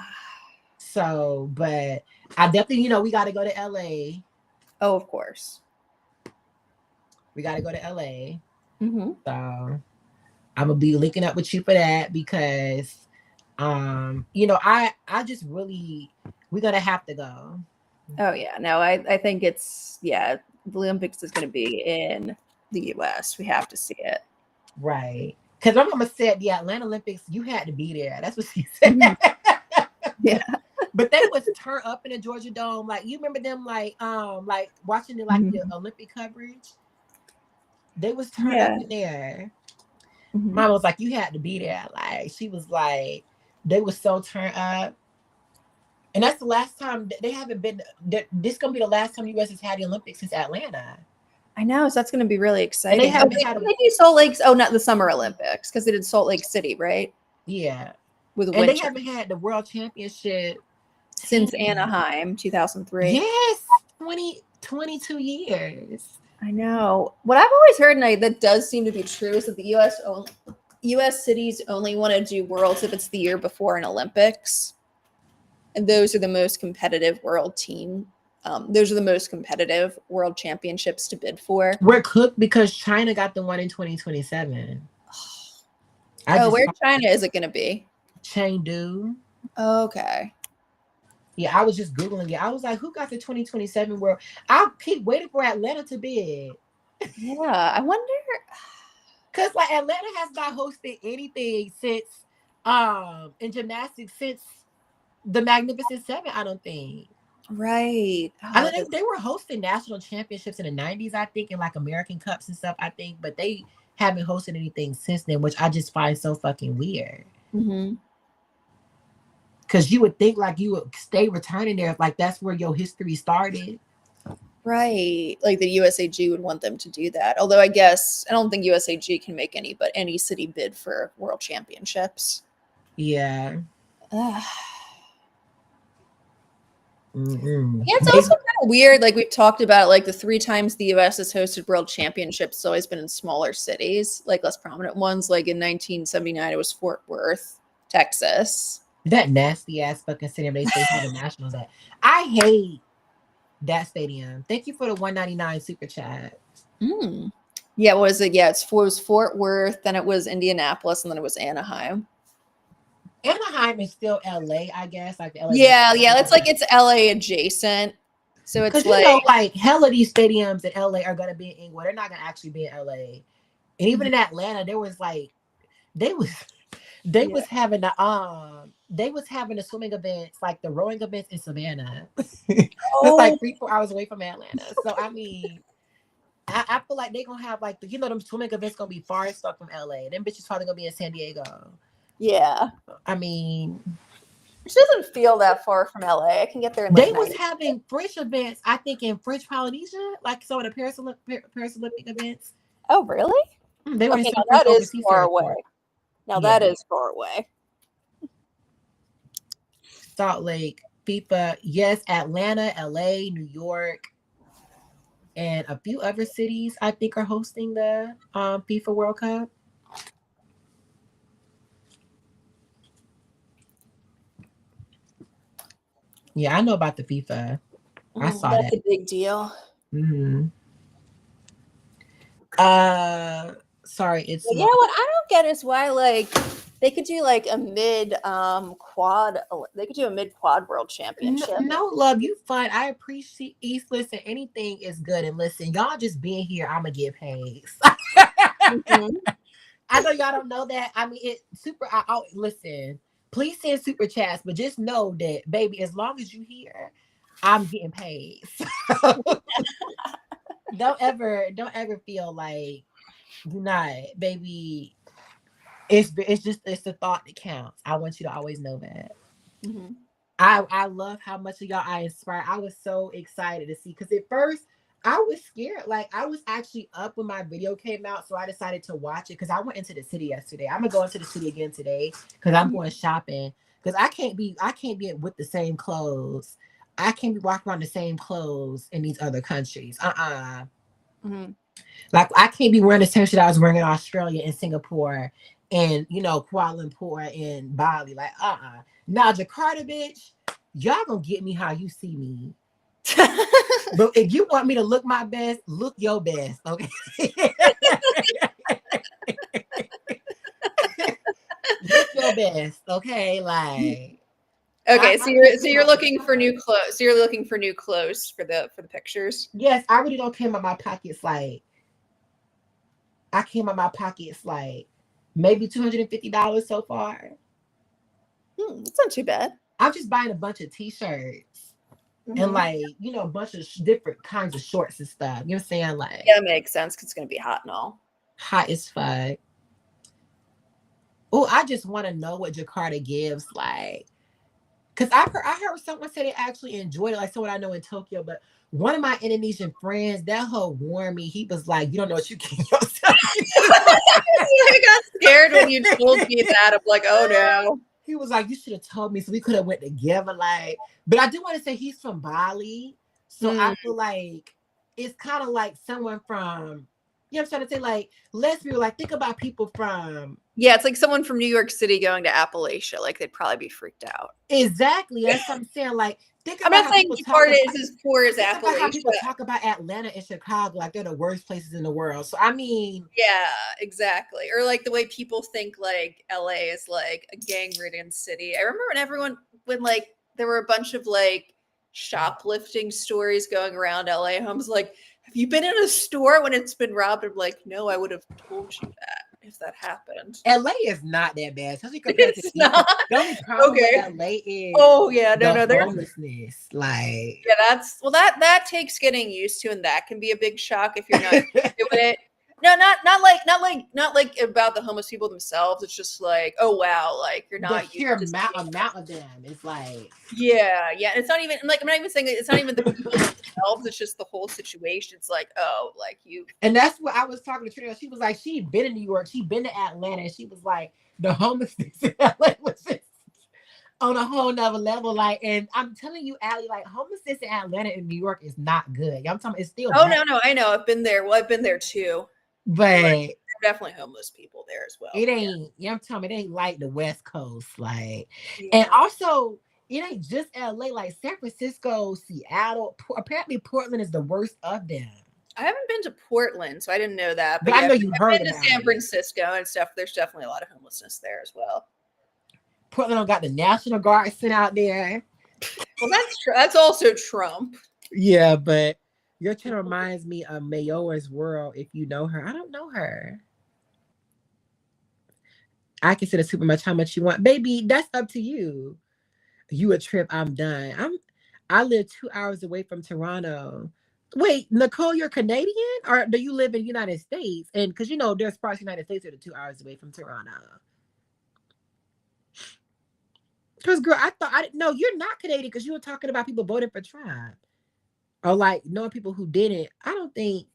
so, but I definitely, we got to go to LA. Oh, of course. We got to go to LA. Mm-hmm. So I'm gonna be linking up with you for that, because I just really, we're gonna have to go. Oh yeah, no, I think the Olympics is going to be in the U.S. We have to see it, right? Because my mama said the Atlanta Olympics, you had to be there. That's what she said. Yeah, but they was turn up in the Georgia Dome. Like, you remember them, like watching the the Olympic coverage. They was turned up in there. Mama was like, you had to be there. Like, she was like, they was so turned up. And that's the last time they haven't been. This gonna be the last time the U.S. has had the Olympics since Atlanta. I know, so that's gonna be really exciting. And they haven't had. They do Salt Lake. Oh, not the Summer Olympics, because they did Salt Lake City, right? Yeah. With and they haven't had the World Championship since Anaheim, 2003. Yes, 22 years. I know. What I've always heard, and that does seem to be true, is that the U.S. cities only want to do Worlds if it's the year before an Olympics. And those are the most competitive world team. Those are the most competitive world championships to bid for. We're cooked because China got the one in 2027. Where China is it going to be? Chengdu. Okay. Yeah, I was just Googling it. I was like, who got the 2027 world? I'll keep waiting for Atlanta to bid. Yeah, I wonder. Because like Atlanta has not hosted anything since in gymnastics since the Magnificent Seven, I don't think. Right. I think they were hosting national championships in the 90s, I think, and like American Cups and stuff, I think, but they haven't hosted anything since then, which I just find so fucking weird. Because you would think like you would stay returning there if like that's where your history started. Right. Like the USAG would want them to do that. Although I don't think USAG can make any city bid for world championships. Yeah. Yeah, it's also kind of weird. Like we've talked about, like the 3 times the U.S. has hosted world championships, it's always been in smaller cities, like less prominent ones. Like in 1979, it was Fort Worth, Texas. That nasty ass fucking stadium they say have the Nationals at. I hate that stadium. Thank you for the $1.99 super chat. Yeah, what was it? Yeah, it was Fort Worth, then it was Indianapolis, and then it was Anaheim. Anaheim is still LA, I guess. Like the LA. Yeah, it's like it's LA adjacent. So it's like hell of these stadiums in LA are gonna be in Inglewood. They're not gonna actually be in LA. And even in Atlanta, there was like they was having the swimming events, like the rowing events in Savannah. It's like 3-4 hours away from Atlanta. So I mean, I feel like they're gonna have like them swimming events gonna be far stuff from LA. Them bitches probably gonna be in San Diego. Yeah. I mean, it doesn't feel that far from LA. I can get there in they was having French events, I think, in French Polynesia, like some of the Paris Olympic events. Oh, really? They were in some that is far away. Now that is far away. Salt Lake, FIFA, yes, Atlanta, LA, New York. and a few other cities I think are hosting the FIFA World Cup. Yeah, I know about the FIFA. I saw That's that. a big deal. Hmm. Uh, sorry, it's But yeah, my. what I don't get is why like they could do like a mid quad. They could do a mid quad world No, championship. no, love, you fine. I appreciate East. Listen, anything is good. And listen, y'all just being here, I'ma get paid. Mhm. I know y'all don't know that. I mean, it super. Listen. Please send super chats, but just know that, baby, as long as you here, I'm getting paid. So don't ever feel like you're not, baby. It's the thought that counts. I want you to always know that. Mhm. I love how much of y'all I inspire. I was so excited to see because at first I was scared. Like I was actually up when my video came out, so I decided to watch it because I went into the city yesterday. I'm gonna go into the city again today because I'm going shopping. Because I can't be with the same clothes. I can't be walking around the same clothes in these other countries. Mhm. Like I can't be wearing the same shit I was wearing in Australia and Singapore and Kuala Lumpur and Bali. Like Now Jakarta, bitch, y'all gonna get me how you see me. But if you want me to look my best, look your best, okay? Look your best, okay? Like Okay, so I'm not you're about looking for Jakarta. new clothes. So you're looking for new clothes for the pictures. Yes, I really don't care about my pockets. Like I came out my pockets like maybe $250 so far. That's not too bad. I'm just buying a bunch of t-shirts and Hmm. like a bunch of different kinds of shorts and stuff. You know what I'm saying? Like Yeah, that makes sense because it's gonna be hot and all. hot as fuck. Oh, I just want to know what Jakarta gives. Like, cause I heard someone say they actually enjoyed it. Like someone I know in Tokyo, but one of my Indonesian friends, that hoe warned me. He was like, "You don't know what you get yourself I got scared when you told into." me that. I'm like, oh no. He was like, "You should have told me so we could have went together." Like, but I do want to say he's from Bali, so I Mm. feel like it's kind of like someone from, I'm trying to say, like, let's be real, like, think about people from Yeah, it's like someone from New York City going to Appalachia. Like they'd probably be freaked out. exactly. That's what I'm saying. Like, think I'm about not how saying people talk Jakarta about. is as poor as Think about how Appalachia. people talk about Atlanta and Chicago like they're the worst places in the world. So I mean, Yeah, exactly. Or like the way people think like LA is like a gang-ridden city. I remember when like there were a bunch of like shoplifting stories going around LA homes like, have you been in a store when it's been robbed? I'm like, no, I would have told you that if that happened. LA is not that bad, especially compared to It's the East Coast. not The only problem with okay. LA is Oh yeah, no, the no, there's homelessness. Like, yeah, that's well that takes getting used to, and that can be a big shock if you're not used to it. No, not like about the homeless people themselves. It's just like, oh wow, like you're the not used sheer to seeing them. amount of them is like, Yeah, yeah. And it's not even like I'm not even saying it's not even the people themselves, it's just the whole situation. It's like, oh, like you and that's what I was talking to Trina. She was like, she'd been in New York, she'd been to Atlanta, and she was like, the homelessness in LA was just on a whole nother level. Like, and I'm telling you, Allie, like homelessness in Atlanta and New York is not good. I'm talking, it's still oh bad, no, I know. I've been there. Well, I've been there too. Like but there are definitely homeless people there as well. it Yeah. ain't. I'm telling you, it ain't like the West Coast. Like, and Yeah. also it ain't just LA. Like San Francisco, Seattle. Apparently, Portland is the worst of them. I haven't been to Portland, so I didn't know that. But But I yeah, know you I've heard been to about San it. Francisco and stuff. There's definitely a lot of homelessness there as well. Portland don't got the National Guard sent out there. Well, that's also Trump. Yeah, but your channel reminds me of Mayora's World. If you know her, I don't know her. I consider super much how much you want, baby. That's up to you. You a trip? I'm done. I live 2 hours away from Toronto. Wait, Nicole, you're Canadian, or do you live in the United States? And because there's parts of the United States that are 2 hours away from Toronto. Because girl, I thought I didn't know you're not Canadian because you were talking about people voting for Trump or like knowing people who didn't. I don't think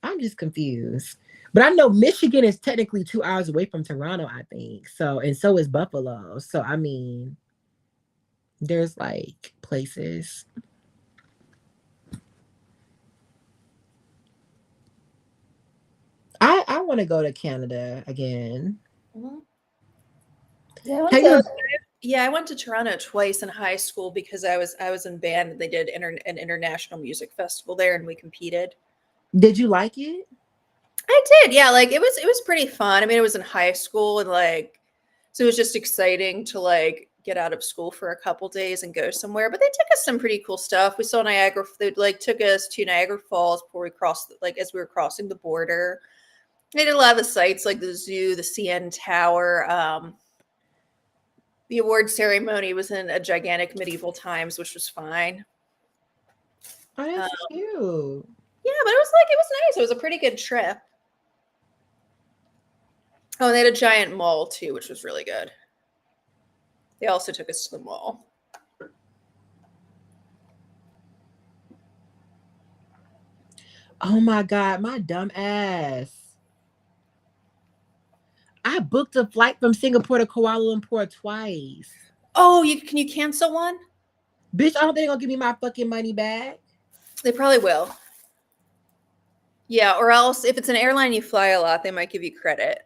I'm just confused. But I know Michigan is technically 2 hours away from Toronto, I think. So, and so is Buffalo. So, I mean, there's like places. want to go to Canada again. Mm-hmm. Yeah, I went to Toronto twice in high school because I was in band and they did an international music festival there and we competed. Did you like it? I did, yeah. Like it was pretty fun. I mean, it was in high school and like so it was just exciting to like get out of school for a couple days and go somewhere. But they took us some pretty cool stuff. We saw Niagara. They like took us to Niagara Falls before we crossed, like as we were crossing the border. They did a lot of the sites like the zoo, the CN Tower. The award ceremony was in a gigantic medieval times, which was fine. Oh, that's cute. Yeah, but it was nice. It was a pretty good trip. Oh, and they had a giant mall too, which was really good. They also took us to the mall. Oh my God, my dumb ass. I booked a flight from Singapore to Kuala Lumpur twice. Oh, can you cancel one? Bitch, I don't think they're gonna give me my fucking money back. They probably will. Yeah, or else if it's an airline you fly a lot, they might give you credit.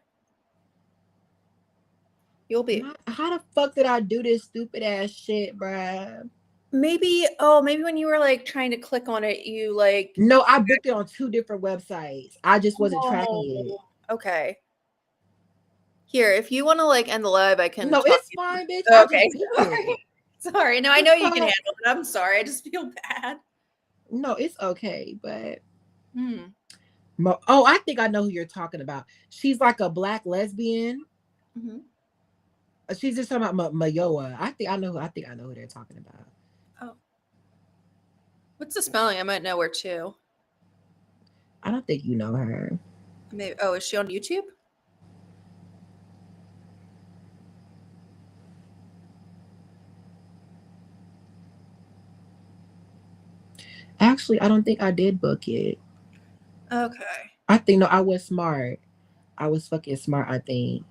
You'll be. How the fuck did I do this stupid ass shit, bruh? Maybe when you were like trying to click on it, you like. No, I booked it on 2 different websites. I just wasn't tracking it. Okay. Here, if you want to like end the live, I can. No, it's fine, bitch. Okay. Sorry. No, I know you can handle it. I'm sorry. I just feel bad. No, it's okay, but. Oh, I think I know who you're talking about. She's like a black lesbian. Mm-hmm. She's just talking about Mayoa. I think I know who they're talking about. Oh. What's the spelling? I might know her too. I don't think you know her. Maybe. Oh, is she on YouTube? Actually, I don't think I did book it. Okay. I think no, I was smart. I was fucking smart, I think.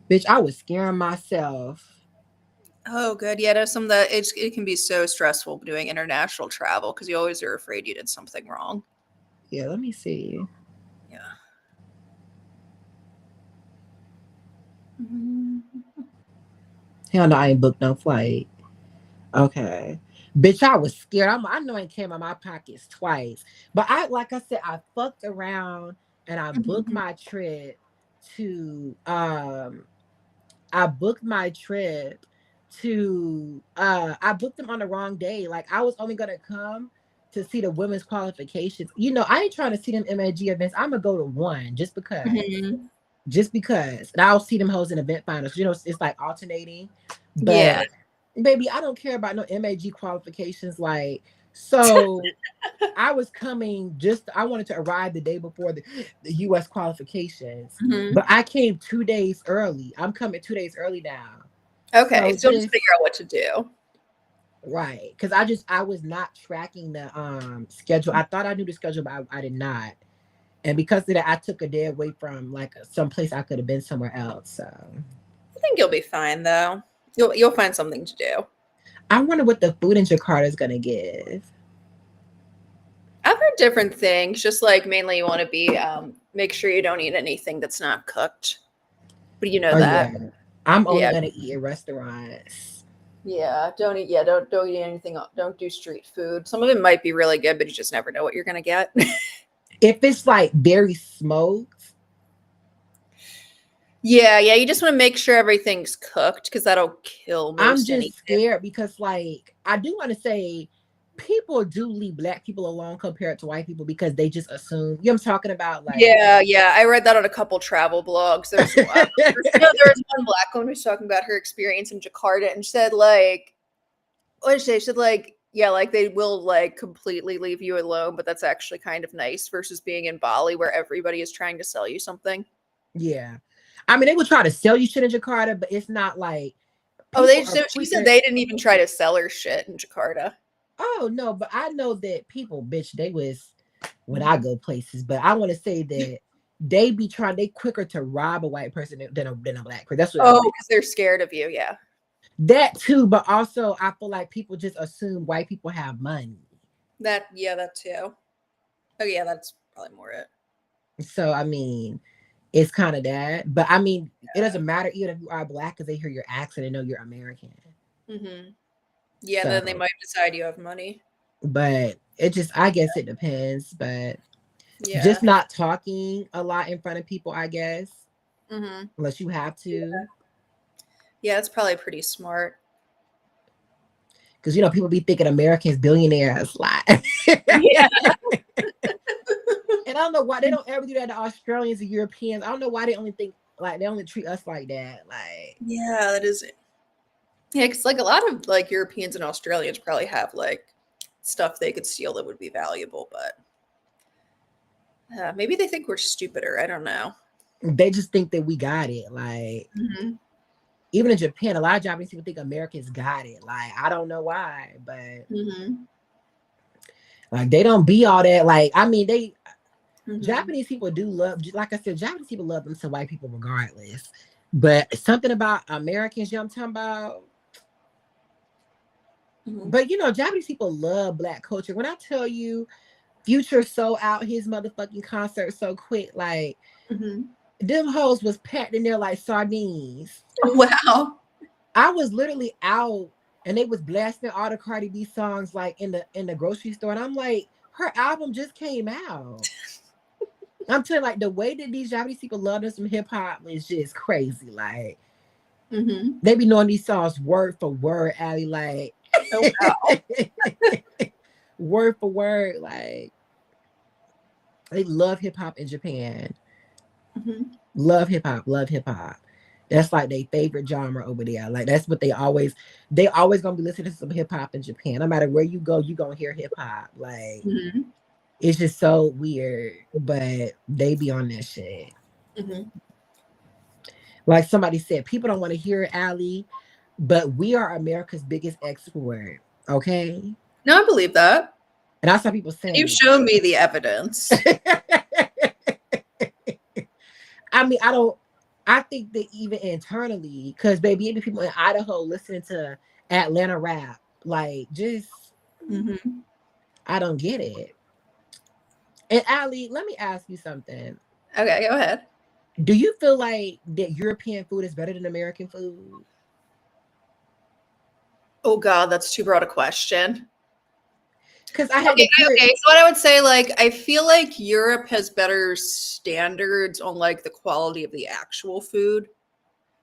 Bitch, I was scaring myself. Oh, good. Yeah, there's some that it can be so stressful doing international travel because you always are afraid you did something wrong. Yeah, let me see. Yeah. Hell no, I ain't booked no flight. Okay. Bitch, I was scared. I know it came out my pockets twice. But like I said, I fucked around and I booked my trip to I booked them on the wrong day. Like I was only gonna come to see the women's qualifications. You know, I ain't trying to see them MAG events. I'm gonna go to one just because. Just because. And I'll see them hoes in event finals. You know, it's like alternating. But yeah. Baby, I don't care about no MAG qualifications. Like, so I was coming I wanted to arrive the day before the US qualifications. But I came 2 days early. I'm coming 2 days early now. Okay, so just figure out what to do. Right. Because I was not tracking the schedule. I thought I knew the schedule, but I did not. And because of that, I took a day away from like some place I could have been somewhere else. So I think you'll be fine though. You'll find something to do. I wonder what the food in Jakarta is gonna give. I've heard different things. Just like mainly you want to be make sure you don't eat anything that's not cooked. But you know that. Yeah. I'm only gonna eat at restaurants. Yeah, don't eat anything. Don't do street food. Some of it might be really good, but you just never know what you're gonna get. If it's like very smoked. Yeah, you just want to make sure everything's cooked because that'll kill most. I'm just scared because like I do want to say people do leave black people alone compared to white people because they just assume, you know what I'm talking about? Like yeah. I read that on a couple travel blogs. There was one black woman who was talking about her experience in Jakarta and said like, what did she say? She said like, yeah, like they will like completely leave you alone, but that's actually kind of nice versus being in Bali where everybody is trying to sell you something. Yeah. I mean, they would try to sell you shit in Jakarta, but it's not like. She said they didn't even try to sell her shit in Jakarta. Oh, no, but I know that people, bitch, they was when I go places, but I want to say that they quicker to rob a white person than a black person. That's what because they're scared of you, yeah. That too, but also I feel like people just assume white people have money. That too. Oh, yeah, that's probably more it. So, I mean, It's kind of that. But I mean, it doesn't matter even if you are black because they hear your accent and know you're American. Mm-hmm. Yeah, then they So, might decide you have money. but it just, I guess it depends. But Yeah. just not talking a lot in front of people, I guess, Mm-hmm. unless you have to. Yeah, it's probably pretty smart. Because, people be thinking Americans billionaires. Like, Yeah. and I don't know why they don't ever do that to Australians and Europeans. I don't know why they only think, like, they only treat us like that. Like, Yeah, that is it. Yeah, because like a lot of like Europeans and Australians probably have like stuff they could steal that would be valuable, but maybe they think we're stupider. I don't know. they just think that we got it. Like, Mm-hmm. even in Japan, a lot of Japanese people think Americans got it. Like, I don't know why, but Mm-hmm. like they don't be all that. Like, I mean, Mm-hmm. Japanese people do love, like I said, Japanese people love them some white people regardless. But something about Americans, I'm talking about. Mm-hmm. But Japanese people love black culture. When I tell you, Future sold out his motherfucking concert so quick, like Mm-hmm. them hoes was packed in there like sardines. Wow. I was literally out and they was blasting all the Cardi B songs like in the grocery store, and I'm like, her album just came out. I'm telling you, like the way that these Japanese people love them some hip hop is just crazy. Like Mm-hmm. they be knowing these songs word for word, Allie. Like Oh wow. word for word, like they love hip hop in Japan. Mm-hmm. Love hip hop, love hip hop. That's like their favorite genre over there. Like that's what they always gonna be listening to some hip hop in Japan. No matter where you go, you gonna hear hip hop. Like Mm-hmm. it's just so weird, but they be on that shit. Mm-hmm. Like somebody said, people don't want to hear it, Allie, but we are America's biggest export. Okay. No, I believe that. And I saw people saying You've shown me the evidence. that. I mean, I think that even internally, because baby, even people in Idaho listening to Atlanta rap, like just Mm-hmm. I don't get it. And Ali, let me ask you something. Okay, go ahead. Do you feel like that European food is better than American food? Oh God, that's too broad a question. Because I had to Okay. So what I would say, like, I feel like Europe has better standards on like the quality of the actual food.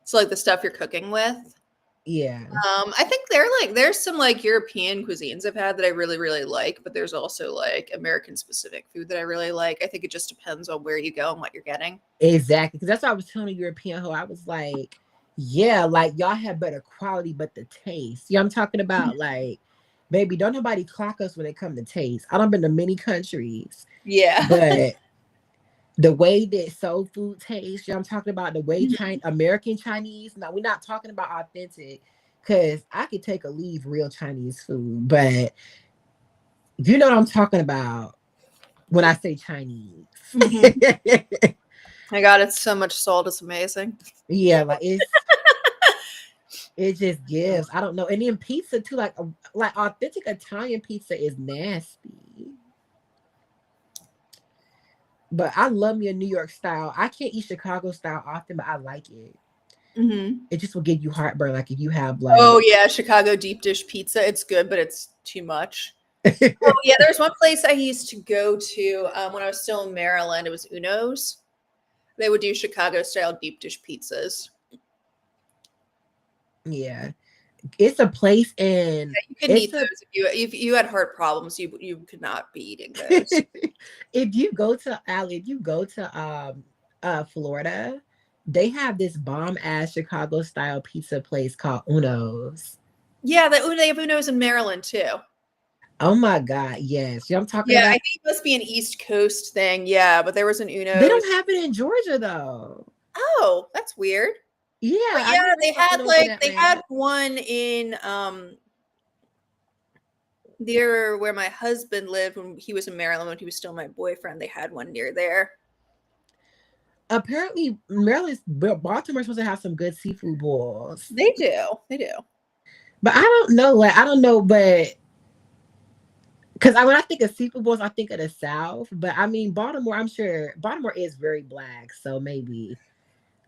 So like the stuff you're cooking with. Yeah. I think there's some like European cuisines I've had that I really, really like, but there's also like American specific food that I really like. I think it just depends on where you go and what you're getting. Exactly. Because that's what I was telling a European hoe. I was like, yeah, like y'all have better quality, but the taste. Yeah, I'm talking about like, baby, don't nobody clock us when it comes to taste. I don't been to many countries, Yeah. but the way that soul food tastes, I'm talking about the way American Chinese. Now we're not talking about authentic, because I could take or leave real Chinese food, but you know what I'm talking about when I say Chinese. Mm-hmm. My God, it's so much salt. It's amazing. Yeah, like it just gives. I don't know. And then pizza too, like authentic Italian pizza is nasty. But I love me a New York style. I can't eat Chicago style often, but I like it. Mm-hmm. It just will give you heartburn, like if you have like. Oh yeah, Chicago deep dish pizza. It's good, but it's too much. Oh yeah, there's one place I used to go to when I was still in Maryland. It was Uno's. They would do Chicago style deep dish pizzas. Yeah, it's a place in. You couldn't eat those if you had heart problems. You could not be eating those. If you go to Florida, they have this bomb ass Chicago style pizza place called Uno's. Yeah, they have Uno's in Maryland too. Oh my God, yes. I'm talking Yeah, about. I think it must be an East Coast thing. Yeah, but there was an Uno's. They don't have it in Georgia though. Oh, that's weird. Yeah, But yeah, they had one in near where my husband lived when he was in Maryland when he was still my boyfriend. They had one near there. Apparently, Baltimore's supposed to have some good seafood bowls. They do. But I don't know. Like, I don't know, but Because when I think of seafood bowls, I think of the South. But I mean, Baltimore, I'm sure Baltimore is very black. So maybe,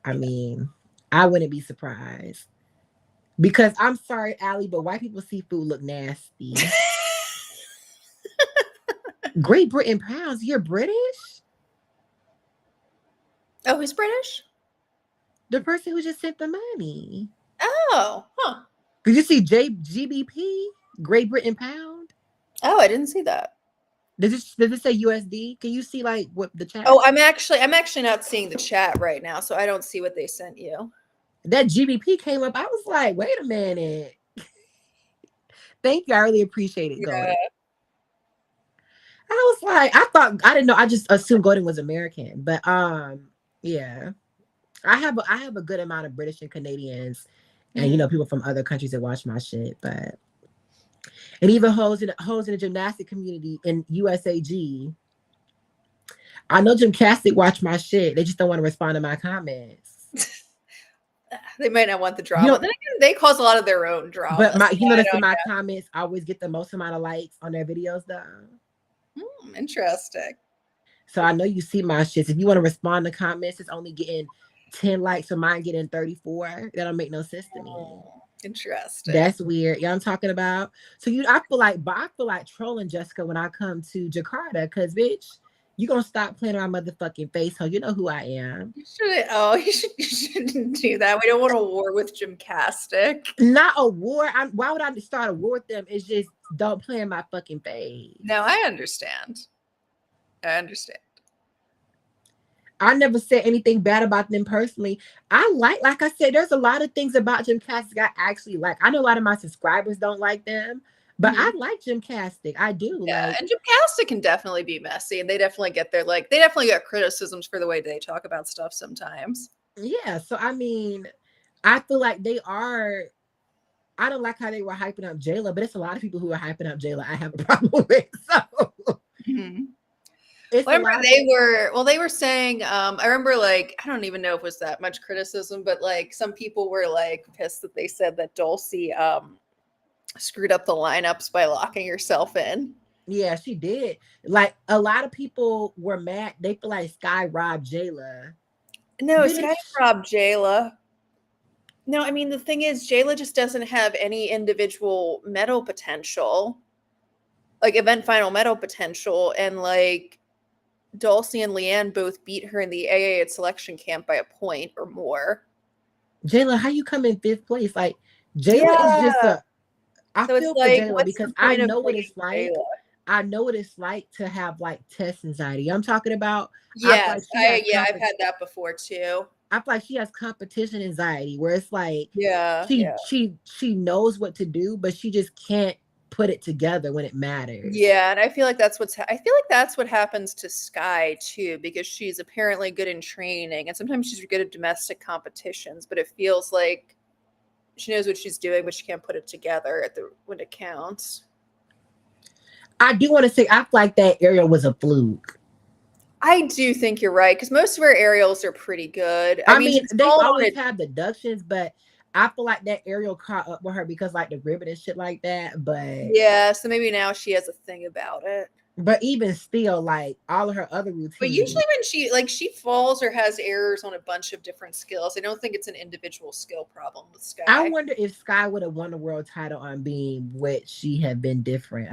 I Yeah. mean, I wouldn't be surprised. Because I'm sorry, Allie, but white people seafood look nasty. Great Britain pounds, you're British? Oh, he's British? The person who just sent the money. Oh, huh. Did you see GBP? Great Britain pound? Oh, I didn't see that. Does it say USD? Can you see like what the chat? Oh, I'm actually not seeing the chat right now, so I don't see what they sent you. That GBP came up. I was like, wait a minute. Thank you. I really appreciate it, Yeah. Golden. I was like, I didn't know. I just assumed Golden was American. But yeah. I have a good amount of British and Canadians and people from other countries that watch my shit, but and even hoes in the gymnastic community in USAG. I know Gymcastic watch my shit. They just don't want to respond to my comments. They might not want the drama. You know, Then again, they cause a lot of their own drama. but so you notice I that my don't comments always get the most amount of likes on their videos though. know. Interesting. So I know you see my shits. If you want to respond to comments, it's only getting 10 likes, so mine getting 34. That don't make no sense to me. Interesting. That's weird. Yeah, I'm talking about. So I feel like trolling Jessica when I come to Jakarta, because bitch, you gonna stop playing on my motherfucking face, ho. You know who I am. You shouldn't do that. We don't want a war with Gymcastic. Not a war. Why would I start a war with them? It's just don't play in my fucking face. No, I understand. I never said anything bad about them personally. Like I said, there's a lot of things about Gymcastic I actually like. I know a lot of my subscribers don't like them, but I like Gymcastic. I do. Yeah, Like, and Gymcastic can definitely be messy, and they definitely get they definitely get criticisms for the way they talk about stuff sometimes. yeah. So I mean, I feel like they are. I don't like how they were hyping up Jayla, but it's a lot of people who are hyping up Jayla I have a problem with. So. They were saying, I remember like, I don't even know if it was that much criticism, but like some people were like pissed that they said that Dulcie screwed up the lineups by locking herself in. Yeah, she did. Like a lot of people were mad. They feel like Sky robbed Jayla. No, Sky robbed Jayla. No, I mean the thing is Jayla just doesn't have any individual medal potential. Like event final medal potential, and like Dulcie and Leanne both beat her in the AA at selection camp by a point or more. Jayla, how you come in 5th place? Like Jayla is just a. I so feel for like, Jayla because I know what it's like. Jayla? I know what it's like to have like test anxiety. I'm talking about. Yes, I've had that before too. I feel like she has competition anxiety, where it's like, she knows what to do, but she just can't put it together when it matters. Yeah, and I feel like that's what happens to Sky too, because she's apparently good in training, and sometimes she's good at domestic competitions, but it feels like she knows what she's doing, but she can't put it together when it counts. I do want to say I feel like that aerial was a fluke. I do think you're right, because most of her aerials are pretty good. I mean they always have deductions, but I feel like that aerial caught up with her because like the ribbon and shit like that. But yeah, so maybe now she has a thing about it. But even still, like all of her other routines. But usually when she falls or has errors on a bunch of different skills, I don't think it's an individual skill problem with Sky. I wonder if Sky would have won the world title on being what she had been a different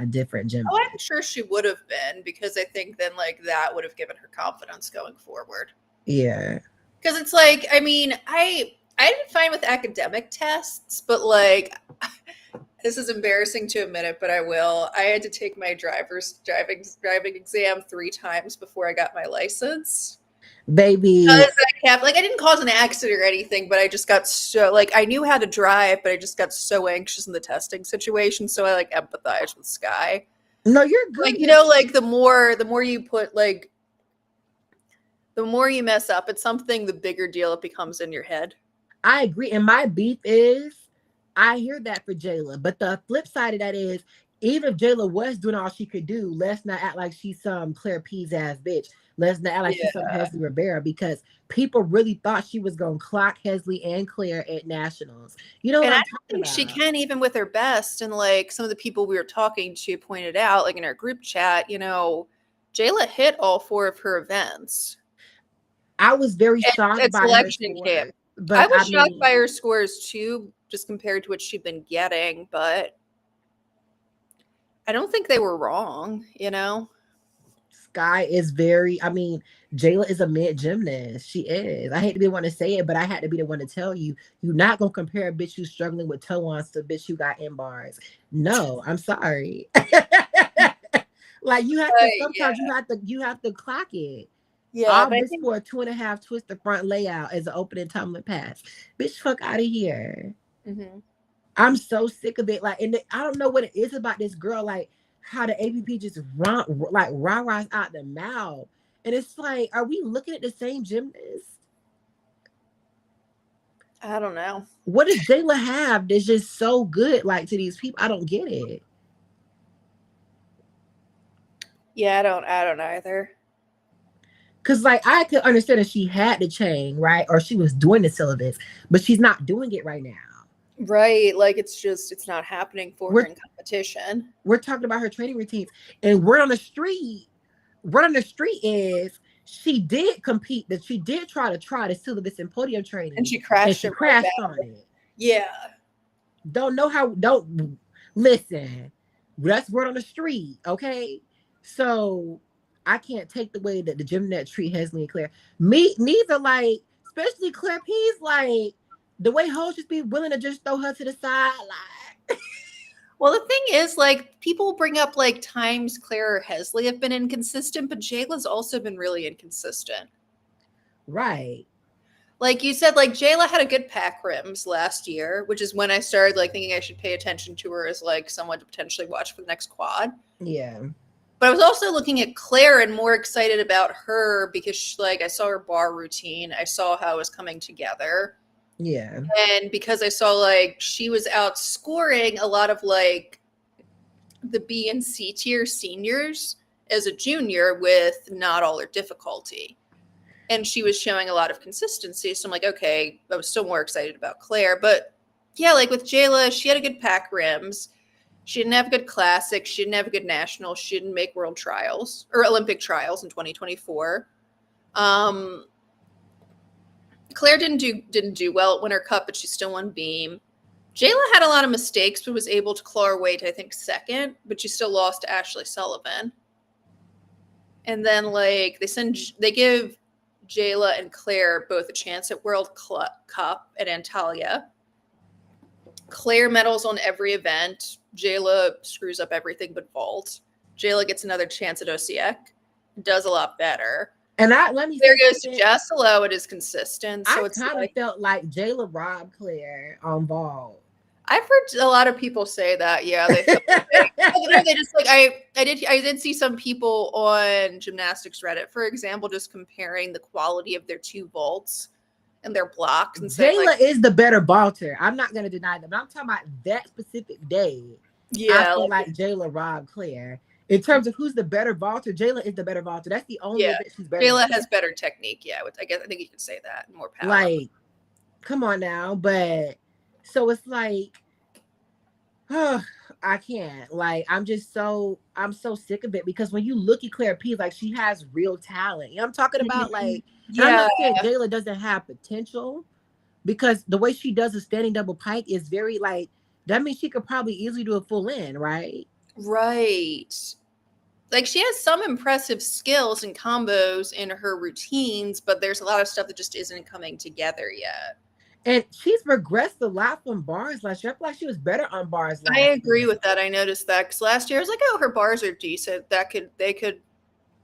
gymnast. Oh, I'm sure she would have been, because I think then like that would have given her confidence going forward. Yeah. Because it's like, I mean, I didn't fine with academic tests, but like this is embarrassing to admit it, but I will. I had to take my driving exam 3 times before I got my license. Baby. Because I didn't cause an accident or anything, but I just got so like I knew how to drive, but I just got so anxious in the testing situation. So I like empathize with Sky. No, you're good. Like, you know, like the more you put like the more you mess up at something, the bigger deal it becomes in your head. I agree. And my beef is I hear that for Jayla, but the flip side of that is even if Jayla was doing all she could do, let's not act like she's some Claire P's ass bitch. Let's not act like she's some Yeah. Hesley Rivera, because people really thought she was going to clock Hesley and Claire at nationals. You know what And I I'm don't talking think she about? can, even with her best. And like some of the people we were talking to pointed out, like in our group chat, Jayla hit all 4 of her events. I was very At, shocked at by her selection camp. scores, I but was I shocked mean, by her scores too, just compared to what she'd been getting, but I don't think they were wrong. Sky is very, I mean, Jayla is a mid gymnast. She is. I hate to be the one to say it, but I had to be the one to tell you, you're not gonna compare a bitch who's struggling with toe ons to a bitch who got in bars. No, I'm sorry. Like you have to, Yeah. sometimes you have to clock it. Yeah, All but I this think for a 2.5 twist the front layout as an opening tumbling pass. Bitch, fuck out of here. mhm. I'm so sick of it. Like, and I don't know what it is about this girl. Like, how the APP just run like rah rahs out the mouth, and it's like, are we looking at the same gymnast? I don't know. What does Jayla have that's just so good? Like to these people, I don't get it. Yeah, I don't either. Cause like I could understand if she had the chain, right, or she was doing the syllabus, but she's not doing it right now. Right, like it's not happening for her We're in competition. we're talking about her training routines, and word on the street. Word on the street is she did compete, that she did try the syllabus and podium And training, she and crashed she it really crashed bad. on it. Yeah. Don't know how. Don't listen. That's word on the street, okay? So I can't take the way that the Gymnet treat Hesley and Claire. Me neither. Like, especially Claire P's, like the way hoes just be willing to just throw her to the side, like. Well, the thing is, like, people bring up like times Claire or Hesley have been inconsistent, but Jayla's also been really inconsistent. Right. Like you said, like Jayla had a good pack rims last year, which is when I started like thinking I should pay attention to her as like someone to potentially watch for the next quad. Yeah. But I was also looking at Claire and more excited about her because like I saw her bar routine, I saw how it was coming together. Yeah. And because I saw like she was outscoring a lot of like the B and C tier seniors as a junior with not all their difficulty. And she was showing a lot of consistency. So I'm like, okay, I was still more excited about Claire. But yeah, like with Jayla, she had a good pack rims. She didn't have a good classic. She didn't have a good national. She didn't make world trials or Olympic trials in 2024. Claire didn't do well at Winter Cup, but she still won beam. Jayla had a lot of mistakes, but was able to claw her way to I think second, but she still lost to Ashley Sullivan. And then like they give Jayla and Claire both a chance at World Cup at Antalya. Claire medals on every event. Jayla screws up everything but vault. Jayla gets another chance at Osijek. Does a lot better. And let me Claire say goes to Jesselo. It is consistent. So I it's kind of like felt like Jayla robbed Claire on vault. I've heard a lot of people say that. Yeah, they feel like they just like I did see some people on gymnastics Reddit, for example, just comparing the quality of their 2 vaults and their blocks and saying Jayla like, is the better vaulter. I'm not going to deny that, but I'm talking about that specific day. I yeah, feel like Jayla robbed Claire. In terms of who's the better vaulter, Jayla is the better vaulter. That's the only way that she's better. Jayla has better technique. Yeah, I think you could say that, more power. Like, come on now, but so it's like, I can't. Like, I'm so sick of it, because when you look at Claire P, like she has real talent. You know what I'm talking about? Like, and I'm not saying Jayla doesn't have potential, because the way she does a standing double pike is very like, that means she could probably easily do a full in, right? Right. Like she has some impressive skills and combos in her routines, but there's a lot of stuff that just isn't coming together yet. And she's regressed a lot from bars last year. I feel like she was better on bars last year. I agree with that. I noticed that because last year I was like, oh, her bars are decent. They could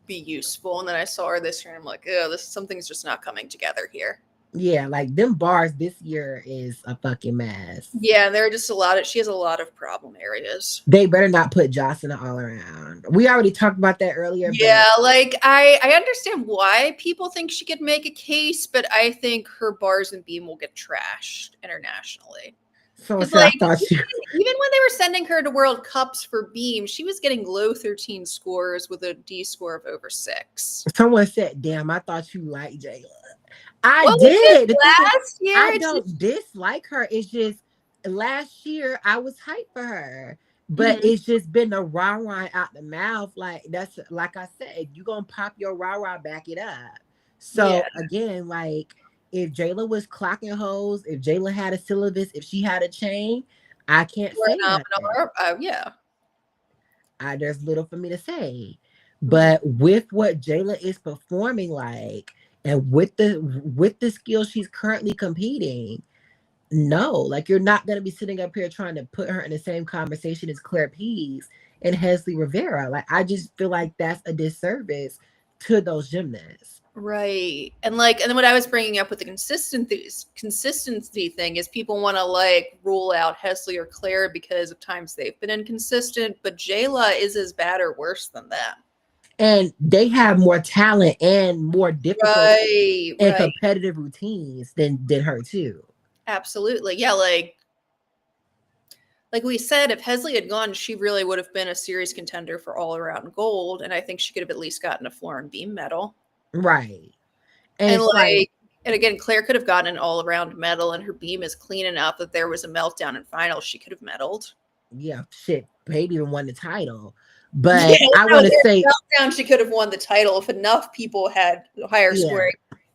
be useful. And then I saw her this year and I'm like, oh, something's just not coming together here. Yeah, like them bars this year is a fucking mess. Yeah, there are just she has a lot of problem areas. They better not put Jocelyn all around. We already talked about that earlier. Yeah, like I understand why people think she could make a case, but I think her bars and beam will get trashed internationally. So Because, shit, I like, thought you. even when they were sending her to World Cups for beam, she was getting low 13 scores with a D score of over 6. Someone said, "Damn, I thought you liked Jayla." I What was it did. The thing is, last year? I It's don't just, dislike her. It's just last year I was hyped for her, but Mhm. it's just been a rah rah out the mouth. Like that's like I said, you gonna pop your rah rah, back it up. Yeah, So again, like if Jayla was clocking hoes, if Jayla had a syllabus, if she had a chain, I can't say nothing. yeah. There's little for me to say. Mhm. But with what Jayla is performing like, and with the skills she's currently competing, no, like you're not gonna be sitting up here trying to put her in the same conversation as Claire Pease and Hesley Rivera. Like I just feel like that's a disservice to those gymnasts. Right. And then what I was bringing up with the consistency thing is people want to like rule out Hesley or Claire because of times they've been inconsistent, but Jayla is as bad or worse than them. And they have more talent and more difficult Right, and right. competitive routines than her too. Absolutely. Yeah, like we said, if Hesley had gone, she really would have been a serious contender for all around gold. And I think she could have at least gotten a floor and beam medal. Right. And And it's like, like, and again, Claire could have gotten an all around medal, and her beam is clean enough that there was a meltdown in finals. She could have medaled. yeah, shit, baby even won the title. Yeah, But I no, want to say, meltdown. She could have won the title if enough people had higher yeah, scoring.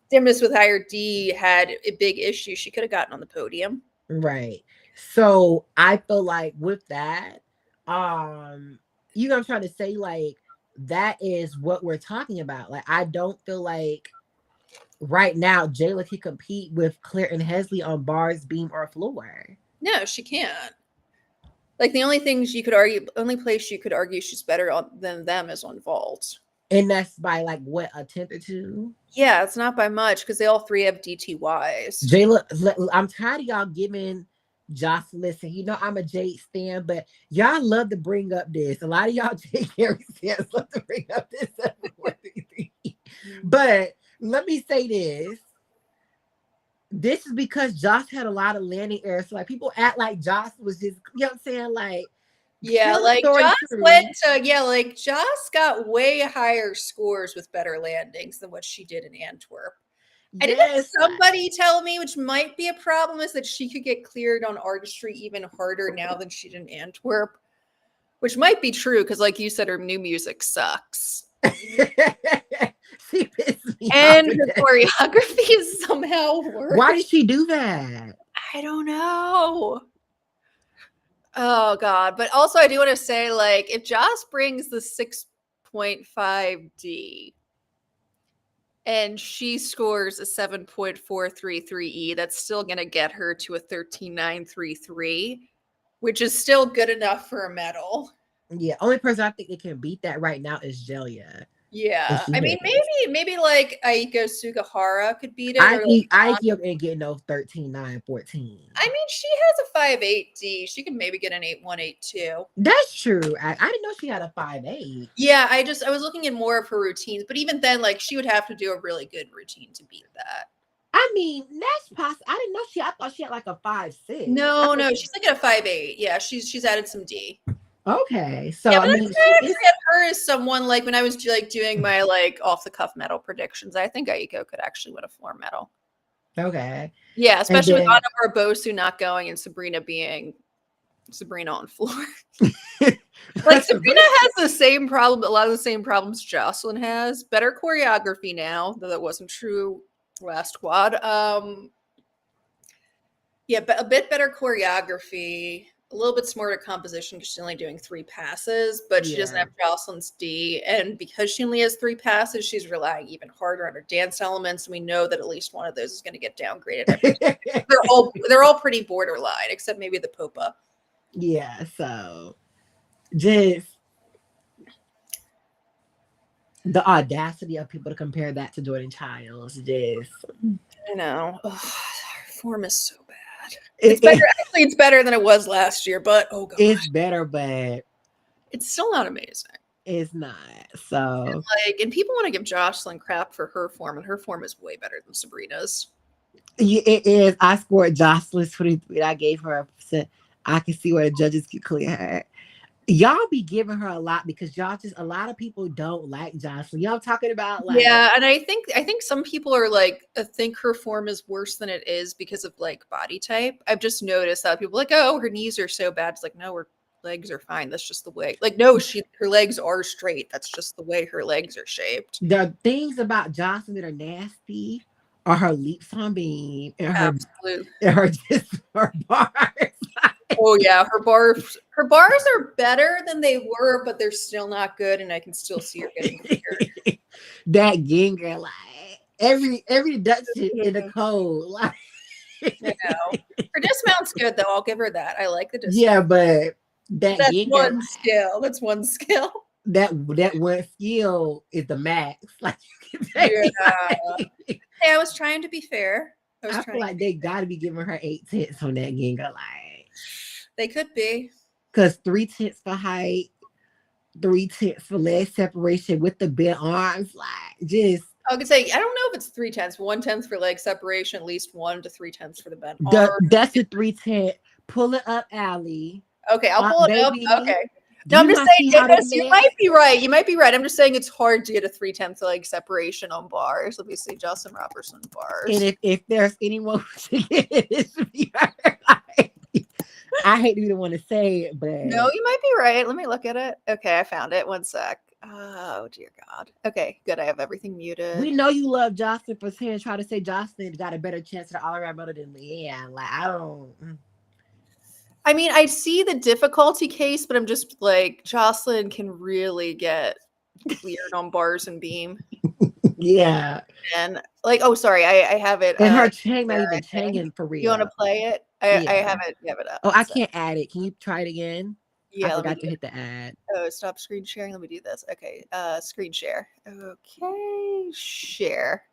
Dimness with higher D had a big issue. She could have gotten on the podium. right. So I feel like with that, um, you know, I'm trying to say, like, that is what we're talking about. Like, I don't feel like right now Jayla can compete with Claire and Hesley on bars, beam, or floor. No, she can't. Like the only things you could argue, only place you could argue she's better on than them is on vault. And that's by like what, a tenth or two? Yeah, it's not by much because they all three have DTYs. Jayla, I'm tired of y'all giving Jocelyn. Listen, you know I'm a Jade stan, but y'all love to bring up this. A lot of y'all Jade Carey stands love to bring up this 7-1-3-3. But let me say this. This is because Joss had a lot of landing errors. So like people act like Joss was just, you know what I'm saying? Like, Yeah, tell the like story Joss true. like Joss got way higher scores with better landings than what she did in Antwerp. I did have Yes. somebody tell me, which might be a problem, is that she could get cleared on artistry even harder now than she did in Antwerp, which might be true because, like you said, her new music sucks. She pissed me off And with her that. choreography is somehow worse. Why did she do that? I don't know. Oh God. But also I do want to say, like, if Joss brings the 6.5D and she scores a 7.433E, that's still gonna get her to a 13.933, which is still good enough for a medal. Yeah, only person I think that can beat that right now is Jelia. And Yeah. she I mean, is. maybe like Aiko Sugahara could beat it, or I ain't getting no 13-9-14. I mean, she has a 5.8D. She could maybe get an 8.182. That's true. I didn't know she had a 5.8. Yeah, I was looking at more of her routines, but even then, like she would have to do a really good routine to beat that. I mean, that's possible. I didn't know I thought she had like a 5.6. No, she's like at a 5.8. Yeah, she's added some D. Okay. So Yeah, I but mean that's she why I is actually have her as someone like when I was like doing my like off the cuff medal predictions. I think Aiko could actually win a floor medal. okay. Yeah, And especially with then Anna Barbosu not going and Sabrina being Sabrina on floor. Like Sabrina has the same problem, a lot of the same problems Jocelyn has. Better choreography now, though that wasn't true last quad. Yeah, but a bit better choreography, a little bit smarter composition because she's only doing 3 passes, but she doesn't yeah. have Jocelyn's D. And because she only has 3 passes, she's relying even harder on her dance elements. And we know that at least one of those is going to get downgraded. They're all pretty borderline, except maybe the Popa. Yeah, so just the audacity of people to compare that to Jordan Childs, just I know. Ugh, her form is so bad. It's better. Actually, it's better than it was last year, but oh god, it's better, but it's still not amazing. it's not. So And people want to give Jocelyn crap for her form, and her form is way better than Sabrina's. Yeah, it is. I scored Jocelyn's 23. I gave her a percent. I can see where the judges can clear her. Y'all be giving her a lot because y'all just a lot of people don't like Jocelyn. Y'all talking about like Yeah, and I think some people are like think her form is worse than it is because of like body type. I've just noticed that people are like, oh, her knees are so bad. It's like, no, her legs are fine. That's just the way. Like, no, her legs are straight. That's just the way her legs are shaped. the things about Jocelyn that are nasty are her leaps on beam Absolutely. and her just her bars. Oh yeah, her bars are better than they were, but they're still not good, and I can still see her getting cleared. That ginger, like every deduction in the code, like You know, her dismount's good though. I'll give her that. I like the dismount. yeah, but that That's ginger, one like skill. That's one skill. that one skill is the max. Like you can Yeah. take, like, Hey, I was trying to be fair. I was I feel trying. like they got to be giving her 8 tenths on that ginger, like They could be. because 3 tenths for height, 3 tenths for leg separation with the bent arms, like just I could say I don't know if it's 3/10. 1/10 for leg separation, at least 1 to 3/10 for the bent arm. that's a 3 tenth. Pull it up, Allie. Okay, I'll pull it up. Baby, Okay. do No, I'm you just not saying see how they you mix? might be right. You might be right. I'm just saying it's hard to get a 3/10 leg separation on bars. Let me see Justin Robertson bars. And if there's anyone who should get it, it should be her. Like, I hate to be the one to say it, but No, you might be right. Let me look at it. Okay, I found it. One sec. Oh dear God. Okay, good. I have everything muted. we know you love Jocelyn for saying try to say Jocelyn got a better chance at all around better than Leanne. Like I don't. I mean, I see the difficulty case, but I'm just like Jocelyn can really get cleared on bars and beam. Yeah, And like, oh, sorry, I have it. and her chain not Here, even I think. changing for You want to real. play it? I Yeah. have it up. Oh, One I sec. can't add it. Can you try it again? I Yeah, let me forgot do to it. hit the add. Oh, stop screen sharing. Let me do this. Okay, screen share. Okay, share.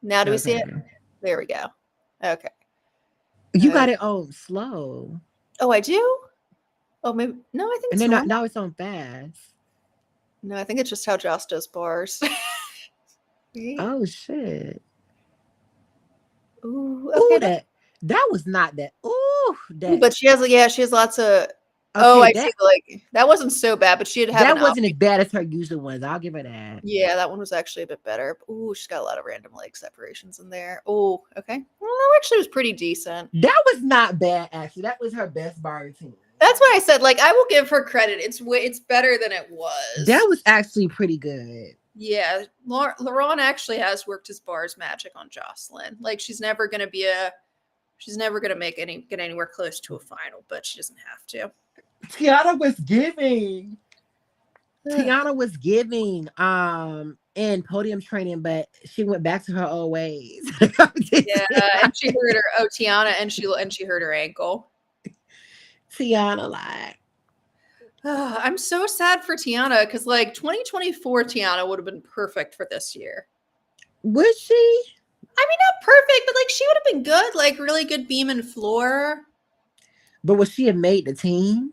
Now do we see it? Okay. There we go. Okay. You Uh, got it on slow. oh, I do. Oh, maybe no. I think And it's then normal. now it's on fast. No, I think it's just how Joss does bars. Oh shit. Ooh, Ooh, okay. that was not that. Ooh, that But she has lots of. Oh, okay, I see. Like that wasn't so bad, but she did have an that up. wasn't as bad as her usual ones. I'll give her that. Yeah, that one was actually a bit better. Ooh, she's got a lot of random leg separations in there. Oh, okay. Well, that actually was pretty decent. That was not bad, actually. That was her best bar routine. That's why I said, like, I will give her credit. It's better than it That was. was actually pretty good. Yeah, Laurent actually has worked his bars magic on Jocelyn. Like, she's never gonna get anywhere close to a final, but she doesn't have to. Tiana was giving. Ugh. Tiana was giving in podium training, but she went back to her old ways. Yeah, and she hurt her. Oh, Tiana, and she hurt her ankle. Tiana, like, I'm so sad for Tiana because like 2024 Tiana would have been perfect for this year. was she? I mean, not perfect, but like she would have been good, like really good beam and floor. But would she have made the team?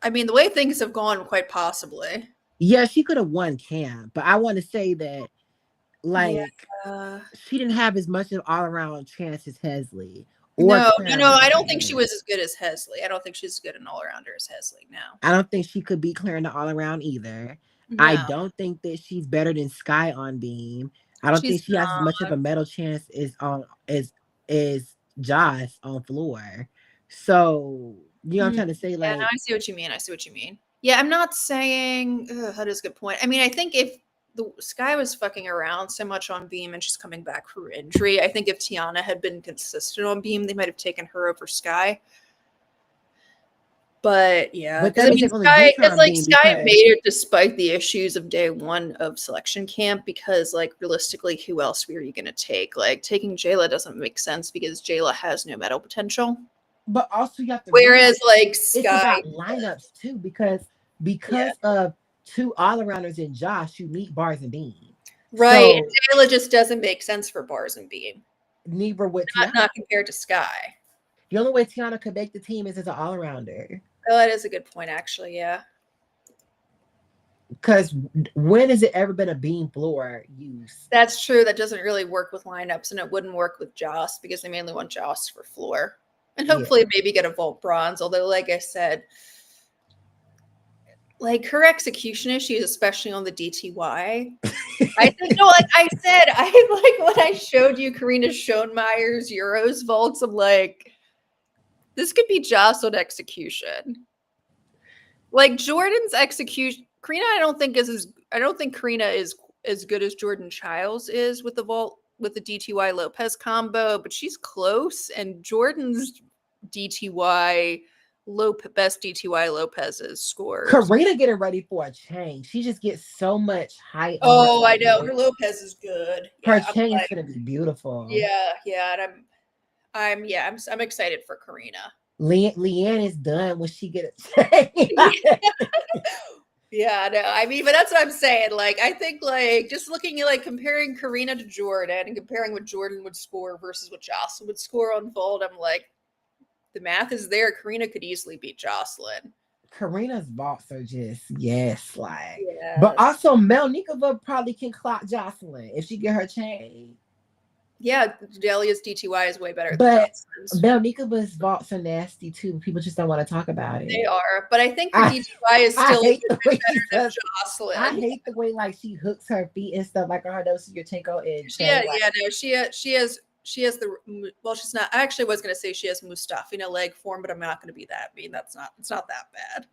I mean, the way things have gone, quite possibly. Yeah, she could have won camp, but I want to say that, like, Yeah. she didn't have as much of all around chance as Hesley or No, Clara. I don't think she was as good as Hesley. I don't think she's as good an all arounder as Hesley. No. I don't think she could beat Clara in the all around either. I No, don't think that she's better than Sky on beam. I don't think she's she has as much of not. a medal chance as Joss on floor. So you know what I'm trying to say? Yeah, no, Like, I see what you mean. I see what you mean. Yeah, I'm not saying that is a good point. I mean, I think if the Sky was fucking around so much on beam and she's coming back from injury, I think if Tiana had been consistent on beam, they might have taken her over Sky. But yeah, but because that I means mean, they only use her on beam Sky because made it despite the issues of day one of selection camp. Because like realistically, who else were you going to take? Like taking Jayla doesn't make sense because Jayla has no medal potential. but also you have to Whereas realize like it's Sky, about lineups too, because of two all arounders in Josh, you need bars and beam. right, So and Jayla just doesn't make sense for bars and beam. neither would Tiana. Not compared to Sky. The only way Tiana could make the team is as an all arounder. Oh, that is a good point, actually. Yeah. Because when has it ever been a beam floor used? That's true. That doesn't really work with lineups, and it wouldn't work with Joss because they mainly want Joss for floor. And Yeah. hopefully maybe get a vault bronze. Although, like I said, like her execution issues, especially on the DTY. I think no, like I said, I like when I showed you Karina Schoenmeyer's Euros vaults, I'm like, this could be Joss on execution. Like Jordan's execution, Karina, I don't think Karina is as good as Jordan Childs is with the vault with the DTY Lopez combo, but she's close. And Jordan's DTY best DTY Lopez's scores. Karina getting ready for a change. She just gets so much height on her. Oh, I know. Her Lopez is good. Her Yeah, I'm change is like, gonna be beautiful. yeah, and I'm excited for Karina. Leanne is done when she get a change. Yeah, no, I mean, but that's what I'm saying. Like, I think like just looking at like comparing Karina to Jordan and comparing what Jordan would score versus what Jocelyn would score on Vault, I'm like, the math is there. Karina could easily beat Jocelyn. Karina's vaults are just yes, like. Yes. But also Melnikova probably can clock Jocelyn if she get her change. Yeah, Delia's DTY is way better But than Jocelyn's. Melnikova's vaults are nasty too. People just don't want to talk about it. They are, but I think her DTY is still hate the way better she than does. Jocelyn. I hate the way like she hooks her feet and stuff like her nose Yurchenko and Yeah, no, she has the well, she's not. I actually was going to say she has Mustafina leg form, but I'm not going to be that mean. It's not that bad.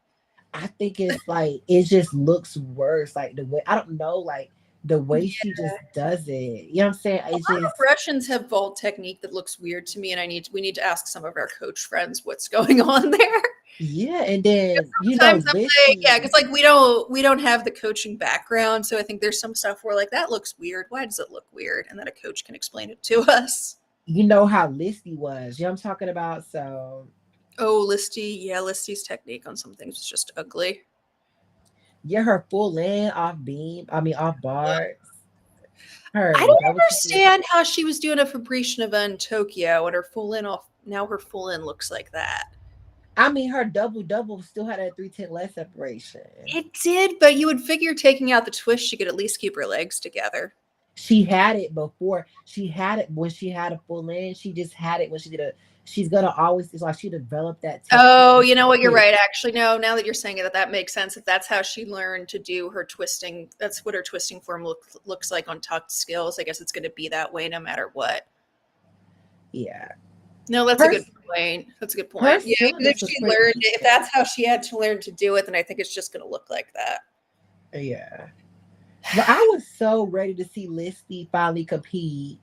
I think it's like it just looks worse. Like the way I don't know, like the way she just does it. You know what I'm saying? It's a lot of Russians have vault technique that looks weird to me, and we need to ask some of our coach friends what's going on there. Yeah, and then sometimes I'm like, yeah, because like we don't have the coaching background, so I think there's some stuff where like that looks weird. Why does it look weird? And then a coach can explain it to us. You know how Listy was. You know what I'm talking about? So Listy's technique on some things is just ugly. Yeah, her full in off beam. I mean off bars. I don't understand how she was doing a Fabricianova in Tokyo and her full in off. Now her full in looks like that. I mean, her double still had a 310 less separation. It did, but you would figure taking out the twist, she could at least keep her legs together. She had it before. She had it when she had a full in. She just had it when she did a. She's gonna always. It's like she developed that. Oh, you know what? You're right. Actually, no. Now that you're saying it, that makes sense. If that's how she learned to do her twisting, that's what her twisting form looks like on tucked skills. I guess it's going to be that way no matter what. Yeah. No, that's a good point. That's a good point. Yeah, if she learned, if that's how she had to learn to do it, then I think it's just going to look like that. Yeah. But I was so ready to see Listy finally compete.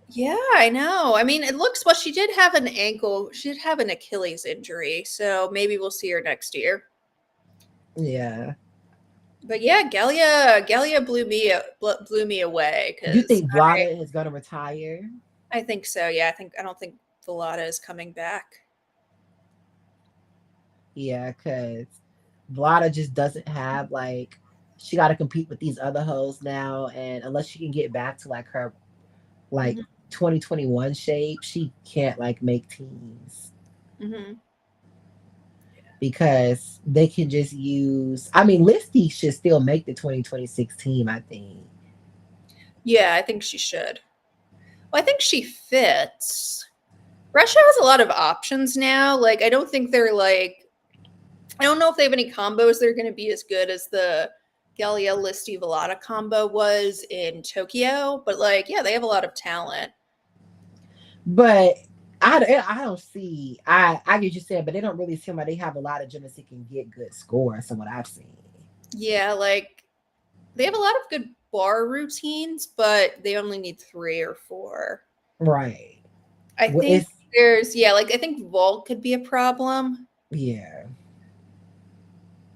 Yeah, I know. I mean, it looks well. She did have an ankle. She did have an Achilles injury, so maybe we'll see her next year. Yeah. But yeah, Galia blew me away. Do you think Vlada is going to retire? I think so. Yeah, I don't think Vlada is coming back. Yeah, because Vlada just doesn't have like she got to compete with these other hoes now, and unless she can get back to like her like 2021 shape, she can't like make teams. Because they can just use. I mean, Listy should still make the 2026 team. I think. Yeah, I think she should. Well, I think she fits. Russia has a lot of options now. Like, I don't think they're like. I don't know if they have any combos that are going to be as good as the Galia Listy Velada combo was in Tokyo, but like, yeah, they have a lot of talent. But I don't see. I get what you saying, but they don't really seem like they have a lot of gymnasts that can get good scores from what I've seen. Yeah, like they have a lot of good bar routines, but they only need 3 or 4. Right. I think I think vault could be a problem. Yeah.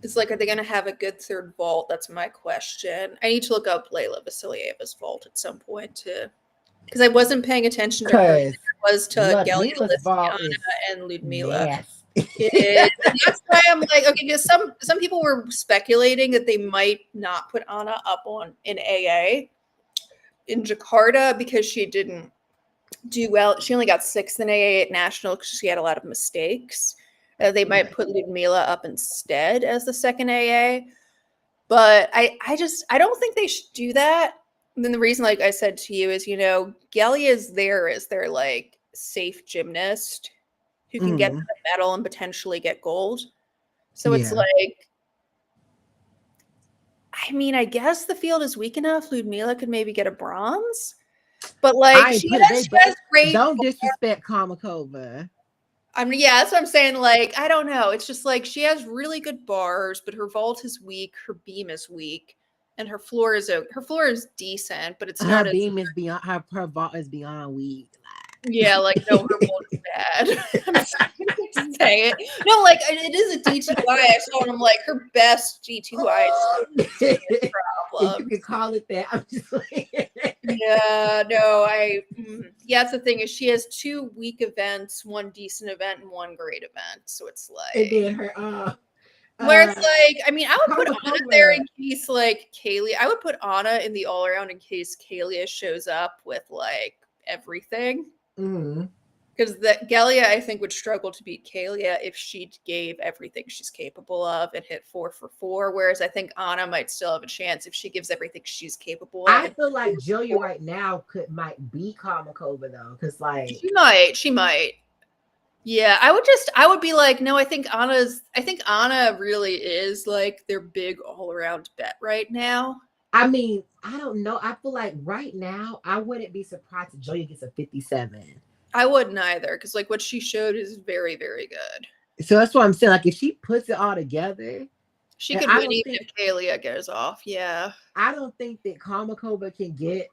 It's like, are they going to have a good third vault? That's my question. I need to look up Layla Vasilieva's vault at some point too, because I wasn't paying attention to her. It was to Galia Listiana and Ludmila. Yes. That's why I'm like, okay, because some people were speculating that they might not put Anna up in AA in Jakarta because she didn't do well. She only got 6th in AA at national because she had a lot of mistakes. They might put Ludmila up instead as the second AA. But I don't think they should do that. And then the reason, like I said to you, is Galia is there as their like safe gymnast who can get to Mm, the medal and potentially get gold. So it's yeah. like, I mean, I guess the field is weak enough. Ludmila could maybe get a bronze, but like I ain't she put it. has, she has great. Don't disrespect Kamakova. I mean, yeah, that's what I'm saying. Like, I don't know. It's just like she has really good bars, but her vault is weak, her beam is weak, and her floor is decent, but it's Her not as beam is beyond her vault is beyond weak. yeah, like no, her vault is bad. I'm sorry to say it. No, like it is a DTY. I saw it. I'm like her best DTY If you problem. could call it that, I'm just like Yeah, no, yeah, that's the thing is she has 2 weak events, 1 decent event, and 1 great event. So it's and like then her where it's like, I mean, I would put Anna there Kamakova. in case like Kaylee. I would put Anna in the all around in case Kalia shows up with like everything. Mm. Because the Galia, I think, would struggle to beat Kalia if she gave everything she's capable of and hit 4 for 4. Whereas I think Anna might still have a chance if she gives everything she's capable of. I And feel like Julia right now might beat Kamakova though, because like she might. Yeah, I would be like, no, I think Anna really is like their big all around bet right now. I mean, I don't know. I feel like right now I wouldn't be surprised if Julia gets a 57. I wouldn't either, because like what she showed is very, very good. So that's what I'm saying. Like if she puts it all together, She and could I win don't even think if Kalia goes off. Yeah. I don't think that Kamakova can get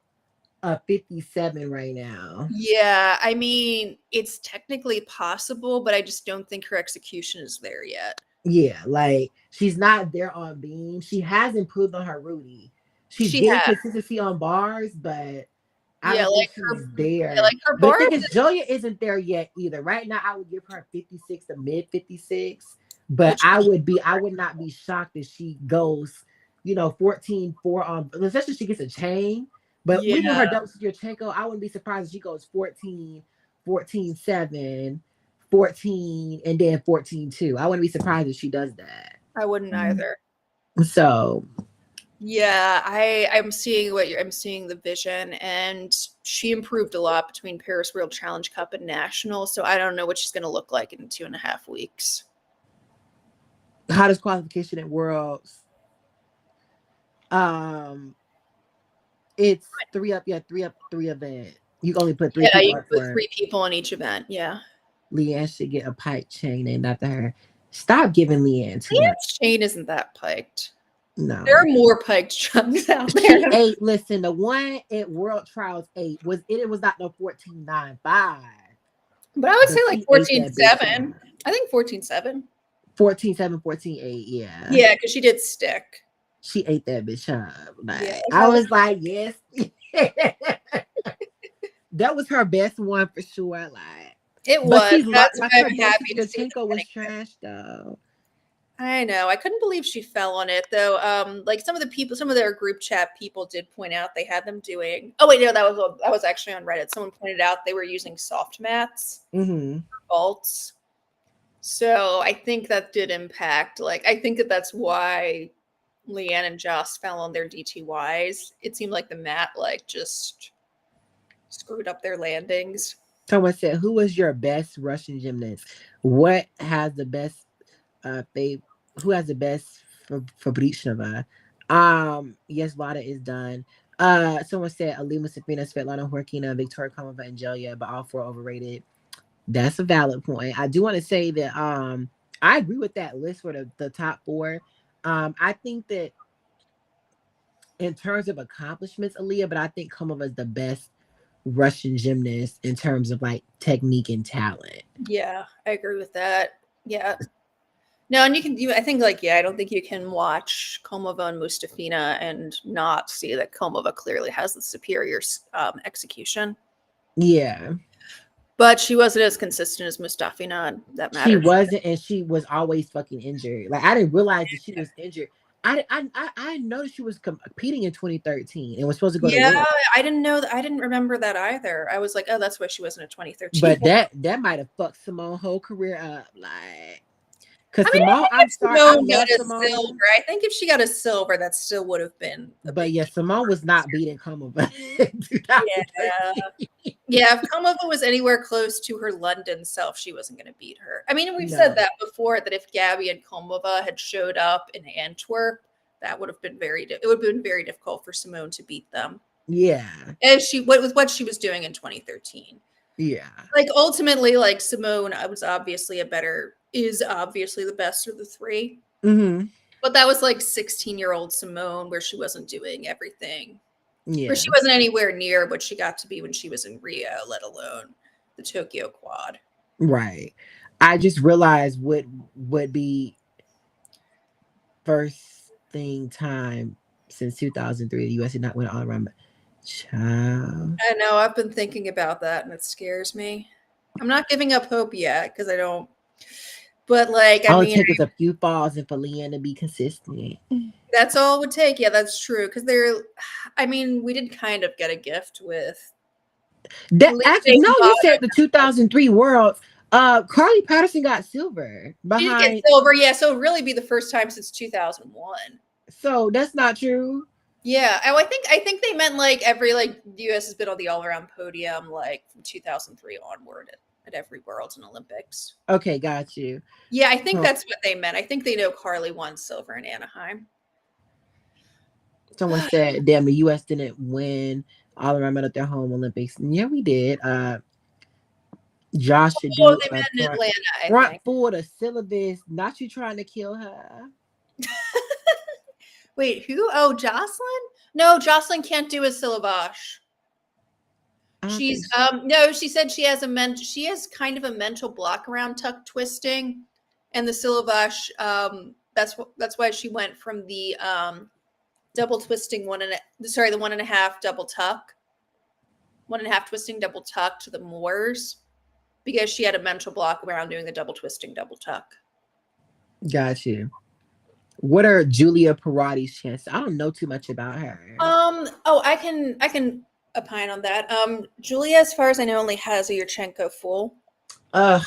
a 57 right now. Yeah, I mean, it's technically possible, but I just don't think her execution is there yet. Yeah, like she's not there on beam. She has improved on her Rudy. She's She getting has. consistency on bars, but I Yeah, don't think like she's like there. her But the bar. thing is, Julia isn't there yet either. Right now, I would give her 56 to mid 56, but Which I would not be shocked if she goes, 14-4 on, especially if she gets a chain. But even yeah, her double Yurchenko, I wouldn't be surprised if she goes 14, 14-7, 14, and then 14-2. I wouldn't be surprised if she does that. I wouldn't either. So Yeah, I'm seeing I'm seeing the vision, and she improved a lot between Paris World Challenge Cup and National. So I don't know what she's going to look like in 2.5 weeks. how does qualification at Worlds? It's 3 up, 3 event. You only put 3 Yeah, people you up put for 3 people in each event. Yeah, Leanne should get a pipe chain named after her. Stop giving Leanne too much. Leanne's chain isn't that piked. No. There are more piked chunks out there. She ate, listen, the one at World Trials 8 it was not no 14.95. But I would But say like she ate that bitch 14.7. up. I think 14.7. 14.7, 14.8, yeah. Yeah, because she did stick. She ate that bitch up. Like, Yeah, I was like, yes. That was her best one for sure. Like, it but was. she's That's like why her I'm happy to see Yurchenko was it. trash though. I know. I couldn't believe she fell on it though. Like some of their group chat people did point out they had them doing. Oh wait, no, that was actually on Reddit. Someone pointed out they were using soft mats Mm-hmm. for vaults. So I think that did impact. Like I think that's why Leanne and Joss fell on their DTYs. It seemed like the mat like just screwed up their landings. Someone said, "Who was your best Russian gymnast? What has the best? Who has the best for Fabrichnova? Yes, Lada is done. Someone said Alima Safina, Svetlana Horkina, Victoria Komova, and Jelia, but all 4 overrated. That's a valid point. I do want to say that I agree with that list for the top 4. I think that in terms of accomplishments, Aaliyah, but I think Komova is the best Russian gymnast in terms of like technique and talent. Yeah, I agree with that. Yeah. No, and I think like, yeah, I don't think you can watch Komova and Mustafina and not see that Komova clearly has the superior execution. Yeah. But she wasn't as consistent as Mustafina, and that matters. She wasn't, and she was always fucking injured. Like I didn't realize that she was injured. I noticed she was competing in 2013 and was supposed to go to World. I didn't know that. I didn't remember that either. I was like, oh, that's why she wasn't in 2013. But that might have fucked Simone's whole career up. Like, Because I mean, I Simone, think I'm if sorry, I Simone love got a Simone. silver, I think if she got a silver, that still would have been a But big yeah, deal. Simone was not beating Komova in Yeah. 2013. Yeah, if Komova was anywhere close to her London self, she wasn't going to beat her. I mean, we've said No. that before, that if Gabby and Komova had showed up in Antwerp, that would have been it would have been very difficult for Simone to beat them. Yeah. As she with what she was doing in 2013. Yeah. Like ultimately, like Simone is obviously the best of the three. Mm-hmm. But that was like 16-year-old Simone, where she wasn't doing everything, where Yeah. she wasn't anywhere near what she got to be when she was in Rio, let alone the Tokyo Quad. Right. I just realized what would be first thing time since 2003 the US did not win all around. Child. I know, I've been thinking about that and it scares me. I'm not giving up hope yet because I don't, but like, I All it mean, take was a few falls and for Leanne to be consistent. that's all it would take. Yeah, that's true. Because I mean, we did kind of get a gift with That actually, Alicia no, you said the Sabato. 2003 Worlds. Carly Patterson got silver She did get behind. silver. Yeah, so it'd really be the first time since 2001. So that's not true. Yeah. Oh, I think they meant like every like the US has been on the all around podium like from 2003 onward at every Worlds and Olympics. Okay, got you. Yeah, I think Oh, that's what they meant. I think they know Carly won silver in Anaheim. someone said, "Damn, the U.S. didn't win all around at their home Olympics." And yeah, we did. Josh should Oh, do they a meant in Atlanta, I front think. forward of syllabus. Not you trying to kill her. Wait, who? Oh, Jocelyn? No, Jocelyn can't do a syllabus. I don't think She's so. no, she said she has kind of a mental block around tuck twisting and the syllabus. That's why she went from the double twisting the 1.5 double tuck, 1.5 twisting double tuck to the Moors because she had a mental block around doing the double twisting double tuck. Got you. What are Julia Parati's chances? I don't know too much about her. Oh, I can opine on that. Julia, as far as I know, only has a Yurchenko full. Ugh,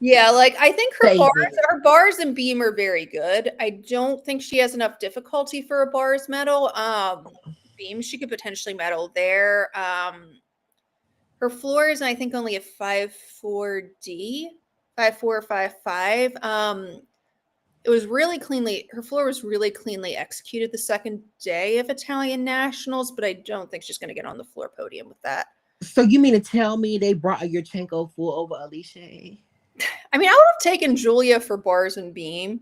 Yeah, like I think save it. her bars and beam are very good. I don't think she has enough difficulty for a bars medal. Beam she could potentially medal there. Her floor is I think only a 5.4D, 5.4 or 5.5. It was really cleanly. Her floor was really cleanly executed the second day of Italian nationals, but I don't think she's going to get on the floor podium with that. So you mean to tell me they brought a Yurchenko full over Alicia? I mean, I would have taken Julia for bars and beam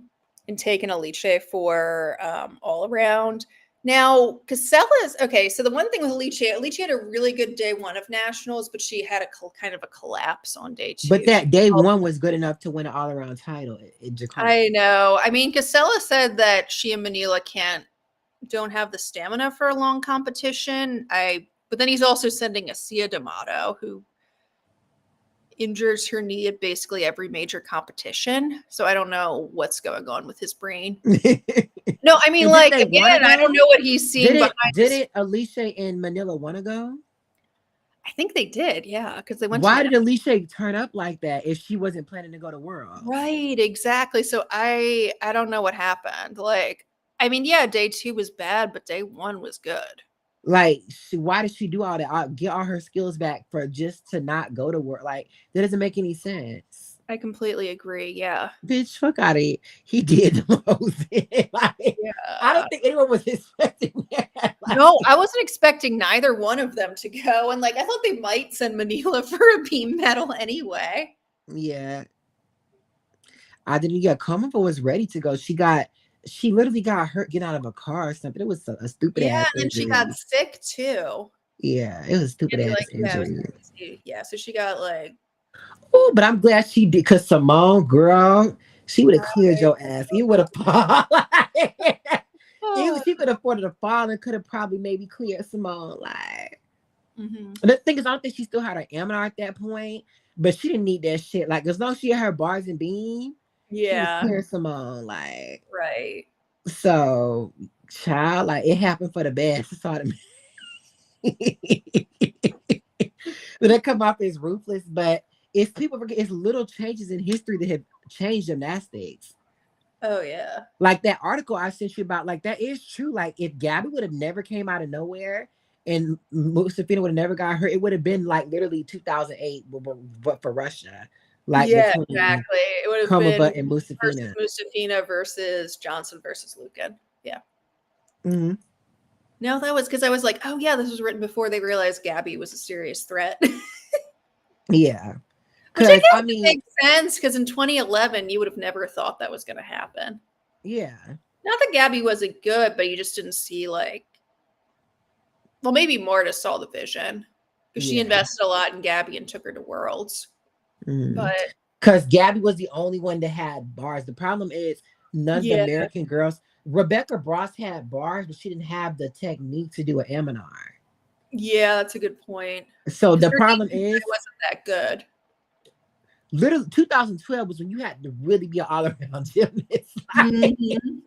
and taken Alicia for all around. Now, Casella's okay. So the one thing with Alicia had a really good day one of nationals, but she had a kind of a collapse on day two. But that day one was good enough to win an all around title in Jakarta. I know. I mean, Casella said that she and Manila don't have the stamina for a long competition. But then he's also sending Asia D'Amato, who injures her knee at basically every major competition. So I don't know what's going on with his brain. No, I mean, like, again, I don't know what he's seeing behind. Did Alicia and Manila want to go? I think they did, yeah, because they went. Why did Alicia turn up like that if she wasn't planning to go to World? Right, exactly. So I don't know what happened. Like, I mean, yeah, day two was bad, but day one was good. Like, why did she do all that? Get all her skills back for just to not go to work? Like, that doesn't make any sense. I completely agree. Yeah, bitch, fuck out of here. He did the most. Like, yeah. I don't think anyone was expecting that. Like, no, I wasn't expecting neither one of them to go, and like I thought they might send Manila for a beam medal anyway. Yeah, I didn't get Komova was ready to go. She literally got hurt getting out of a car or something. It was a stupid ass and then injury. she got sick too. Yeah, it was stupid ass injury. Yeah, so she got like. Oh, but I'm glad she did because Simone, girl, she would have cleared your ass. You would have fallen. She could have afforded to fall and could have probably maybe cleared Simone. Like, the thing is, I don't think she still had her amateur at that point, but she didn't need that shit. Like, as long as she had her bars and beam, yeah, she was clear Simone. Like, right. So, child, like it happened for the best. It's all that. But they come off as ruthless, but it's people forget it's little changes in history that have changed gymnastics. Oh yeah. Like that article I sent you about, like that is true. Like if Gabby would have never came out of nowhere and Mustafina would have never got hurt, it would have been like literally 2008, but for Russia, like Yeah, between exactly. It would have been Kromova and versus Mustafina. Mustafina versus Johnson versus Lucan. Yeah. Hmm. No, that was because I was like, oh yeah, this was written before they realized Gabby was a serious threat. Yeah, Which I because I guess mean, makes sense because in 2011 you would have never thought that was going to happen. yeah, Not that Gabby wasn't good, but you just didn't see like, well, maybe Marta saw the vision because she yeah. invested a lot in Gabby and took her to Worlds. But Because Gabby was the only one that had bars. The problem is none of the yeah, American girls. Rebecca Bross had bars, but she didn't have the technique to do an Eminar. yeah, that's a good point. So Because the her problem game is, wasn't that good. literally 2012 was when you had to really be an all-around gymnast. Mhm.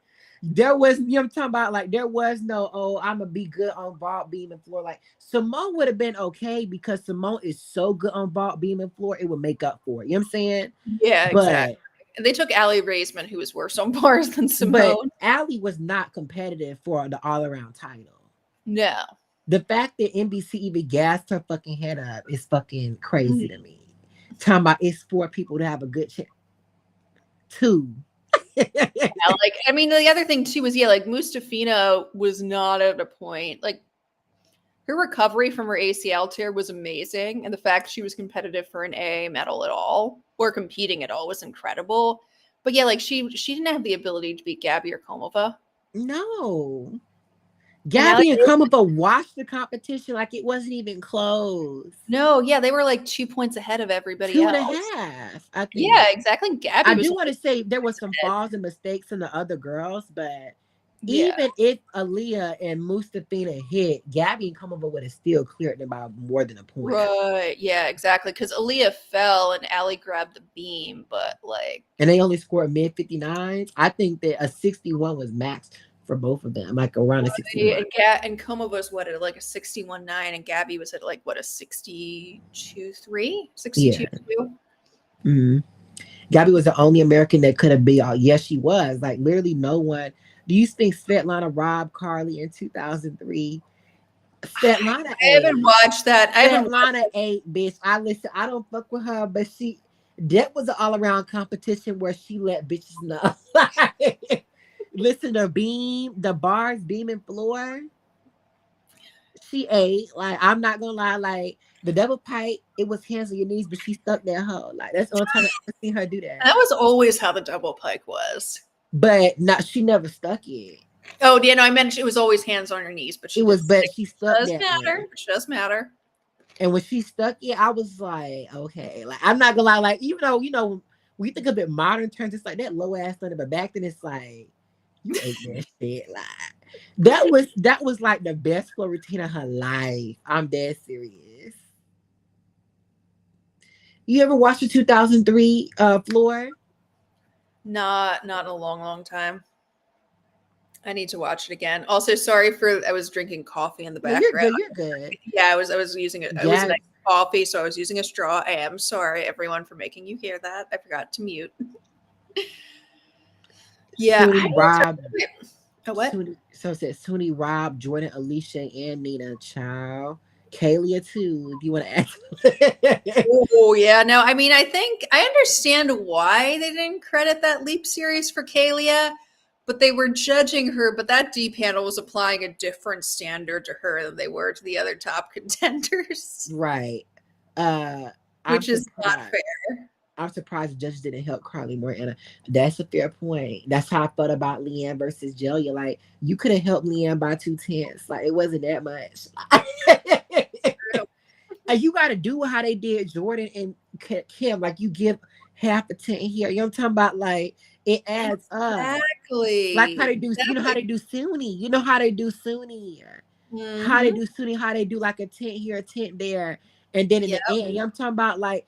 There was, you know what I'm talking about? Like there was no, oh, I'm gonna be good on vault, beam, and floor. Like Simone would have been okay because Simone is so good on vault, beam, and floor, it would make up for it. You know what I'm saying? Yeah, exactly. But And they took Allie Raisman, who was worse on bars than but Simone. Allie was not competitive for the all-around title. No. The fact that NBC even gassed her fucking head up is fucking crazy Mhm. to me. Talking about it's for people to have a good chance. Two. Yeah, like I mean, the other thing too was like Mustafina was not at a point like her recovery from her ACL tear was amazing, and the fact she was competitive for an AA medal at all or competing at all was incredible. But yeah, like she didn't have the ability to beat Gabby or Komova. No. And Allie Gabby and Komova watched the competition like it wasn't even close. no, yeah, they were like 2 points ahead of everybody Two and a else. half, I think. Yeah, exactly. Gabby I was do only want to say there was 2 points some ahead. falls and mistakes in the other girls, but Yeah. even if Aaliyah and Mustafina hit, Gabby and Komova would have still cleared them by more than a point. Right. Yeah, exactly. Because Aaliyah fell and Allie grabbed the beam, but like And they only scored mid 59s. I think that a 61 was max for both of them, like around a 61. and Coma was what at like a 61.9 and Gabby was at like what a 62.3? Yeah. 62.2? Mm-hmm. Gabby was the only American that could have beat all. Yes, she was. Like literally no one. Do you think Svetlana robbed Carly in 2003? Svetlana I haven't watched that. I haven't watched Svetlana 8, bitch. I listen. I don't fuck with her, but that was an all around competition where she let bitches know. Listen to Beam, the bars, Beam and Floor. She ate. Like, I'm not gonna lie, like the double pipe, it was hands on your knees, but she stuck that hoe. Like, that's the only time I've seen her do that. that was always how the double pike was. But not she never stuck it. Oh, yeah, no, I meant it was always hands on your knees, but she It was, did but stick. she stuck Does that matter. way. Which does matter. And when she stuck it, I was like, okay. Like, I'm not gonna lie, like, even though, when you think of it modern terms, it's like that low ass thunder, but back then it's like, you ate that shit. Like, that was like the best floor routine of her life. I'm dead serious. You ever watched the 2003 floor? Not in a long, long time. I need to watch it again. Also, sorry for I was drinking coffee in the No, background. you're good. Yeah, I was using it. It was nice coffee, so I was using a straw. I am sorry, everyone, for making you hear that. I forgot to mute. Yeah. Suni, Rob. What? So it says Suni, Rob, Jordan, Alicia, and Nina. Child. Kalia too, if you want to ask. Oh yeah, no. I mean, I think I understand why they didn't credit that Leap series for Kalia, but they were judging her. But that D panel was applying a different standard to her than they were to the other top contenders, Right. which is not fair. I'm surprised the judges didn't help Carly more. And that's a fair point. That's how I felt about Leanne versus Jelia. Like, you could have helped Leanne by 2/10. Like, it wasn't that much. And you got to do how they did Jordan and Kim. Like, you give half a tent here. You know what I'm talking about? Like, it adds up. Exactly. Like how they do, you know how they do Sunni. You know how they do Sunni. Mm-hmm. How they do Sunni, how they do like a tent here, a tent there. And then in the end, you know what I'm talking about? Like,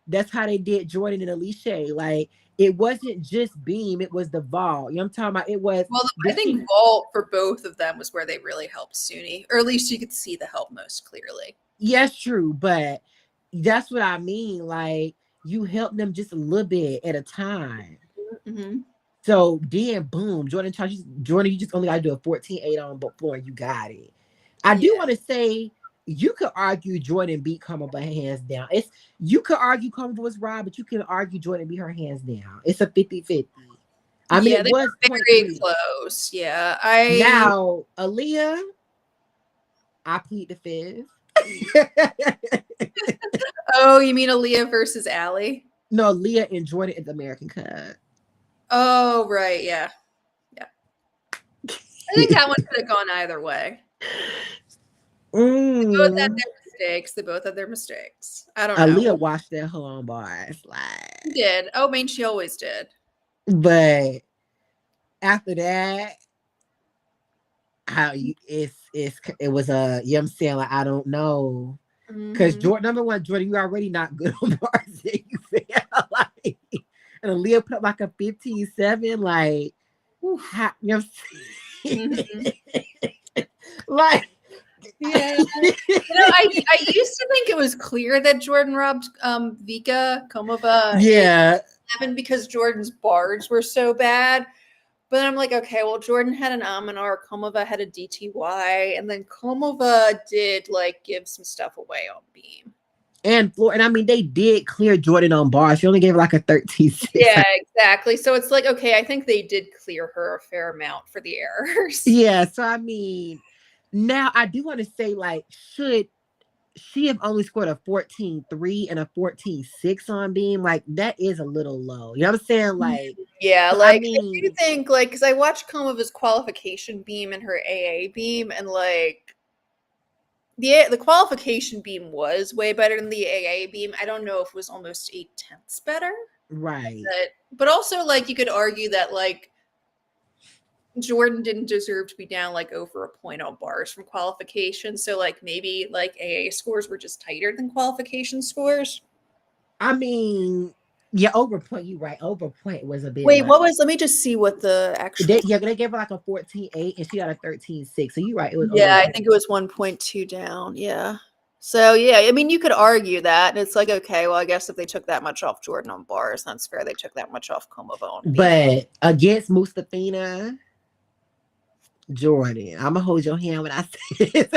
that's how they did Jordan and Alicia. Like, it wasn't just beam, it was the vault. You know what I'm talking about? It was. Well, I think vault for both of them was where they really helped Sunni, or at least you could see the help most clearly. Yes, true, but that's what I mean. Like, you help them just a little bit at a time. Mm-hmm. So then, boom, Jordan, you just only got to do a 14-8 on before you got it. I do want to say, you could argue Jordan beat Carmel hands down. You could argue Carmel was Rob, but you can argue Jordan beat her hands down. It's a 50-50. I mean, Yeah, it they was were very 0.3. close. Yeah, Now, Aaliyah, I plead the fifth. Oh, you mean Aaliyah versus Allie? No, Aaliyah and Jordan in the American Cup. Oh, right. Yeah. Yeah. I think that one could have gone either way. They both had their mistakes. They both had their mistakes. I don't know. Aaliyah watched that whole on bars. She did. Oh, I mean, she always did. But after that, it was a, you know what I'm saying, like, I don't know. Because Jordan, number one, Jordan, you already not good on bars. You feel like, and Aaliyah put up like a 15-7, like, you know what I'm saying? Like, yeah. I used to think it was clear that Jordan robbed Vika Komova. Yeah. Because Jordan's bars were so bad. But I'm like, okay, well, Jordan had an Aminar, Komova had a DTY, and then Komova did like give some stuff away on beam. And I mean, they did clear Jordan on bars. She only gave her like a 13-6. Yeah, exactly. So it's like, okay, I think they did clear her a fair amount for the errors. Yeah, so I mean, now I do want to say, like, should she have only scored a 14-3 and a 14-6 on beam? Like, that is a little low. You know what I'm saying? Like, yeah, so, like, I mean, do think, like, because I watched Komova's qualification beam and her AA beam, and like, the qualification beam was way better than the AA beam. I don't know if it was almost 0.8 better. Right. But also, like, you could argue that, like, Jordan didn't deserve to be down like over a point on bars from qualification. So like maybe like AA scores were just tighter than qualification scores. I mean, yeah, over point, you're right. Over point was a bit. Wait, what was, let me just see what the actual. They gave her like a 14-8 and she got a 13-6. So you're right. It was I think it was 1.2 down. Yeah. So yeah, I mean, you could argue that. And it's like, okay, well, I guess if they took that much off Jordan on bars, that's fair. They took that much off Komova on beam. But against Mustafina, Jordan, I'm gonna hold your hand when I say it.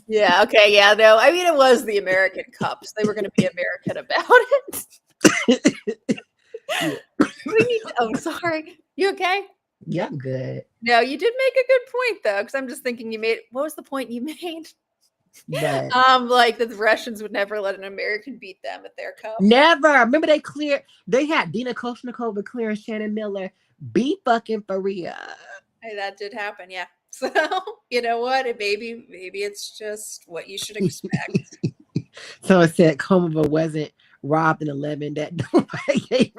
Yeah, okay, yeah, no. I mean, it was the American Cup, so they were gonna be American about it. Oh, sorry. You okay? Yeah, I'm good. No, you did make a good point though, because I'm just thinking what was the point you made? But, like that the Russians would never let an American beat them at their cup. Never. Remember they had Dina Koshnikova clearing Shannon Miller. Be fucking for real. Hey, that did happen, yeah. So you know what? Maybe it's just what you should expect. So it said Komova wasn't robbed in 11. That nobody gave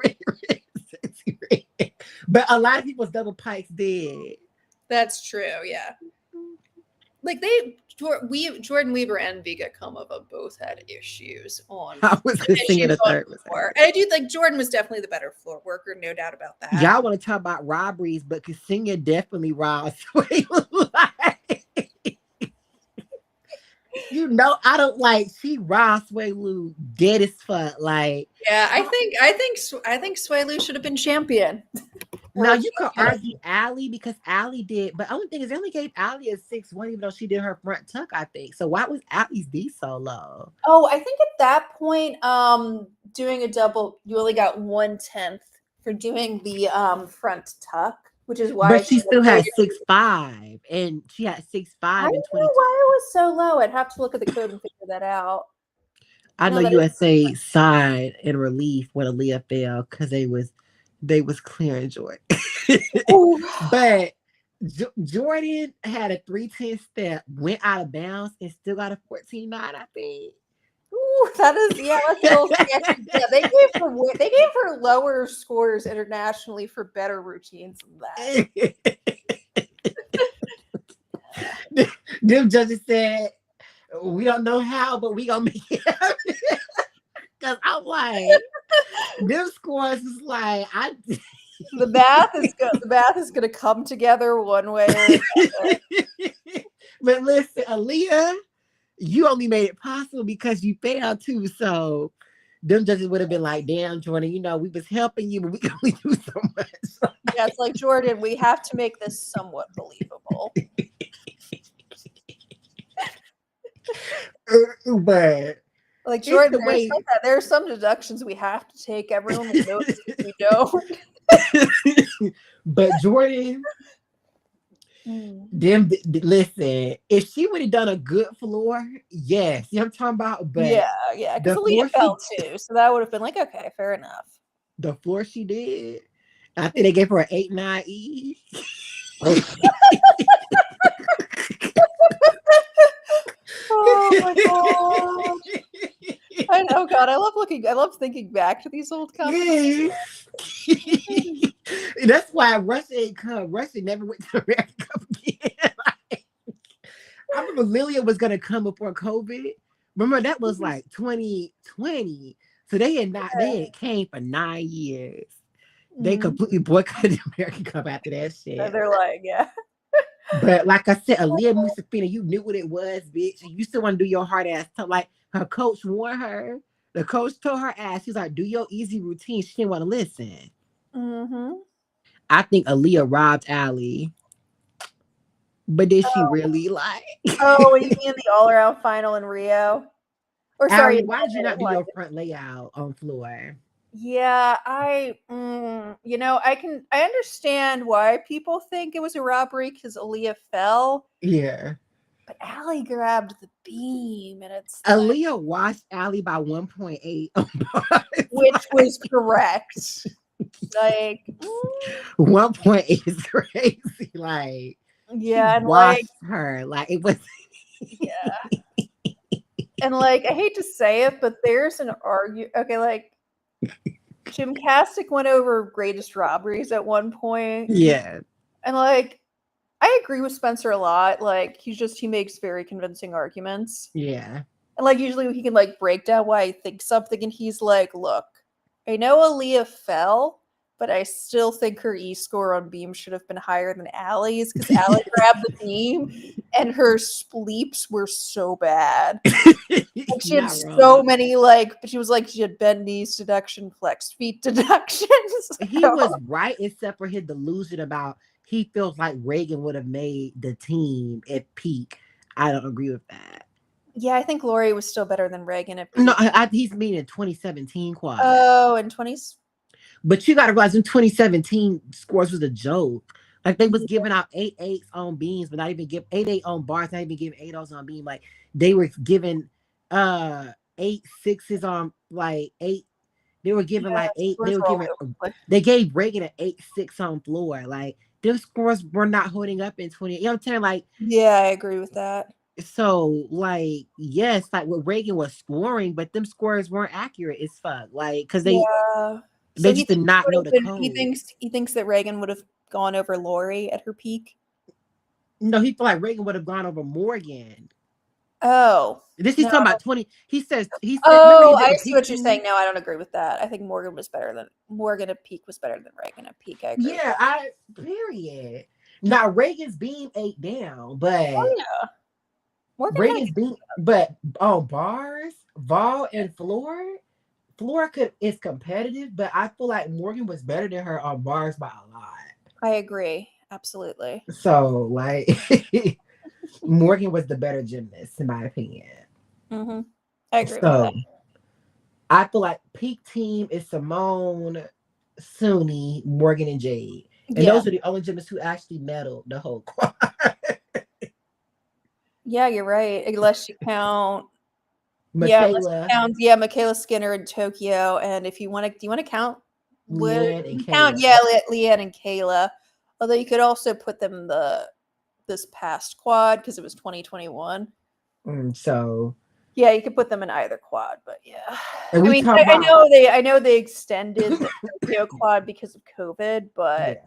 but a lot of people's double pikes did. That's true, yeah. Like Jordan Weaver and Vika Komova both had issues on. I was singing the third floor. And I do think Jordan was definitely the better floor worker, no doubt about that. Y'all want to talk about robberies, but Ksenia definitely robbed. You know, I don't like, she robbed Sway Lu dead as fuck. Like, yeah, I think Sway Lu should have been champion. Now you could argue Allie because Allie did, but only thing is they only gave Allie a 6-1, even though she did her front tuck, I think. So why was Allie's D so low? Oh, I think at that point, doing a double, you only got 1/10 for doing the front tuck, which is why. But she still had 6'5", and she had 6'5" I don't and 22. know why it was so low. I'd have to look at the code and figure that out. I know USA sighed in relief when Aaliyah fell because they was clearing Jordan. But Jordan had a 310 step, went out of bounds, and still got a 14-9, I think. Ooh, that is, yeah, that's a little sketchy. Yeah, they gave her lower scores internationally for better routines than that. Them judges said, we don't know how, but we gonna make it happen. Because I'm like, them scores is like, the math is gonna come together one way or another. But listen, Aaliyah, you only made it possible because you failed too. So them judges would have been like, damn, Jordan, we was helping you, but we can only do so much. Yeah, it's like, Jordan, we have to make this somewhat believable. But Like, it's Jordan, the way. there are some deductions we have to take. Everyone will notice if we don't. But Jordan, listen, if she would have done a good floor, yes, I'm talking about. But Yeah, because the Aaliyah floor fell too, so that would have been like, okay, fair enough. the floor she did, I think they gave her an 8-9 E. Oh my god. Oh god, I love thinking back to these old competitions. That's why Russia ain't come. Russia never went to America Cup again. I remember Lilia was gonna come before COVID. Remember that was like 2020. So they had came for 9 years. They completely boycotted the American Cup after that shit. They're like, yeah. But like I said, Aaliyah Musafina, you knew what it was, bitch. And you still want to do your hard ass stuff. Like her coach warned her. The coach told her ass, he's like, do your easy routine. She didn't want to listen. I think Aaliyah robbed Allie. But did she really like? Oh, you mean the all-around final in Rio? Or sorry, Allie, why did you not do your front layout on floor? Yeah, I understand why people think it was a robbery because Aaliyah fell. Yeah. But Allie grabbed the beam, and it's Aaliyah watched Allie by 1.8, which was correct. Like 1.8 is crazy. Like, yeah, and watched her. Like it was. Yeah. And like, I hate to say it, but there's an argument. Okay, like Gymcastic went over greatest robberies at one point. Yeah. And like, I agree with Spencer a lot. Like, he makes very convincing arguments. Yeah. And like, usually he can like break down why I think something, and he's like, look, I know Aaliyah fell, but I still think her E-score on beam should have been higher than Allie's because Allie grabbed the beam and her spleeps were so bad. Like she had so many, but she had bend knees deduction, flex feet deductions. He was right, except for his delusion about he feels like Reagan would have made the team at peak. I don't agree with that. Yeah, I think Lori was still better than Reagan at peak. No, he's meaning 2017 quad. Oh, in 20s. But you got to realize in 2017 scores was a joke. Like they was giving out 8-8s on beams, but not even give 8-8 on bars, not even giving 8-0s on beam. Like they were giving 8-6s on like 8. They were giving like 8. They gave Reagan an 8-6 on floor. Like those scores were not holding up in 20. You know what I'm saying? Like yeah, I agree with that. So like yes, like what Reagan was scoring, but them scores weren't accurate as fuck. Like because they just did not know the code. He thinks that Reagan would have gone over Lori at her peak. No, he felt like Reagan would have gone over Morgan. Oh, he's talking about 20. He said. Oh, I see what you're saying. No, I don't agree with that. I think Morgan at peak was better than Reagan at peak. I agree. Yeah, period. Now Reagan's beam 8 down, but Reagan's beam, but on bars, Vol and floor is competitive, but I feel like Morgan was better than her on bars by a lot. I agree. Absolutely. So like Morgan was the better gymnast in my opinion. Mm-hmm. I agree with that. I feel like peak team is Simone, Suni, Morgan, and Jade. And those are the only gymnasts who actually medaled the whole quad. Yeah, you're right. Unless you count Michaela. Michaela Skinner in Tokyo. And if you want to, do you want to count? Leanne and Kayla. Leanne and Kayla. Although you could also put them in this past quad because it was 2021. So yeah, you could put them in either quad, but yeah. I mean, I know they extended the Tokyo quad because of COVID, but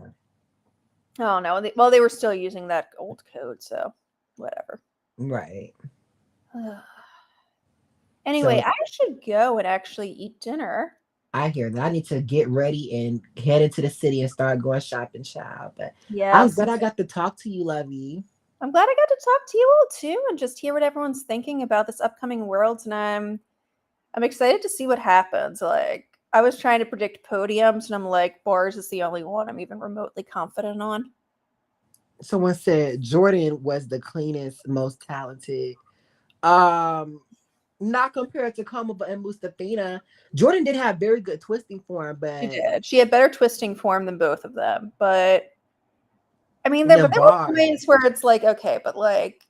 oh no. They were still using that old code, so whatever. Right. Anyway, I should go and actually eat dinner. I hear that. I need to get ready and head into the city and start going shopping, child. But yeah, I'm glad I got to talk to you, Lovey. I'm glad I got to talk to you all too and just hear what everyone's thinking about this upcoming Worlds. And I'm excited to see what happens. Like, I was trying to predict podiums, and I'm like, bars is the only one I'm even remotely confident on. Someone said Jordan was the cleanest, most talented. Not compared to Komova and Mustafina. Jordan did have very good twisting form, She but did. She had better twisting form than both of them. But I mean, there the were bar, points where it's like, okay, but like,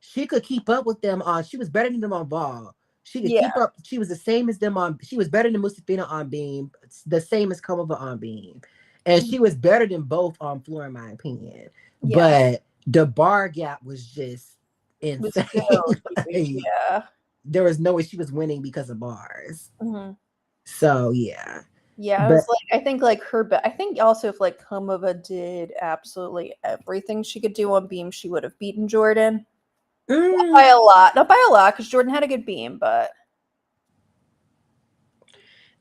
she could keep up with them on. She was better than them on ball. She could yeah, keep up. She was the same as them on. She was better than Mustafina on beam. The same as Komova on beam, and she was better than both on floor, in my opinion. yeah, But the bar gap was just it was insane. so huge. Like, Yeah. there was no way she was winning because of bars. Mhm. So yeah, Yeah, I but was like, I think like I think also if like Komova did absolutely everything she could do on beam, she would have beaten Jordan. Not by a lot, not by a lot, because Jordan had a good beam, but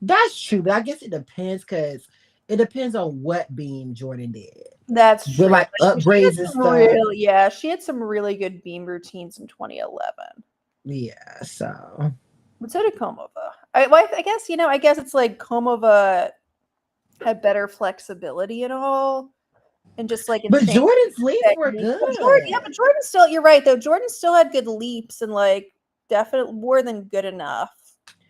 that's true. But I guess it depends because it depends on what beam Jordan did. that's But true. like Like, she had upgrades and some stuff. real, yeah, she had some really good beam routines in 2011. Yeah, so But so did Komova. I guess I guess it's like Komova had better flexibility and all, and just like but insane Jordan's leaps were technique. But Jordan, yeah, good. but Jordan still, you're right though. Jordan still had good leaps and like definitely more than good enough.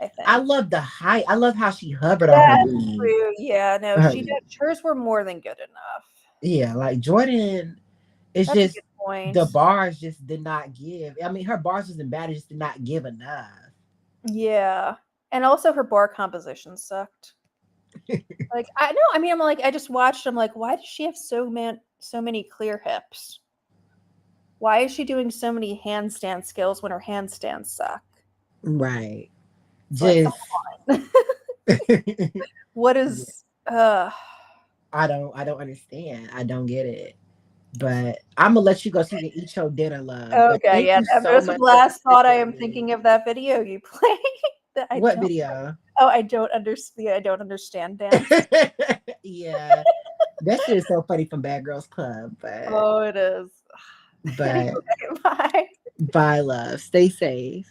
I I think. love the height. I love how she hovered on her That's beam. true. Yeah, no, Her- she did. Hers were more than good enough. yeah, like Jordan is That's a just good point. the bars just did not give. I mean, her bars wasn't bad, it just did not give enough. Yeah, and also her bar composition sucked. Like I know, I mean, I'm like, I just watched. I'm like, why does she have so many clear hips? Why is she doing so many handstand skills when her handstands suck? Right. It's like, Just come on. What yeah, is? I don't understand. I don't get it. But I'm gonna let you go so you can eat your dinner, love. But Okay, thank yeah. you That so was the much for last thought I participating am with me. thinking of that video you played. That I What don't. video? Oh, I don't understand. I don't understand dance. Yeah, that shit is so funny from Bad Girls Club. Oh, it is. Anyway, But bye. bye, love. Stay safe.